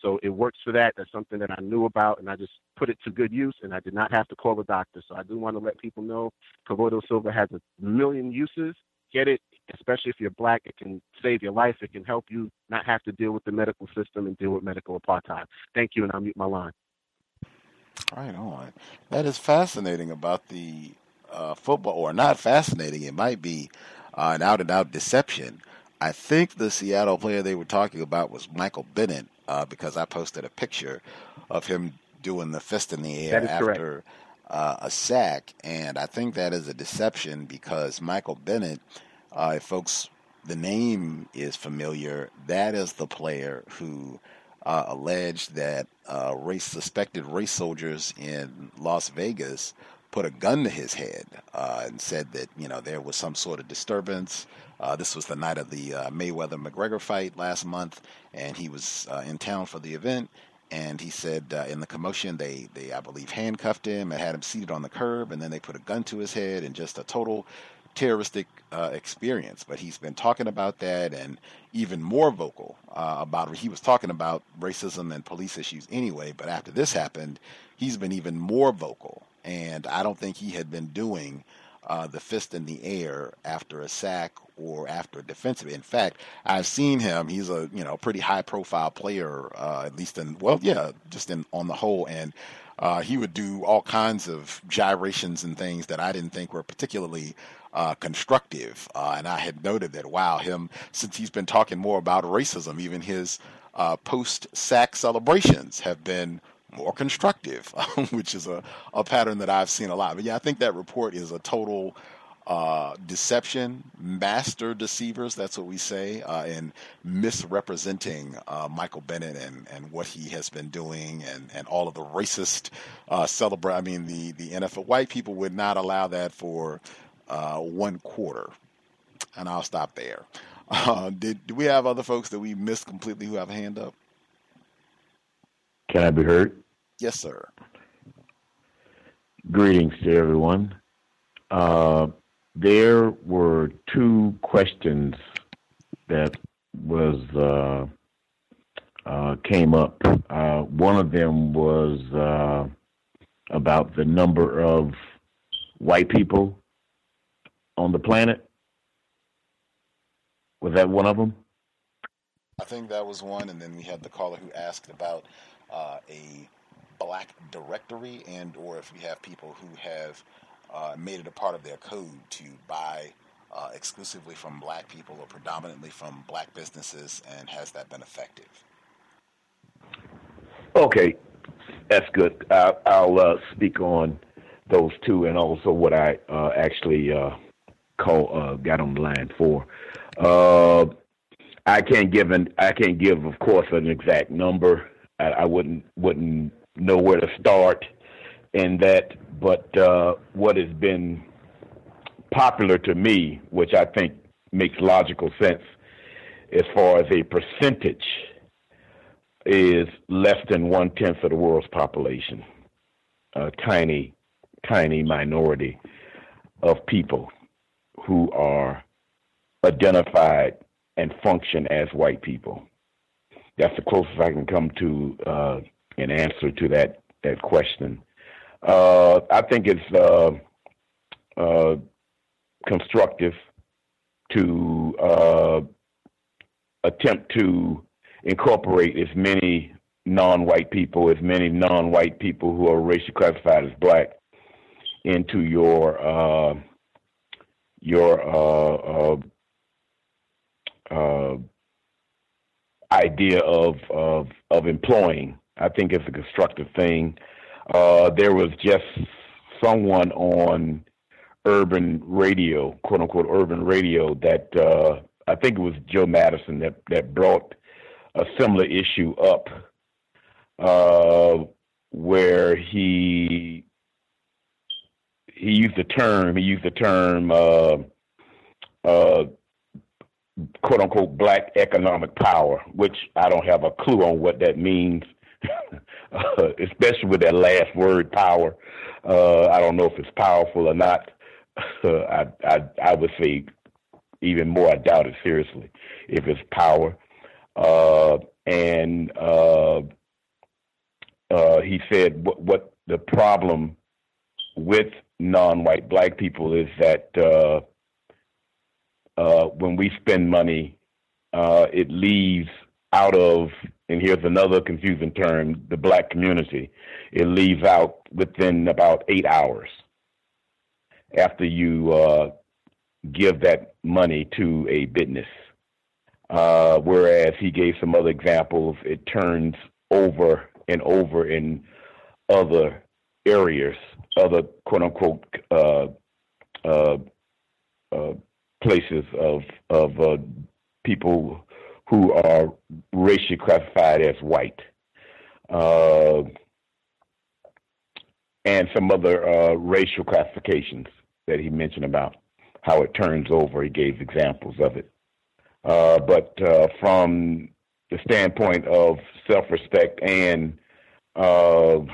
So it works for that. That's something that I knew about, and I just put it to good use, and I did not have to call a doctor. So I do want to let people know colloidal silver has a million uses. Get it, especially if you're black. It can save your life. It can help you not have to deal with the medical system and deal with medical apartheid. Thank you, and I'll mute my line. Right on. That is fascinating about the football, or not fascinating. It might be an out-and-out deception. I think the Seattle player they were talking about was Michael Bennett, because I posted a picture of him doing the fist in the air after a sack, and I think that is a deception because Michael Bennett, if folks, the name is familiar, that is the player who alleged that suspected race soldiers in Las Vegas put a gun to his head and said that, there was some sort of disturbance. This was the night of the Mayweather-McGregor fight last month, and he was in town for the event. And he said in the commotion, they I believe, handcuffed him and had him seated on the curb, and then they put a gun to his head, and just a total terroristic experience. But he's been talking about that, and even more vocal about it. He was talking about racism and police issues anyway, but after this happened, he's been even more vocal. And I don't think he had been doing the fist in the air after a sack or after a defensive. In fact, I've seen him. He's a pretty high profile player, at least on the whole. And he would do all kinds of gyrations and things that I didn't think were particularly constructive. And I had noted that, wow, since he's been talking more about racism, even his post-sack celebrations have been more constructive, which is a pattern that I've seen a lot. But yeah, I think that report is a total deception, master deceivers, that's what we say, in misrepresenting Michael Bennett and what he has been doing, and all of the racist celebrate. I mean, the NFL, white people would not allow that for 1 quarter. And I'll stop there. Do we have other folks that we missed completely who have a hand up? Can I be heard? Yes, sir. Greetings to everyone. There were 2 questions that came up. One of them was about the number of white people on the planet. Was that one of them? I think that was one, and then we had the caller who asked about a black directory, and or if we have people who have made it a part of their code to buy exclusively from black people or predominantly from black businesses, and has that been effective? Okay, that's good. I'll speak on those 2, and also what I actually got on the line for. I can't give, of course, an exact number. I wouldn't know where to start in that. But what has been popular to me, which I think makes logical sense as far as a percentage, is less than 1/10 of the world's population. A tiny minority of people who are identified and function as white people. That's the closest I can come to an answer to that question. I think it's constructive to attempt to incorporate as many non-white people who are racially classified as black into your idea of employing. I think it's a constructive thing. There was just someone on urban radio, quote unquote urban radio, that I think it was Joe Madison that brought a similar issue up, where he used the term quote unquote black economic power, which I don't have a clue on what that means, especially with that last word, power. I don't know if it's powerful or not. I would say even more, I doubt it seriously if it's power. And he said what the problem with non-white black people is that when we spend money, it leaves out of, and here's another confusing term, the black community. It leaves out within about 8 hours after you give that money to a business. Whereas he gave some other examples, it turns over and over in other areas, other quote unquote places of people who are racially classified as white, and some other racial classifications that he mentioned about how it turns over. He gave examples of it. But from the standpoint of self-respect and from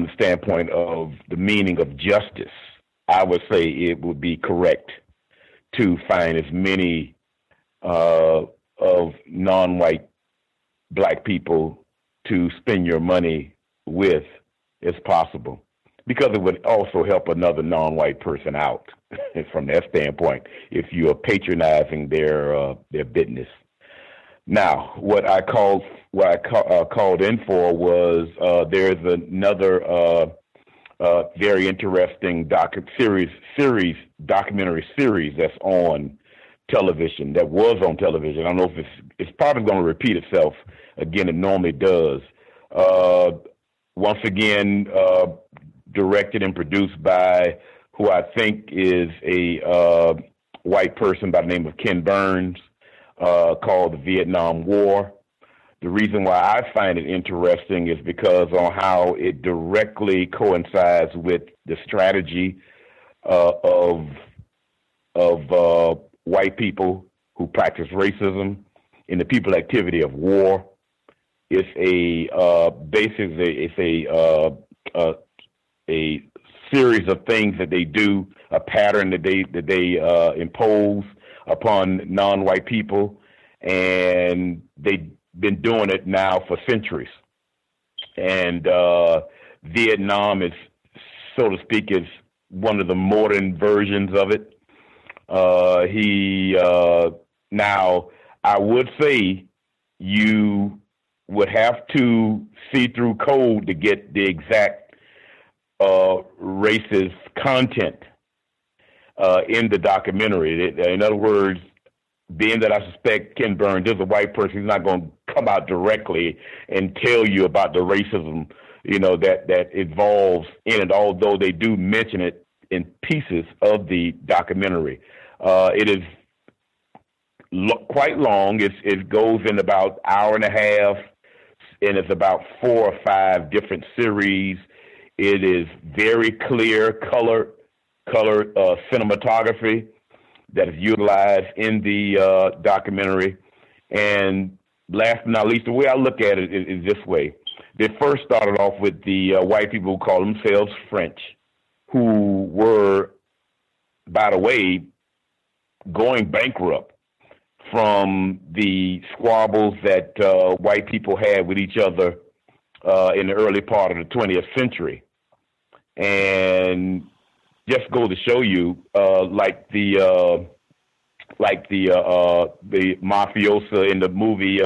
the standpoint of the meaning of justice, I would say it would be correct to find as many of non-white black people to spend your money with as possible, because it would also help another non-white person out from that standpoint if you are patronizing their business. Now, what I called in for was there's another very interesting documentary series that's on television, that was on television. I don't know if it's probably going to repeat itself again. It normally does. Once again, directed and produced by who I think is a white person by the name of Ken Burns, called The Vietnam War. The reason why I find it interesting is because on how it directly coincides with the strategy of white people who practice racism in the people activity of war. It's a series of things that they do, a pattern that they impose upon non-white people, and they've been doing it now for centuries. And Vietnam is, so to speak, is one of the modern versions of it. Now, I would say you would have to see through code to get the exact racist content in the documentary. In other words, being that I suspect Ken Burns is a white person, he's not going to come out directly and tell you about the racism, that involves in it, although they do mention it in pieces of the documentary. It is quite long. It goes in about an hour and a half, and it's about 4 or 5 different series. It is very clear color cinematography that is utilized in the documentary. And last but not least, the way I look at it is this way. They first started off with the white people who call themselves French, who were, by the way, going bankrupt from the squabbles that white people had with each other in the early part of the 20th century. And just go to show you, like the mafiosa in the movie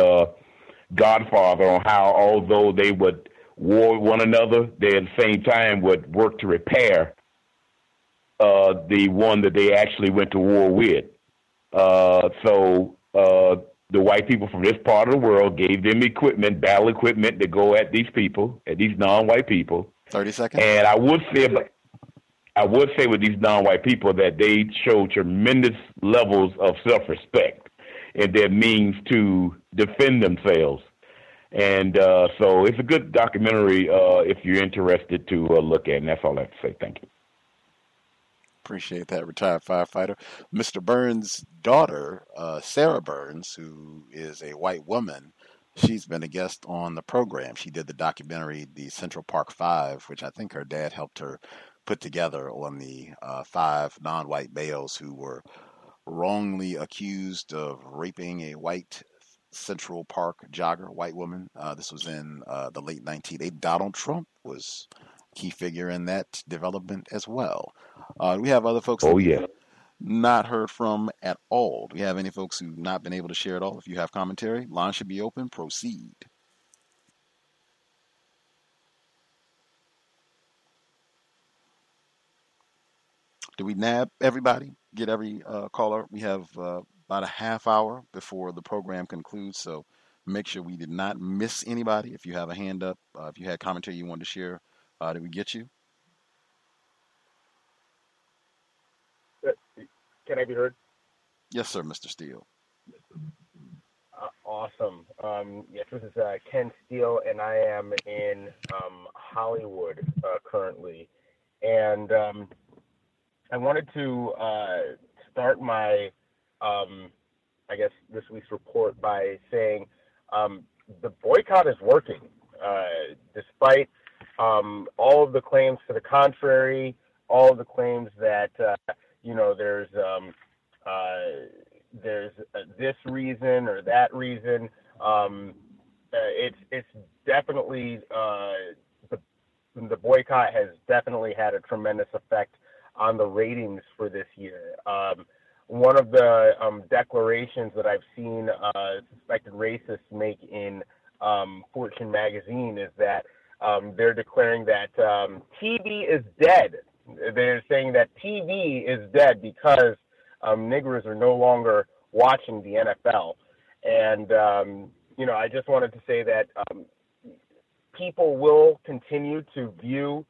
Godfather, on how although they would war one another, they at the same time would work to repair the one that they actually went to war with. So the white people from this part of the world gave them equipment, battle equipment, to go at these people, at these non-white people. 30 seconds. And I would say with these non-white people that they show tremendous levels of self-respect in their means to defend themselves. And so it's a good documentary if you're interested to look at. And that's all I have to say. Thank you. Appreciate that, retired firefighter. Mr. Burns' daughter, Sarah Burns, who is a white woman, she's been a guest on the program. She did the documentary, The Central Park Five, which I think her dad helped her put together on the 5 non-white males who were wrongly accused of raping a white Central Park jogger, white woman. This was in the late 1980s. Donald Trump was a key figure in that development as well. We have other folks not heard from at all. Do we have any folks who've not been able to share at all? If you have commentary, line should be open. Proceed. Do we nab everybody? Get every caller? We have about a half hour before the program concludes, so make sure we did not miss anybody. If you have a hand up, if you had commentary you wanted to share, did we get you? Can I be heard? Yes, sir, Mr. Steele. Awesome. Yes, this is Ken Steele, and I am in Hollywood currently. And I wanted to start my, I guess, this week's report by saying the boycott is working, despite all of the claims to the contrary, all of the claims that there's this reason or that reason. It's definitely the boycott has definitely had a tremendous effect on the ratings for this year. One of the declarations that I've seen suspected racists make in Fortune magazine is that they're declaring that TV is dead. They're saying that TV is dead because niggers are no longer watching the NFL. And, I just wanted to say that people will continue to view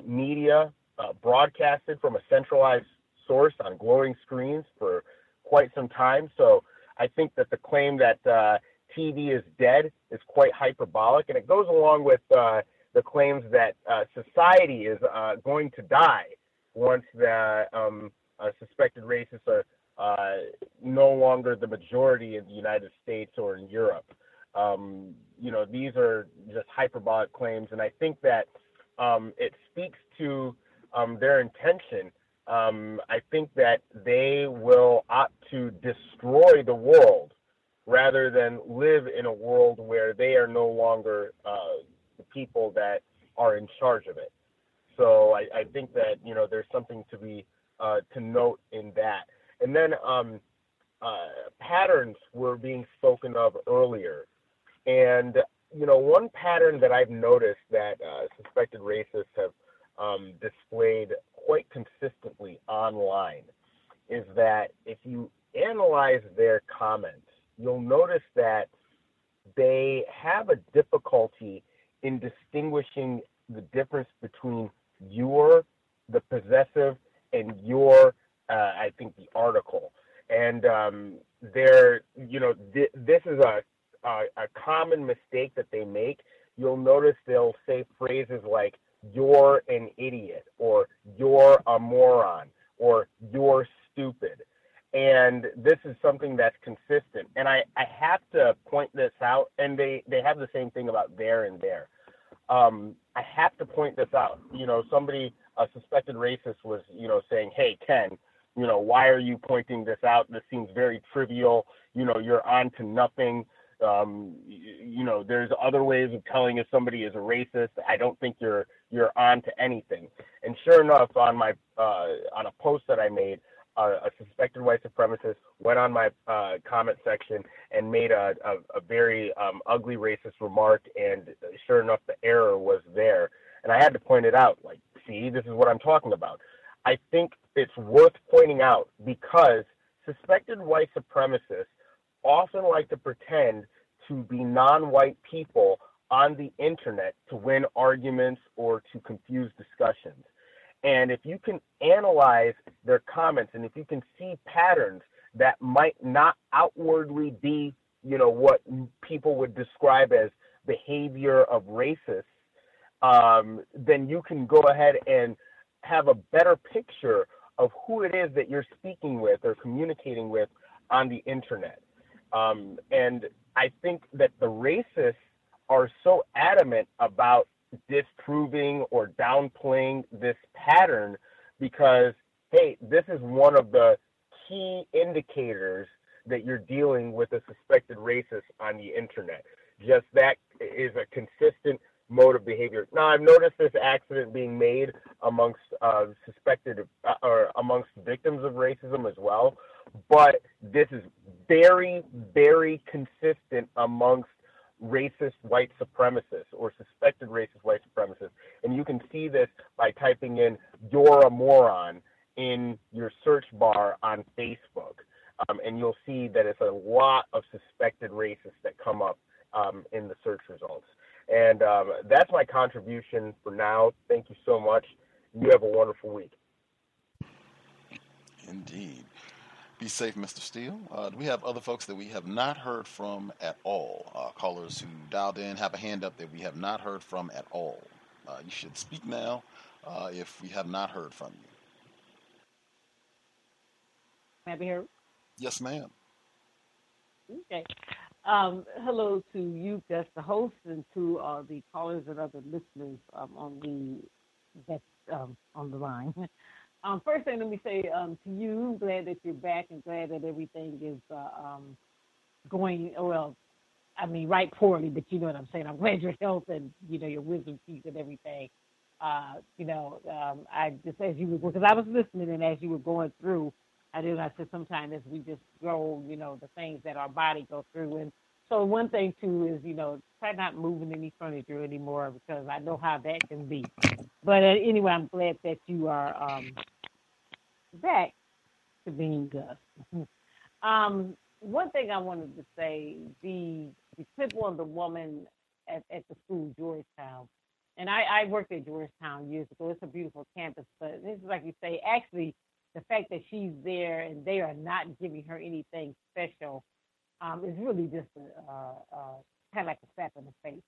media broadcasted from a centralized source on glowing screens for quite some time. So I think that the claim that TV is dead is quite hyperbolic, and it goes along with the claims that society is going to die once the suspected racists are no longer the majority in the United States or in Europe. These are just hyperbolic claims, and I think that it speaks to their intention. I think that they will opt to destroy the world rather than live in a world where they are no longer the people that are in charge of it. So I think that, there's something to be to note in that. And then patterns were being spoken of earlier. And, one pattern that I've noticed that suspected racists have displayed quite consistently online is that if you analyze their comments, you'll notice that they have a difficulty in distinguishing the difference between the possessive, and I think the article. And this is a common mistake that they make. You'll notice they'll say phrases like, "You're an idiot," or "You're a moron," or "You're stupid." And this is something that's consistent. And I have to point this out, and they have the same thing about there and there. I have to point this out. A suspected racist was, saying, "Hey, Ken, why are you pointing this out? This seems very trivial. You're on to nothing. There's other ways of telling if somebody is a racist. I don't think you're on to anything." And sure enough, on a post that I made, a suspected white supremacist went on my comment section and made a very ugly racist remark, and sure enough, the error was there. And I had to point it out, like, see, this is what I'm talking about. I think it's worth pointing out because suspected white supremacists often like to pretend to be non-white people on the internet to win arguments or to confuse discussions. And if you can analyze their comments and if you can see patterns that might not outwardly be, what people would describe as behavior of racists, then you can go ahead and have a better picture of who it is that you're speaking with or communicating with on the internet. And I think that the racists are so adamant about disproving or downplaying this pattern because, hey, this is one of the key indicators that you're dealing with a suspected racist on the internet. Just that is a consistent mode of behavior. Now, I've noticed this accident being made amongst suspected or amongst victims of racism as well, but this is very, very consistent amongst racist white supremacists or suspected racist white supremacists. And you can see this by typing in "you're a moron" in your search bar on Facebook. And you'll see that it's a lot of suspected racists that come up in the search results. And that's my contribution for now. Thank you so much. You have a wonderful week. Indeed. Be safe, Mr. Steele. Do we have other folks that we have not heard from at all? Callers who dialed in have a hand up that we have not heard from at all. You should speak now if we have not heard from you. May I be heard? Yes, ma'am. Okay. Hello to you, Gus, the host, and to the callers and other listeners on the line. First thing, let me say to you, glad that you're back and glad that everything is going well. I mean, right poorly, but you know what I'm saying. I'm glad your health and your wisdom teeth and everything. I just as you were, because I was listening and as you were going through. I said sometimes as we just grow, the things that our body go through. And so one thing, too, is, try not moving any furniture anymore because I know how that can be. But anyway, I'm glad that you are back to being Gus. One thing I wanted to say, the clip on the woman at the school, Georgetown, and I worked at Georgetown years ago. It's a beautiful campus, but this is like you say, actually, the fact that she's there and they are not giving her anything special is really just kind of like a slap in the face.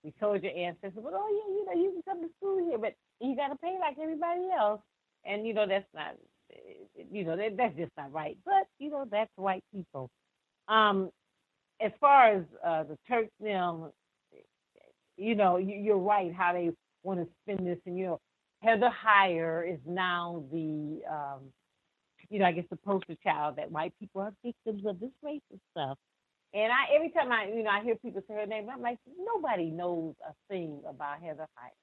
We told your ancestors, but you can come to school here, but you got to pay like everybody else, and that's not, that's just not right. But that's white people. As far as the Turks, you're right how they want to spin this, and Heather Heyer is now the, I guess the poster child that white people are victims of this racist stuff. And every time I hear people say her name, I'm like, nobody knows a thing about Heather Heyer,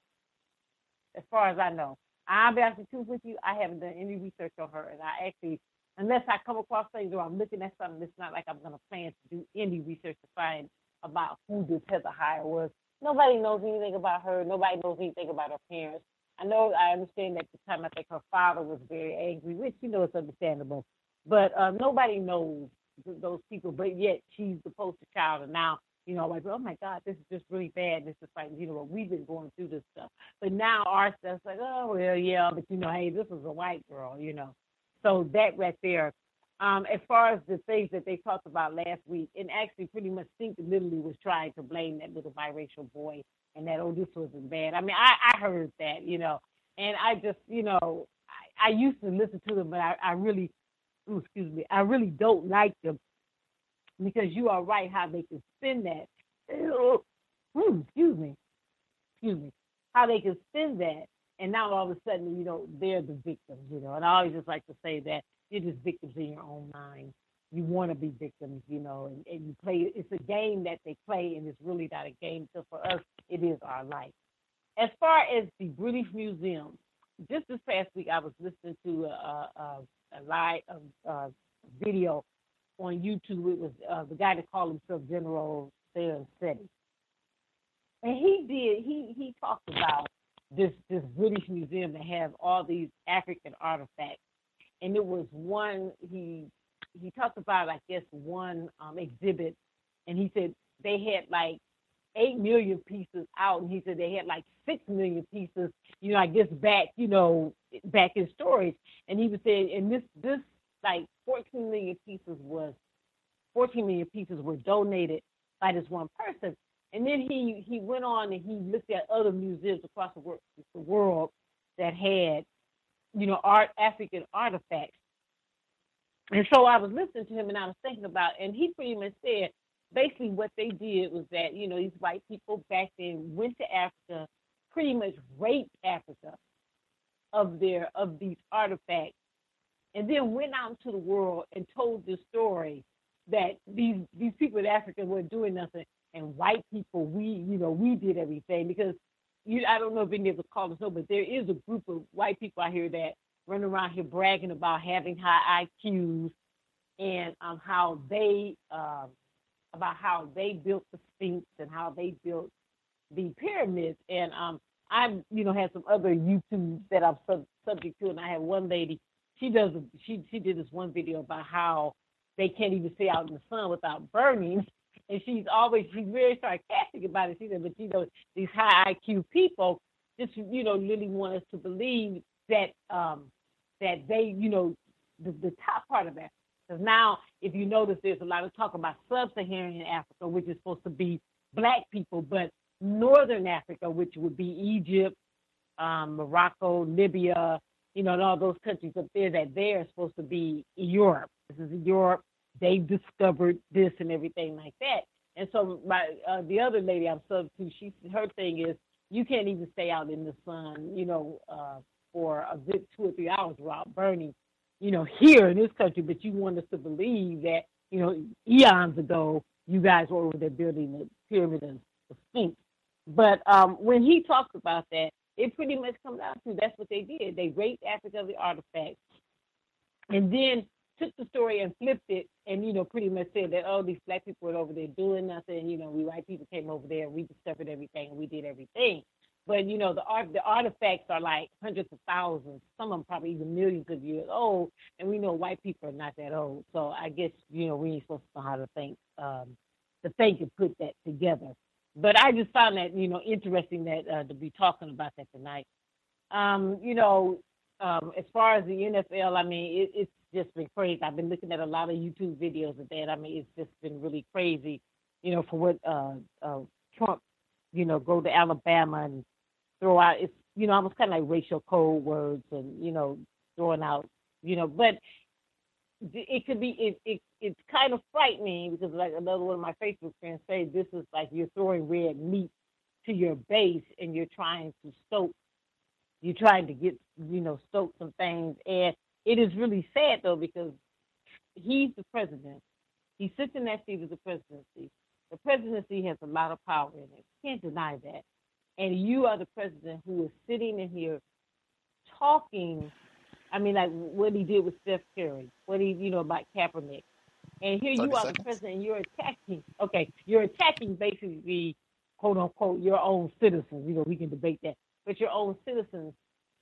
as far as I know. I'll be honest with you, I haven't done any research on her. And I actually, unless I come across things or I'm looking at something, it's not like I'm going to plan to do any research to find about who this Heather Heyer was. Nobody knows anything about her. Nobody knows anything about her parents. I understand that at the time I think her father was very angry, which, it's understandable. But nobody knows those people, but yet she's the poster child. And now, like, oh, my God, this is just really bad. This is like, we've been going through this stuff. But now our stuff's like, oh, well, yeah, but, hey, this is a white girl, So that right there. As far as the things that they talked about last week, and actually pretty much Think literally was trying to blame that little biracial boy and that, oh, this wasn't bad. I mean, I heard that, and I just, I used to listen to them, but I really don't like them because you are right how they can spin that. How they can spin that, and now all of a sudden, they're the victims, and I always just like to say that you're just victims in your own mind. You want to be victims, and you play. It's a game that they play, and it's really not a game. So for us, it is our life. As far as the British Museum, just this past week, I was listening to a live video on YouTube. It was the guy that called himself General Setti, and he talked about this British Museum that have all these African artifacts and it was one he talked about, I guess, one exhibit, and he said they had like 8 million pieces out, and he said they had like 6 million pieces, I guess back in storage. And he was saying, and this like 14 million pieces were donated by this one person. And then he went on and he looked at other museums across the world that had, African artifacts. And so I was listening to him, and I was thinking about, and he pretty much said, basically what they did was that, these white people back then went to Africa, pretty much raped Africa of these artifacts, and then went out into the world and told this story that these people in Africa weren't doing nothing, and white people, we did everything. Because I don't know if any of the callers know, but there is a group of white people out here that run around here bragging about having high IQs and how they built the Sphinx and how they built the pyramids. And I had some other YouTubes that I'm subject to, and I had one lady. She did this one video about how they can't even stay out in the sun without burning, and she's very sarcastic about it. She said, but these high IQ people just really want us to believe that that they the top part of that. Because now, if you notice, there's a lot of talk about sub-Saharan Africa, which is supposed to be black people, but northern Africa, which would be Egypt, Morocco, Libya, and all those countries up there, that they are supposed to be Europe. This is Europe. They discovered this and everything like that. And so the other lady I'm sub to, her thing is, you can't even stay out in the sun, for a good 2 or 3 hours without burning, here in this country. But you want us to believe that, eons ago, you guys were over there building the pyramid and the Sphinx. But when he talks about that, it pretty much comes down to that's what they did. They raped Africa of the artifacts, and then took the story and flipped it, and pretty much said that, oh, these black people were over there doing nothing. We white people came over there and we discovered everything and we did everything. But the artifacts are like hundreds of thousands, some of them probably even millions of years old, and we know white people are not that old. So I guess we ain't supposed to know how to think and put that together. But I just found that interesting that to be talking about that tonight. As far as the NFL, I mean, it's just been crazy. I've been looking at a lot of YouTube videos of that. I mean, it's just been really crazy, for what Trump, go to Alabama and throw out, it's, almost kind of like racial code words and, throwing out, but it could be, it's kind of frightening because, like another one of my Facebook friends say, this is like you're throwing red meat to your base and you're trying to stoke some things. And it is really sad, though, because he's the president. He sits in that seat of the presidency. The presidency has a lot of power in it. You can't deny that. And you are the president who is sitting in here talking, I mean, like what he did with Steph Curry, what he, about Kaepernick. And here you are, the president, and you're attacking basically, quote unquote, your own citizens. We can debate that, but your own citizens.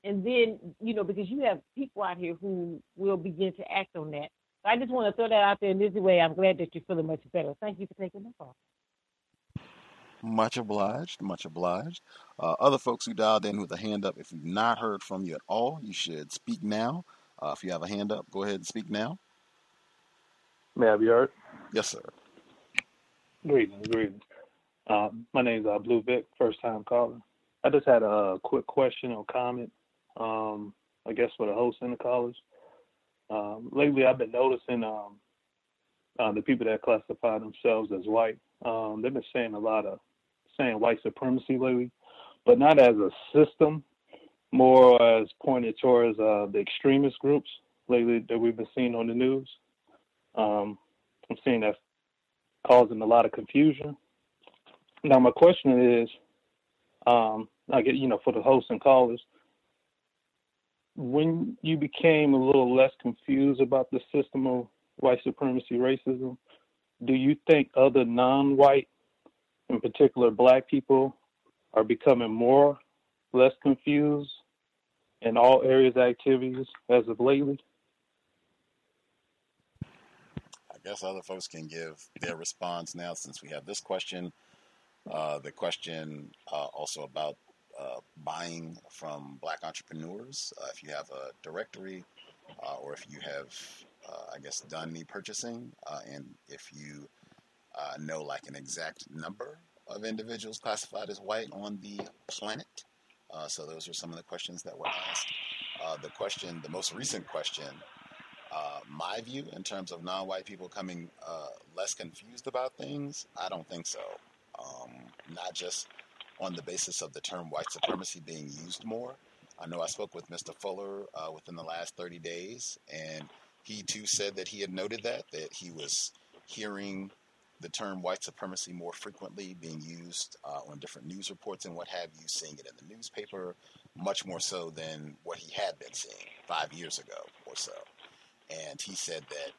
And then, because you have people out here who will begin to act on that. So I just want to throw that out there in this way. I'm glad that you're feeling much better. Thank you for taking the call. Much obliged, much obliged. Other folks who dialed in with a hand up, if we've not heard from you at all, you should speak now. If you have a hand up, go ahead and speak now. May I be heard? Yes, sir. Greetings. My name's Blue Vic, first time caller. I just had a quick question or comment, I guess for the host and the callers. Lately, I've been noticing the people that classify themselves as white, they've been saying white supremacy lately, but not as a system, more as pointed towards the extremist groups lately that we've been seeing on the news. I'm seeing that causing a lot of confusion. Now, my question is, I get, for the hosts and callers, when you became a little less confused about the system of white supremacy racism, do you think other non-white, in particular black people, are becoming less confused in all areas of activities as of lately? guess other folks can give their response now since we have this question. The question also about buying from Black entrepreneurs. If you have a directory or if you have, I guess, done any purchasing, and if you know like an exact number of individuals classified as white on the planet. So those are some of the questions that were asked. The most recent question, my view in terms of non-white people coming less confused about things, I don't think so. Not just on the basis of the term white supremacy being used more. I know I spoke with Mr. Fuller within the last 30 days, and he too said that he had noted that he was hearing the term white supremacy more frequently being used on different news reports and what have you, seeing it in the newspaper, much more so than what he had been seeing 5 years ago or so. And he said that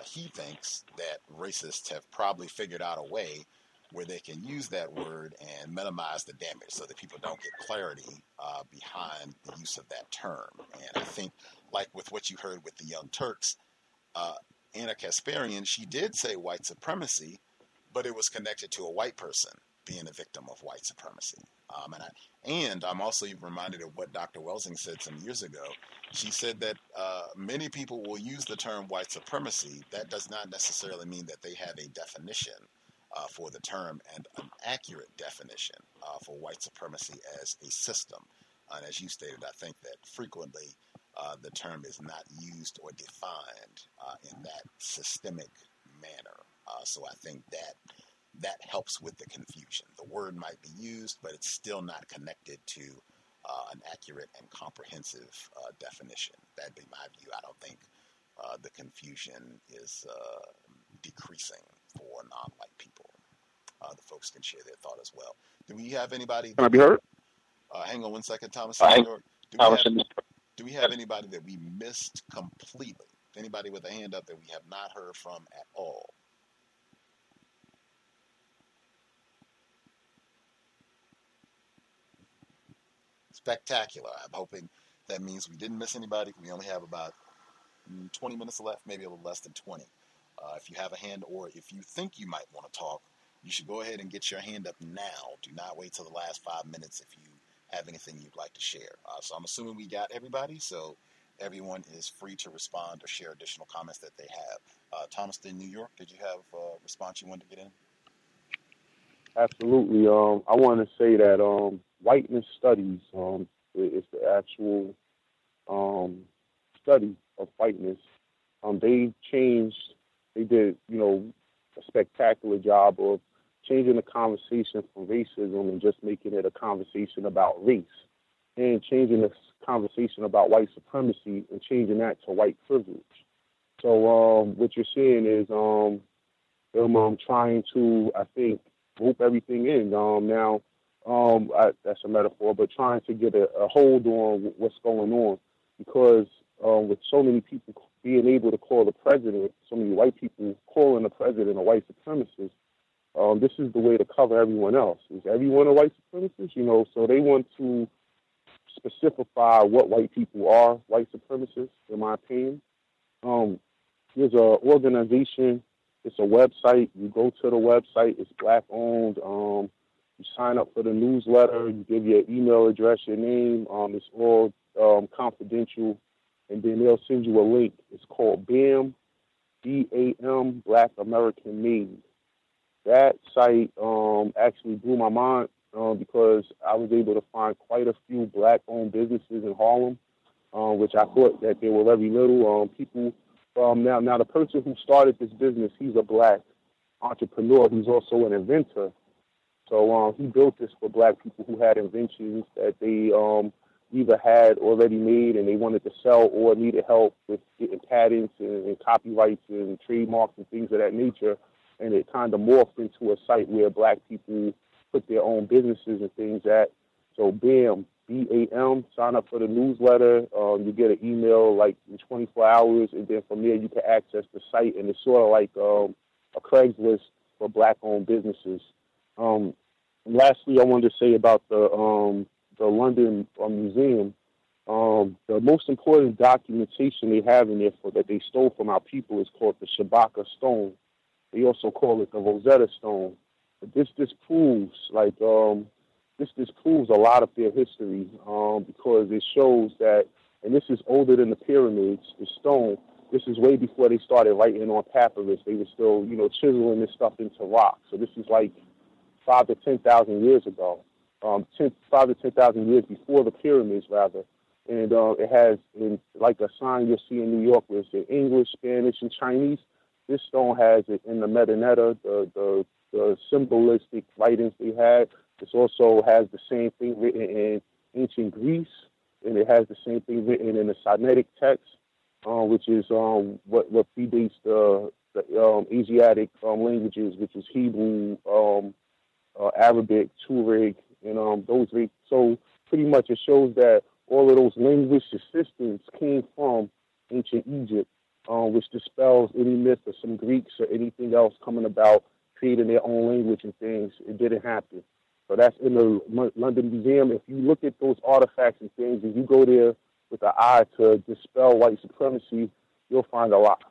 he thinks that racists have probably figured out a way where they can use that word and minimize the damage so that people don't get clarity behind the use of that term. And I think, like with what you heard with the Young Turks, Anna Kasparian, she did say white supremacy, but it was connected to a white person being a victim of white supremacy. And I'm also reminded of what Dr. Welsing said some years ago. She said that many people will use the term white supremacy. That does not necessarily mean that they have a definition for the term and an accurate definition for white supremacy as a system. And as you stated, I think that frequently the term is not used or defined in that systemic manner. So I think that helps with the confusion. The word might be used, but it's still not connected to an accurate and comprehensive definition. That'd be my view. I don't think the confusion is decreasing for non-white people. The folks can share their thought as well. Do we have anybody? Can I be heard? Hang on one second, Thomas. Do we have anybody that we missed completely? Anybody with a hand up that we have not heard from at all? Spectacular. I'm hoping that means we didn't miss anybody. We only have about 20 minutes left, maybe a little less than 20. If you have a hand or if you think you might want to talk, you should go ahead and get your hand up now. Do not wait till the last 5 minutes if you have anything you'd like to share. So I'm assuming we got everybody, so everyone is free to respond or share additional comments that they have. Thomas in New York, did you have a response you wanted to get in? Absolutely. I want to say that whiteness studies is the actual study of whiteness. They did, a spectacular job of changing the conversation from racism and just making it a conversation about race, and changing the conversation about white supremacy and changing that to white privilege. So what you're seeing is them trying to, I think, group everything in. That's a metaphor, but trying to get a hold on what's going on, because with so many people being able to call the president, so many white people calling the president a white supremacist, this is the way to cover everyone else. Is everyone a white supremacist? So they want to specify what white people are white supremacists, in my opinion. There's an organization, it's a website. You go to the website, it's black owned. You sign up for the newsletter, you give your email address, your name. It's all confidential, and then they'll send you a link. It's called BAM, B-A-M, Black American Made. That site actually blew my mind because I was able to find quite a few black-owned businesses in Harlem, which I thought that there were very little. People now the person who started this business, he's a black entrepreneur. He's also an inventor. So he built this for black people who had inventions that they either had already made and they wanted to sell, or needed help with getting patents and copyrights and trademarks and things of that nature. And it kind of morphed into a site where black people put their own businesses and things at. So BAM, B-A-M, sign up for the newsletter. You get an email like in 24 hours, and then from there you can access the site, and it's sort of like a Craigslist for black-owned businesses. Lastly, I wanted to say about the London Museum. The most important documentation they have in there that they stole from our people is called the Shabaka stone. They also call it the Rosetta stone. But this disproves this disproves a lot of their history because it shows that, and this is older than the pyramids, the stone. This is way before they started writing on papyrus. They were still, chiseling this stuff into rock. So this is like 5,000 to 10,000 years ago. 5,000 to 10,000 years before the pyramids, rather. And it has, like a sign you'll see in New York, where it's in English, Spanish, and Chinese. This stone has it in the metadata, the symbolistic writings they had. This also has the same thing written in ancient Greece, and it has the same thing written in the Sinaitic text, which is what predates the Asiatic languages, which is Hebrew, Arabic, Tuareg, and those. So pretty much it shows that all of those linguistic systems came from ancient Egypt, which dispels any myth of some Greeks or anything else coming about creating their own language and things. It didn't happen. So that's in the London Museum. If you look at those artifacts and things, and you go there with an eye to dispel white supremacy, you'll find a lot.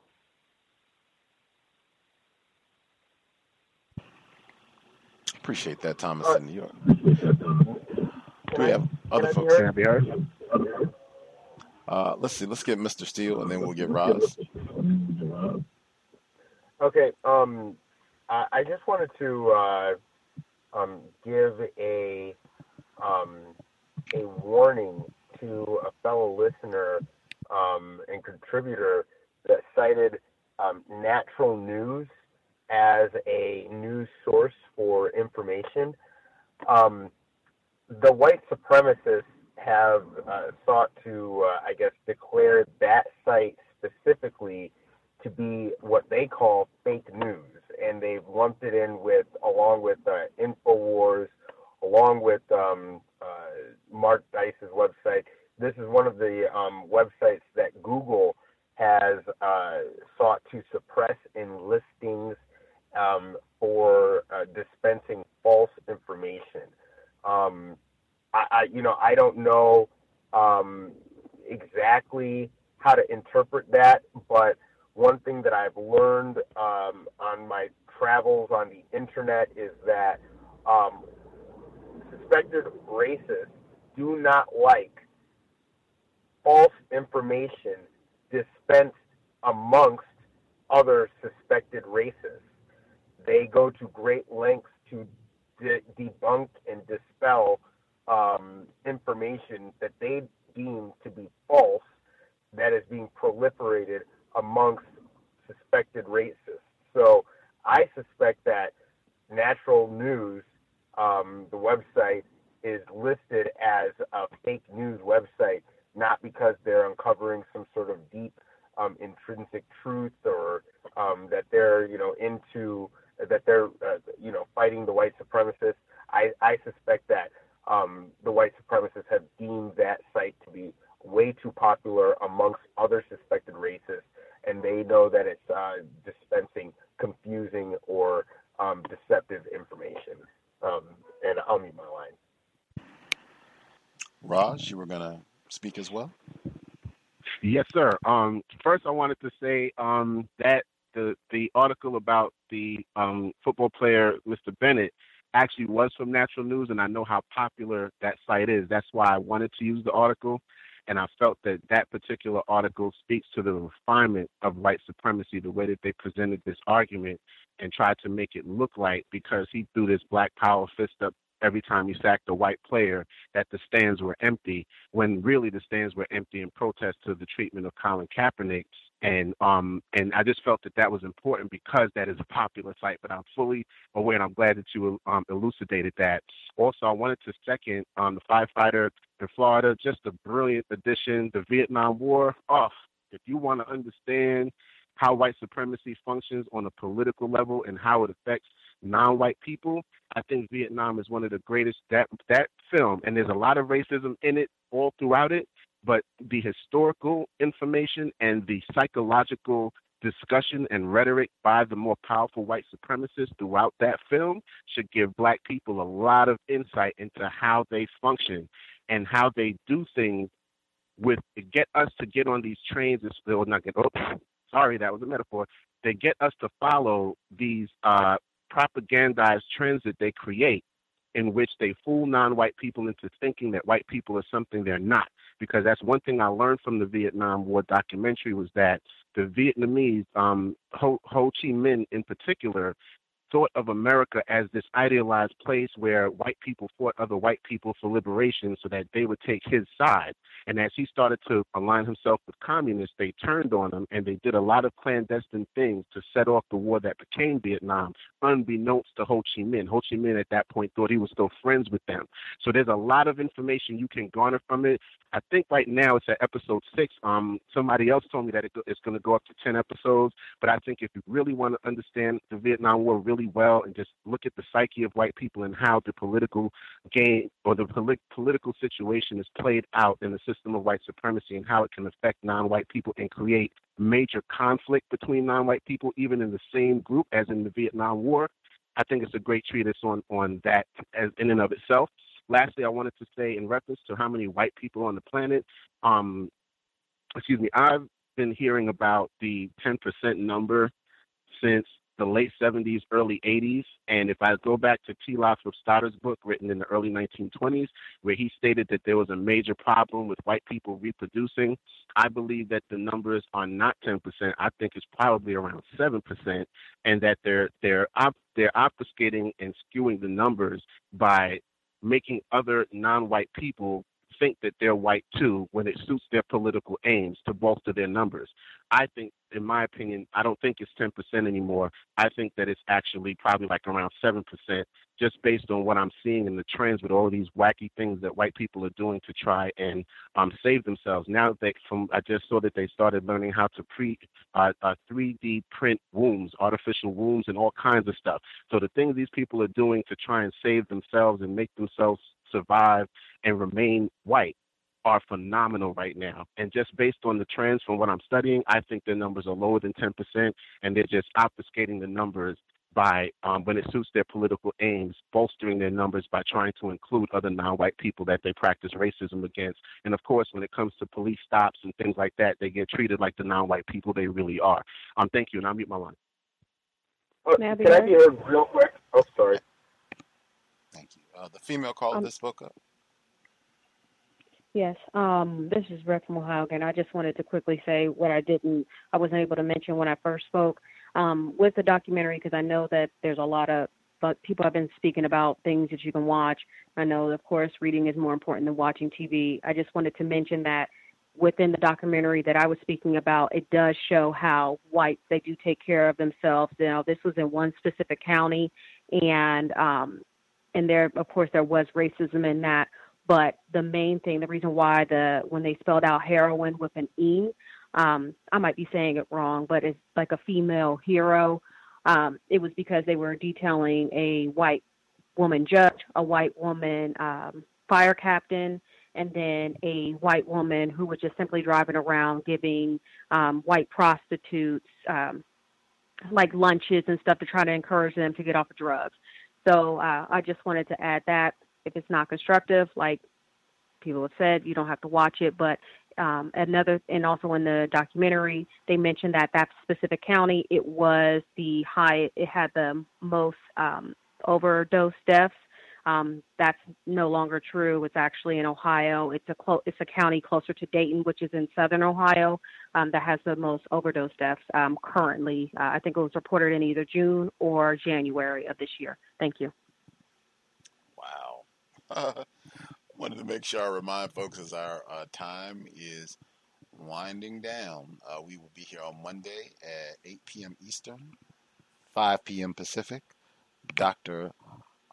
Appreciate that, Thomas in New York. Do we have other folks? Can I be heard? Let's see. Let's get Mr. Steele, and then we'll get Roz. Okay. I just wanted to give a warning to a fellow listener and contributor that cited natural news as a news source for information. The white supremacists have sought to, declare that site specifically to be what they call fake news, and they've lumped it in along with InfoWars, along with Mark Dice's website. This is one of the websites that Google has sought to suppress in listings for dispensing false information. I don't know exactly how to interpret that, but one thing that I've learned on my travels on the internet is that suspected racists do not like false information dispensed amongst other suspected racists. They go to great lengths to debunk and dispel information that they deem to be false that is being proliferated amongst suspected racists. So I suspect that Natural News, the website, is listed as a fake news website, not because they're uncovering some sort of deep intrinsic truth or that they're fighting the white supremacists. I suspect that the white supremacists have deemed that site to be way too popular amongst other suspected racists, and they know that it's dispensing confusing or deceptive information. And I'll mute my line. Raj, you were going to speak as well? Yes, sir. First, I wanted to say that the article about the football player, Mr. Bennett, actually was from Natural News, and I know how popular that site is. That's why I wanted to use the article, and I felt that that particular article speaks to the refinement of white supremacy, the way that they presented this argument and tried to make it look like, because he threw this black power fist up every time he sacked a white player, that the stands were empty, when really the stands were empty in protest to the treatment of Colin Kaepernick. And I just felt that that was important because that is a popular site, but I'm fully aware, and I'm glad that you elucidated that. Also, I wanted to second the firefighter in Florida, just a brilliant addition, the Vietnam War. If you want to understand how white supremacy functions on a political level and how it affects non-white people, I think Vietnam is one of the greatest, that film, and there's a lot of racism in it all throughout it, but the historical information and the psychological discussion and rhetoric by the more powerful white supremacists throughout that film should give black people a lot of insight into how they function and how they do things get us to get on these trains and still not get. Oops, sorry, that was a metaphor. They get us to follow these propagandized trends that they create, in which they fool non-white people into thinking that white people are something they're not. Because that's one thing I learned from the Vietnam War documentary, was that the Vietnamese, Ho Chi Minh in particular, thought of America as this idealized place where white people fought other white people for liberation so that they would take his side. And as he started to align himself with communists, they turned on him, and they did a lot of clandestine things to set off the war that became Vietnam, unbeknownst to Ho Chi Minh. Ho Chi Minh at that point thought he was still friends with them. So there's a lot of information you can garner from it. I think right now it's at episode 6. Somebody else told me that it's going to go up to 10 episodes. But I think if you really want to understand the Vietnam War really well and just look at the psyche of white people and how the political game or the political situation is played out in the system of white supremacy and how it can affect non-white people and create major conflict between non-white people, even in the same group as in the Vietnam War, I think it's a great treatise on that as in and of itself. Lastly, I wanted to say in reference to how many white people on the planet, I've been hearing about the 10% number since the late 70s, early 80s. And if I go back to T. Lothrop Stotter's book written in the early 1920s, where he stated that there was a major problem with white people reproducing, I believe that the numbers are not 10%. I think it's probably around 7%, and that they're obfuscating and skewing the numbers by making other non-white people think that they're white too when it suits their political aims to bolster their numbers. I think, in my opinion, I don't think it's 10% anymore. I think that it's actually probably like around 7%, just based on what I'm seeing in the trends with all these wacky things that white people are doing to try and save themselves. Now I just saw that they started learning how to 3D print wombs, artificial wombs, and all kinds of stuff. So the things these people are doing to try and save themselves and make themselves survive and remain white are phenomenal right now. And just based on the trends from what I'm studying, I think their numbers are lower than 10%, and they're just obfuscating the numbers by, when it suits their political aims, bolstering their numbers by trying to include other non-white people that they practice racism against. And of course, when it comes to police stops and things like that, they get treated like the non-white people they really are. Thank you, and I'll mute my line. Can I be heard real quick? Oh, sorry. Thank you. The female caller that spoke up. Yes, this is Rep from Ohio again. I just wanted to quickly say what I wasn't able to mention when I first spoke with the documentary, because I know that there's a lot of people have been speaking about things that you can watch. I know, of course, reading is more important than watching TV. I just wanted to mention that within the documentary that I was speaking about, it does show how whites, they do take care of themselves. Now, this was in one specific county, and there, of course, there was racism in that. But the main thing, the reason why when they spelled out heroin with an E, I might be saying it wrong, but it's like a female hero. It was because they were detailing a white woman judge, a white woman fire captain, and then a white woman who was just simply driving around giving white prostitutes like lunches and stuff to try to encourage them to get off of drugs. So I just wanted to add that. If it's not constructive, like people have said, you don't have to watch it. But and also in the documentary, they mentioned that specific county, it had the most overdose deaths. That's no longer true. It's actually in Ohio. It's a county closer to Dayton, which is in southern Ohio, that has the most overdose deaths currently. I think it was reported in either June or January of this year. Thank you. Wanted to make sure I remind folks as our time is winding down. We will be here on Monday at 8 p.m. Eastern, 5 p.m. Pacific. Dr.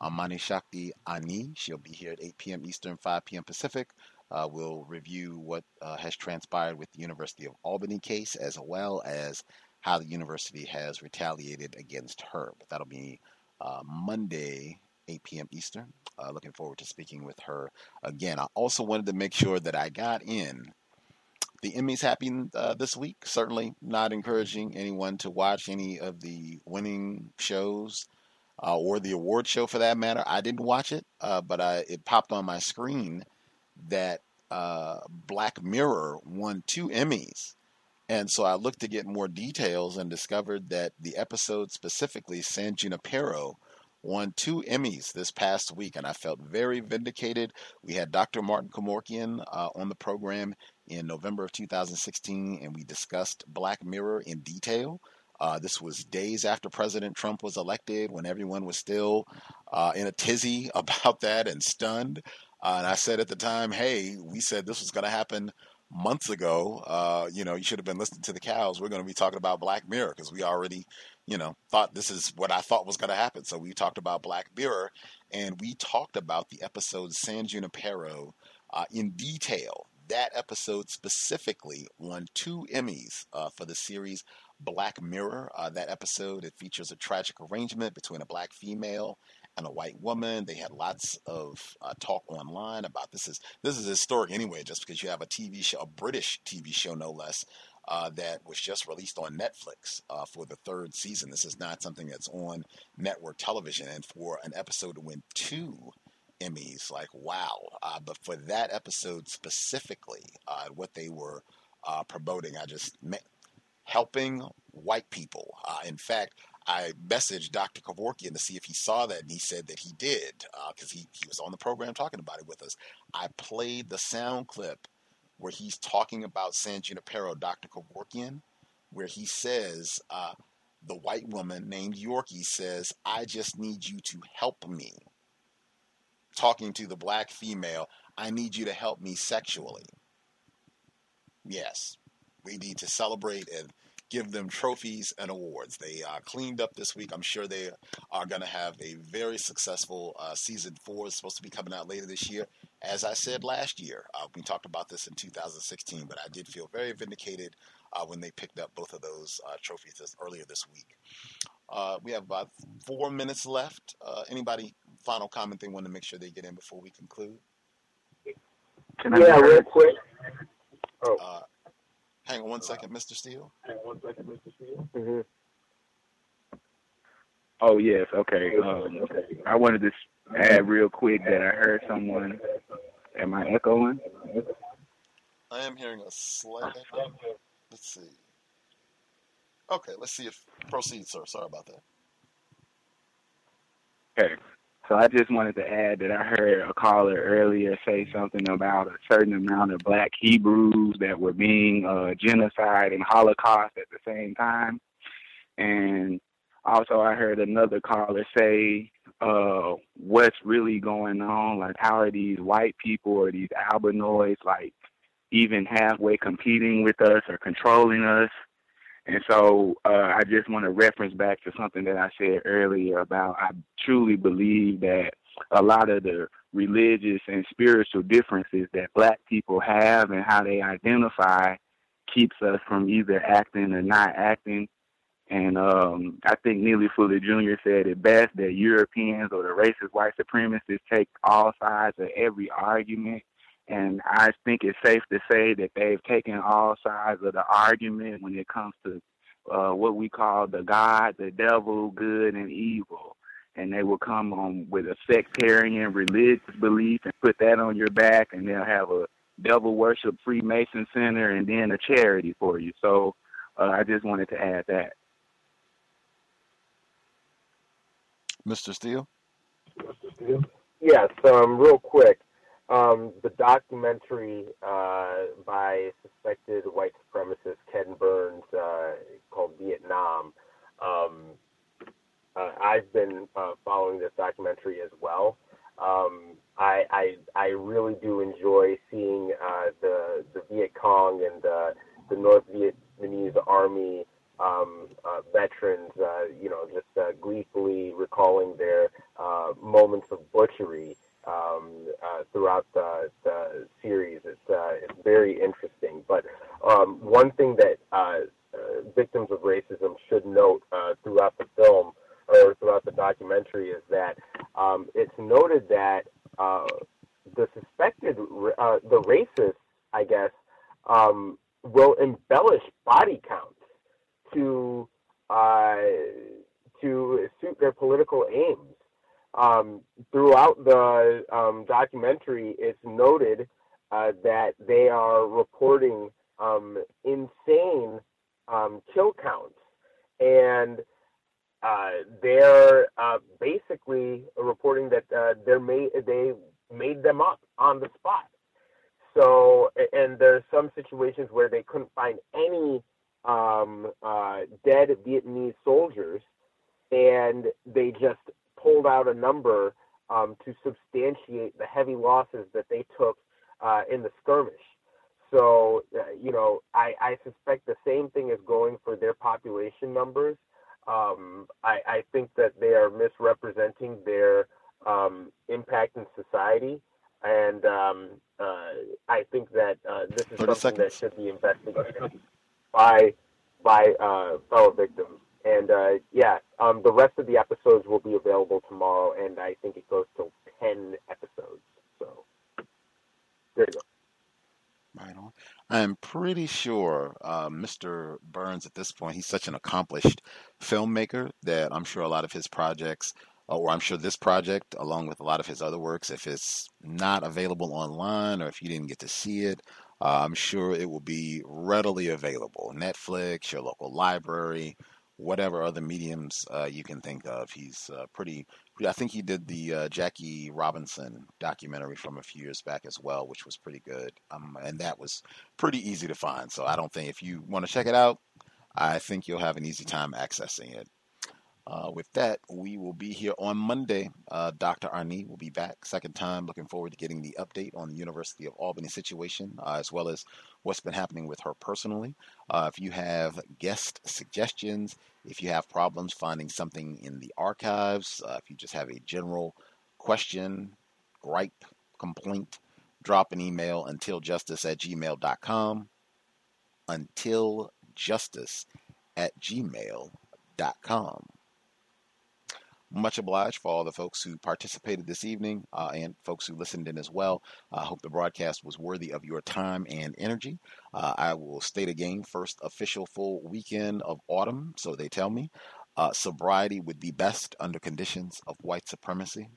Amani Shakti Ani, she'll be here at 8 p.m. Eastern, 5 p.m. Pacific. We'll review what has transpired with the University of Albany case, as well as how the university has retaliated against her. But that'll be Monday, 8 p.m. Eastern. Looking forward to speaking with her again. I also wanted to make sure that I got in. The Emmys happened this week. Certainly not encouraging anyone to watch any of the winning shows or the award show for that matter. I didn't watch it, but it popped on my screen that Black Mirror won 2 Emmys. And so I looked to get more details and discovered that the episode specifically, San Junipero, won 2 Emmys this past week, and I felt very vindicated. We had Dr. Martin Kevorkian on the program in November of 2016, and we discussed Black Mirror in detail. This was days after President Trump was elected, when everyone was still in a tizzy about that and stunned. And I said at the time, hey, we said this was going to happen months ago. You should have been listening to the cows. We're going to be talking about Black Mirror because we already, thought this is what I thought was going to happen. So we talked about Black Mirror, and we talked about the episode San Junipero in detail. That episode specifically won 2 Emmys for the series Black Mirror. That episode, it features a tragic arrangement between a Black female and a white woman. They had lots of talk online about this is historic anyway, just because you have a TV show, a British TV show no less, that was just released on Netflix for the 3rd season. This is not something that's on network television, and for an episode to win 2 Emmys, like wow. But for that episode specifically, what they were promoting, helping white people. In fact, I messaged Dr. Kevorkian to see if he saw that, and he said that he did, because he was on the program talking about it with us. I played the sound clip where he's talking about San Junipero, Dr. Kevorkian, where he says, the white woman named Yorkie says, I just need you to help me. Talking to the Black female, I need you to help me sexually. Yes, we need to celebrate and give them trophies and awards. They cleaned up this week. I'm sure they are going to have a very successful season 4. It's supposed to be coming out later this year. As I said last year, we talked about this in 2016, but I did feel very vindicated when they picked up both of those trophies earlier this week. We have about 4 minutes left. Anybody final comment they want to make sure they get in before we conclude? Yeah, real quick. Hang on one second, Mr. Steele. Mm-hmm. Oh, yes. Okay. I wanted to add real quick that I heard someone. Am I echoing? I am hearing a slight echo. Let's see. Okay, let's see if proceed, sir. Sorry about that. Okay. So I just wanted to add that I heard a caller earlier say something about a certain amount of Black Hebrews that were being genocide and Holocaust at the same time. And also I heard another caller say what's really going on, like how are these white people or these albinoids like even halfway competing with us or controlling us. And so I just want to reference back to something that I said earlier about I truly believe that a lot of the religious and spiritual differences that Black people have and how they identify keeps us from either acting or not acting. And I think Neely Fuller Jr. said it best that Europeans or the racist white supremacists take all sides of every argument. And I think it's safe to say that they've taken all sides of the argument when it comes to what we call the God, the devil, good, and evil. And they will come on with a sectarian religious belief and put that on your back, and they'll have a devil worship Freemason center and then a charity for you. So I just wanted to add that. Mr. Steele? Yes, real quick. The documentary by suspected white supremacist Ken Burns called Vietnam. I've been following this documentary as well. I really do enjoy seeing the Viet Cong and the North Vietnamese Army veterans, just gleefully recalling their moments of butchery throughout the series. It's very interesting. But one thing that victims of racism should note throughout the film or throughout the documentary is that it's noted that the suspected, the racists, I guess, will embellish body counts to suit their political aims. Throughout the documentary, it's noted that they are reporting insane kill counts, and they're basically reporting that they made them up on the spot. So, and there's some situations where they couldn't find any dead Vietnamese soldiers, and they just pulled out a number to substantiate the heavy losses that they took in the skirmish. So, I suspect the same thing is going for their population numbers. I think that they are misrepresenting their impact in society, and I think that this is something that should be investigated by fellow victims. And the rest of the episodes will be available tomorrow, and I think it goes to 10 episodes. So there you go. Right on. I'm pretty sure Mr. Burns at this point, he's such an accomplished filmmaker that I'm sure a lot of his projects, or I'm sure this project, along with a lot of his other works, if it's not available online or if you didn't get to see it, I'm sure it will be readily available. Netflix, your local library, whatever other mediums you can think of. He's I think he did the Jackie Robinson documentary from a few years back as well, which was pretty good. And that was pretty easy to find. So I don't think, if you want to check it out, I think you'll have an easy time accessing it. With that, we will be here on Monday. Dr. Arnie will be back, second time. Looking forward to getting the update on the University of Albany situation, as well as what's been happening with her personally. If you have guest suggestions, if you have problems finding something in the archives, if you just have a general question, gripe, complaint, drop an email untiljustice@gmail.com. untiljustice@gmail.com. Much obliged for all the folks who participated this evening and folks who listened in as well. I hope the broadcast was worthy of your time and energy. I will state again, first official full weekend of autumn, so they tell me. Sobriety would be best under conditions of white supremacy.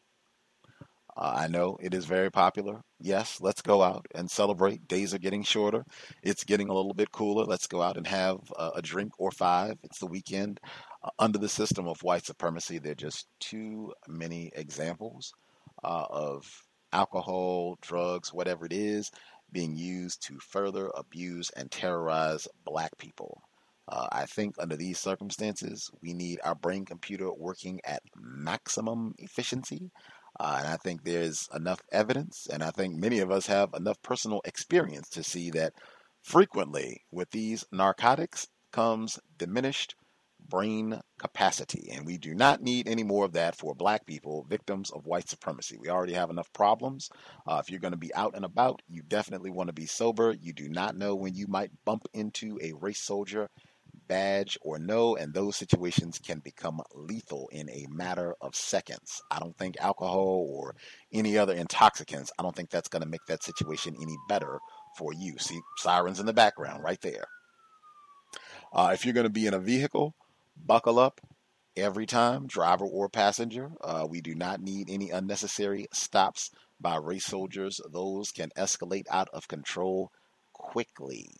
I know it is very popular. Yes, let's go out and celebrate. Days are getting shorter. It's getting a little bit cooler. Let's go out and have a drink or five. It's the weekend. Under the system of white supremacy, there are just too many examples of alcohol, drugs, whatever it is, being used to further abuse and terrorize black people. I think under these circumstances, we need our brain computer working at maximum efficiency. And I think there's enough evidence, and I think many of us have enough personal experience to see that frequently with these narcotics comes diminished brain capacity, and we do not need any more of that for black people, victims of white supremacy. We already have enough problems. If you're going to be out and about, you definitely want to be sober. You do not know when you might bump into a race soldier, badge or no, and those situations can become lethal in a matter of seconds. I don't think alcohol or any other intoxicants, I don't think that's going to make that situation any better for you. See, sirens in the background right there. If you're going to be in a vehicle, buckle up every time, driver or passenger. We do not need any unnecessary stops by race soldiers. Those can escalate out of control quickly.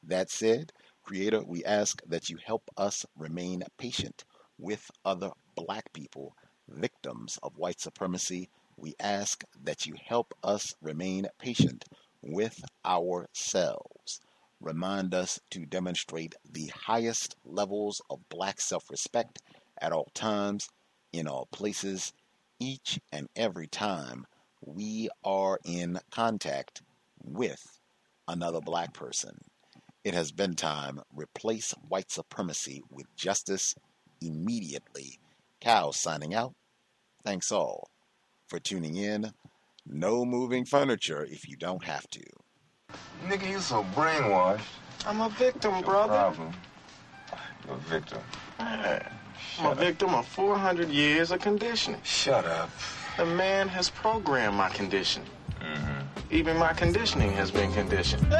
That said, Creator, we ask that you help us remain patient with other black people, victims of white supremacy. We ask that you help us remain patient with ourselves. Remind us to demonstrate the highest levels of black self-respect at all times, in all places, each and every time we are in contact with another black person. It has been time. Replace white supremacy with justice immediately. Cal signing out. Thanks all for tuning in. No moving furniture if you don't have to. Nigga, you so brainwashed. I'm a victim, brother. Problem. You're a victim. Man, I'm a victim of 400 years of conditioning. Shut up. The man has programmed my conditioning. Even my conditioning has been conditioned.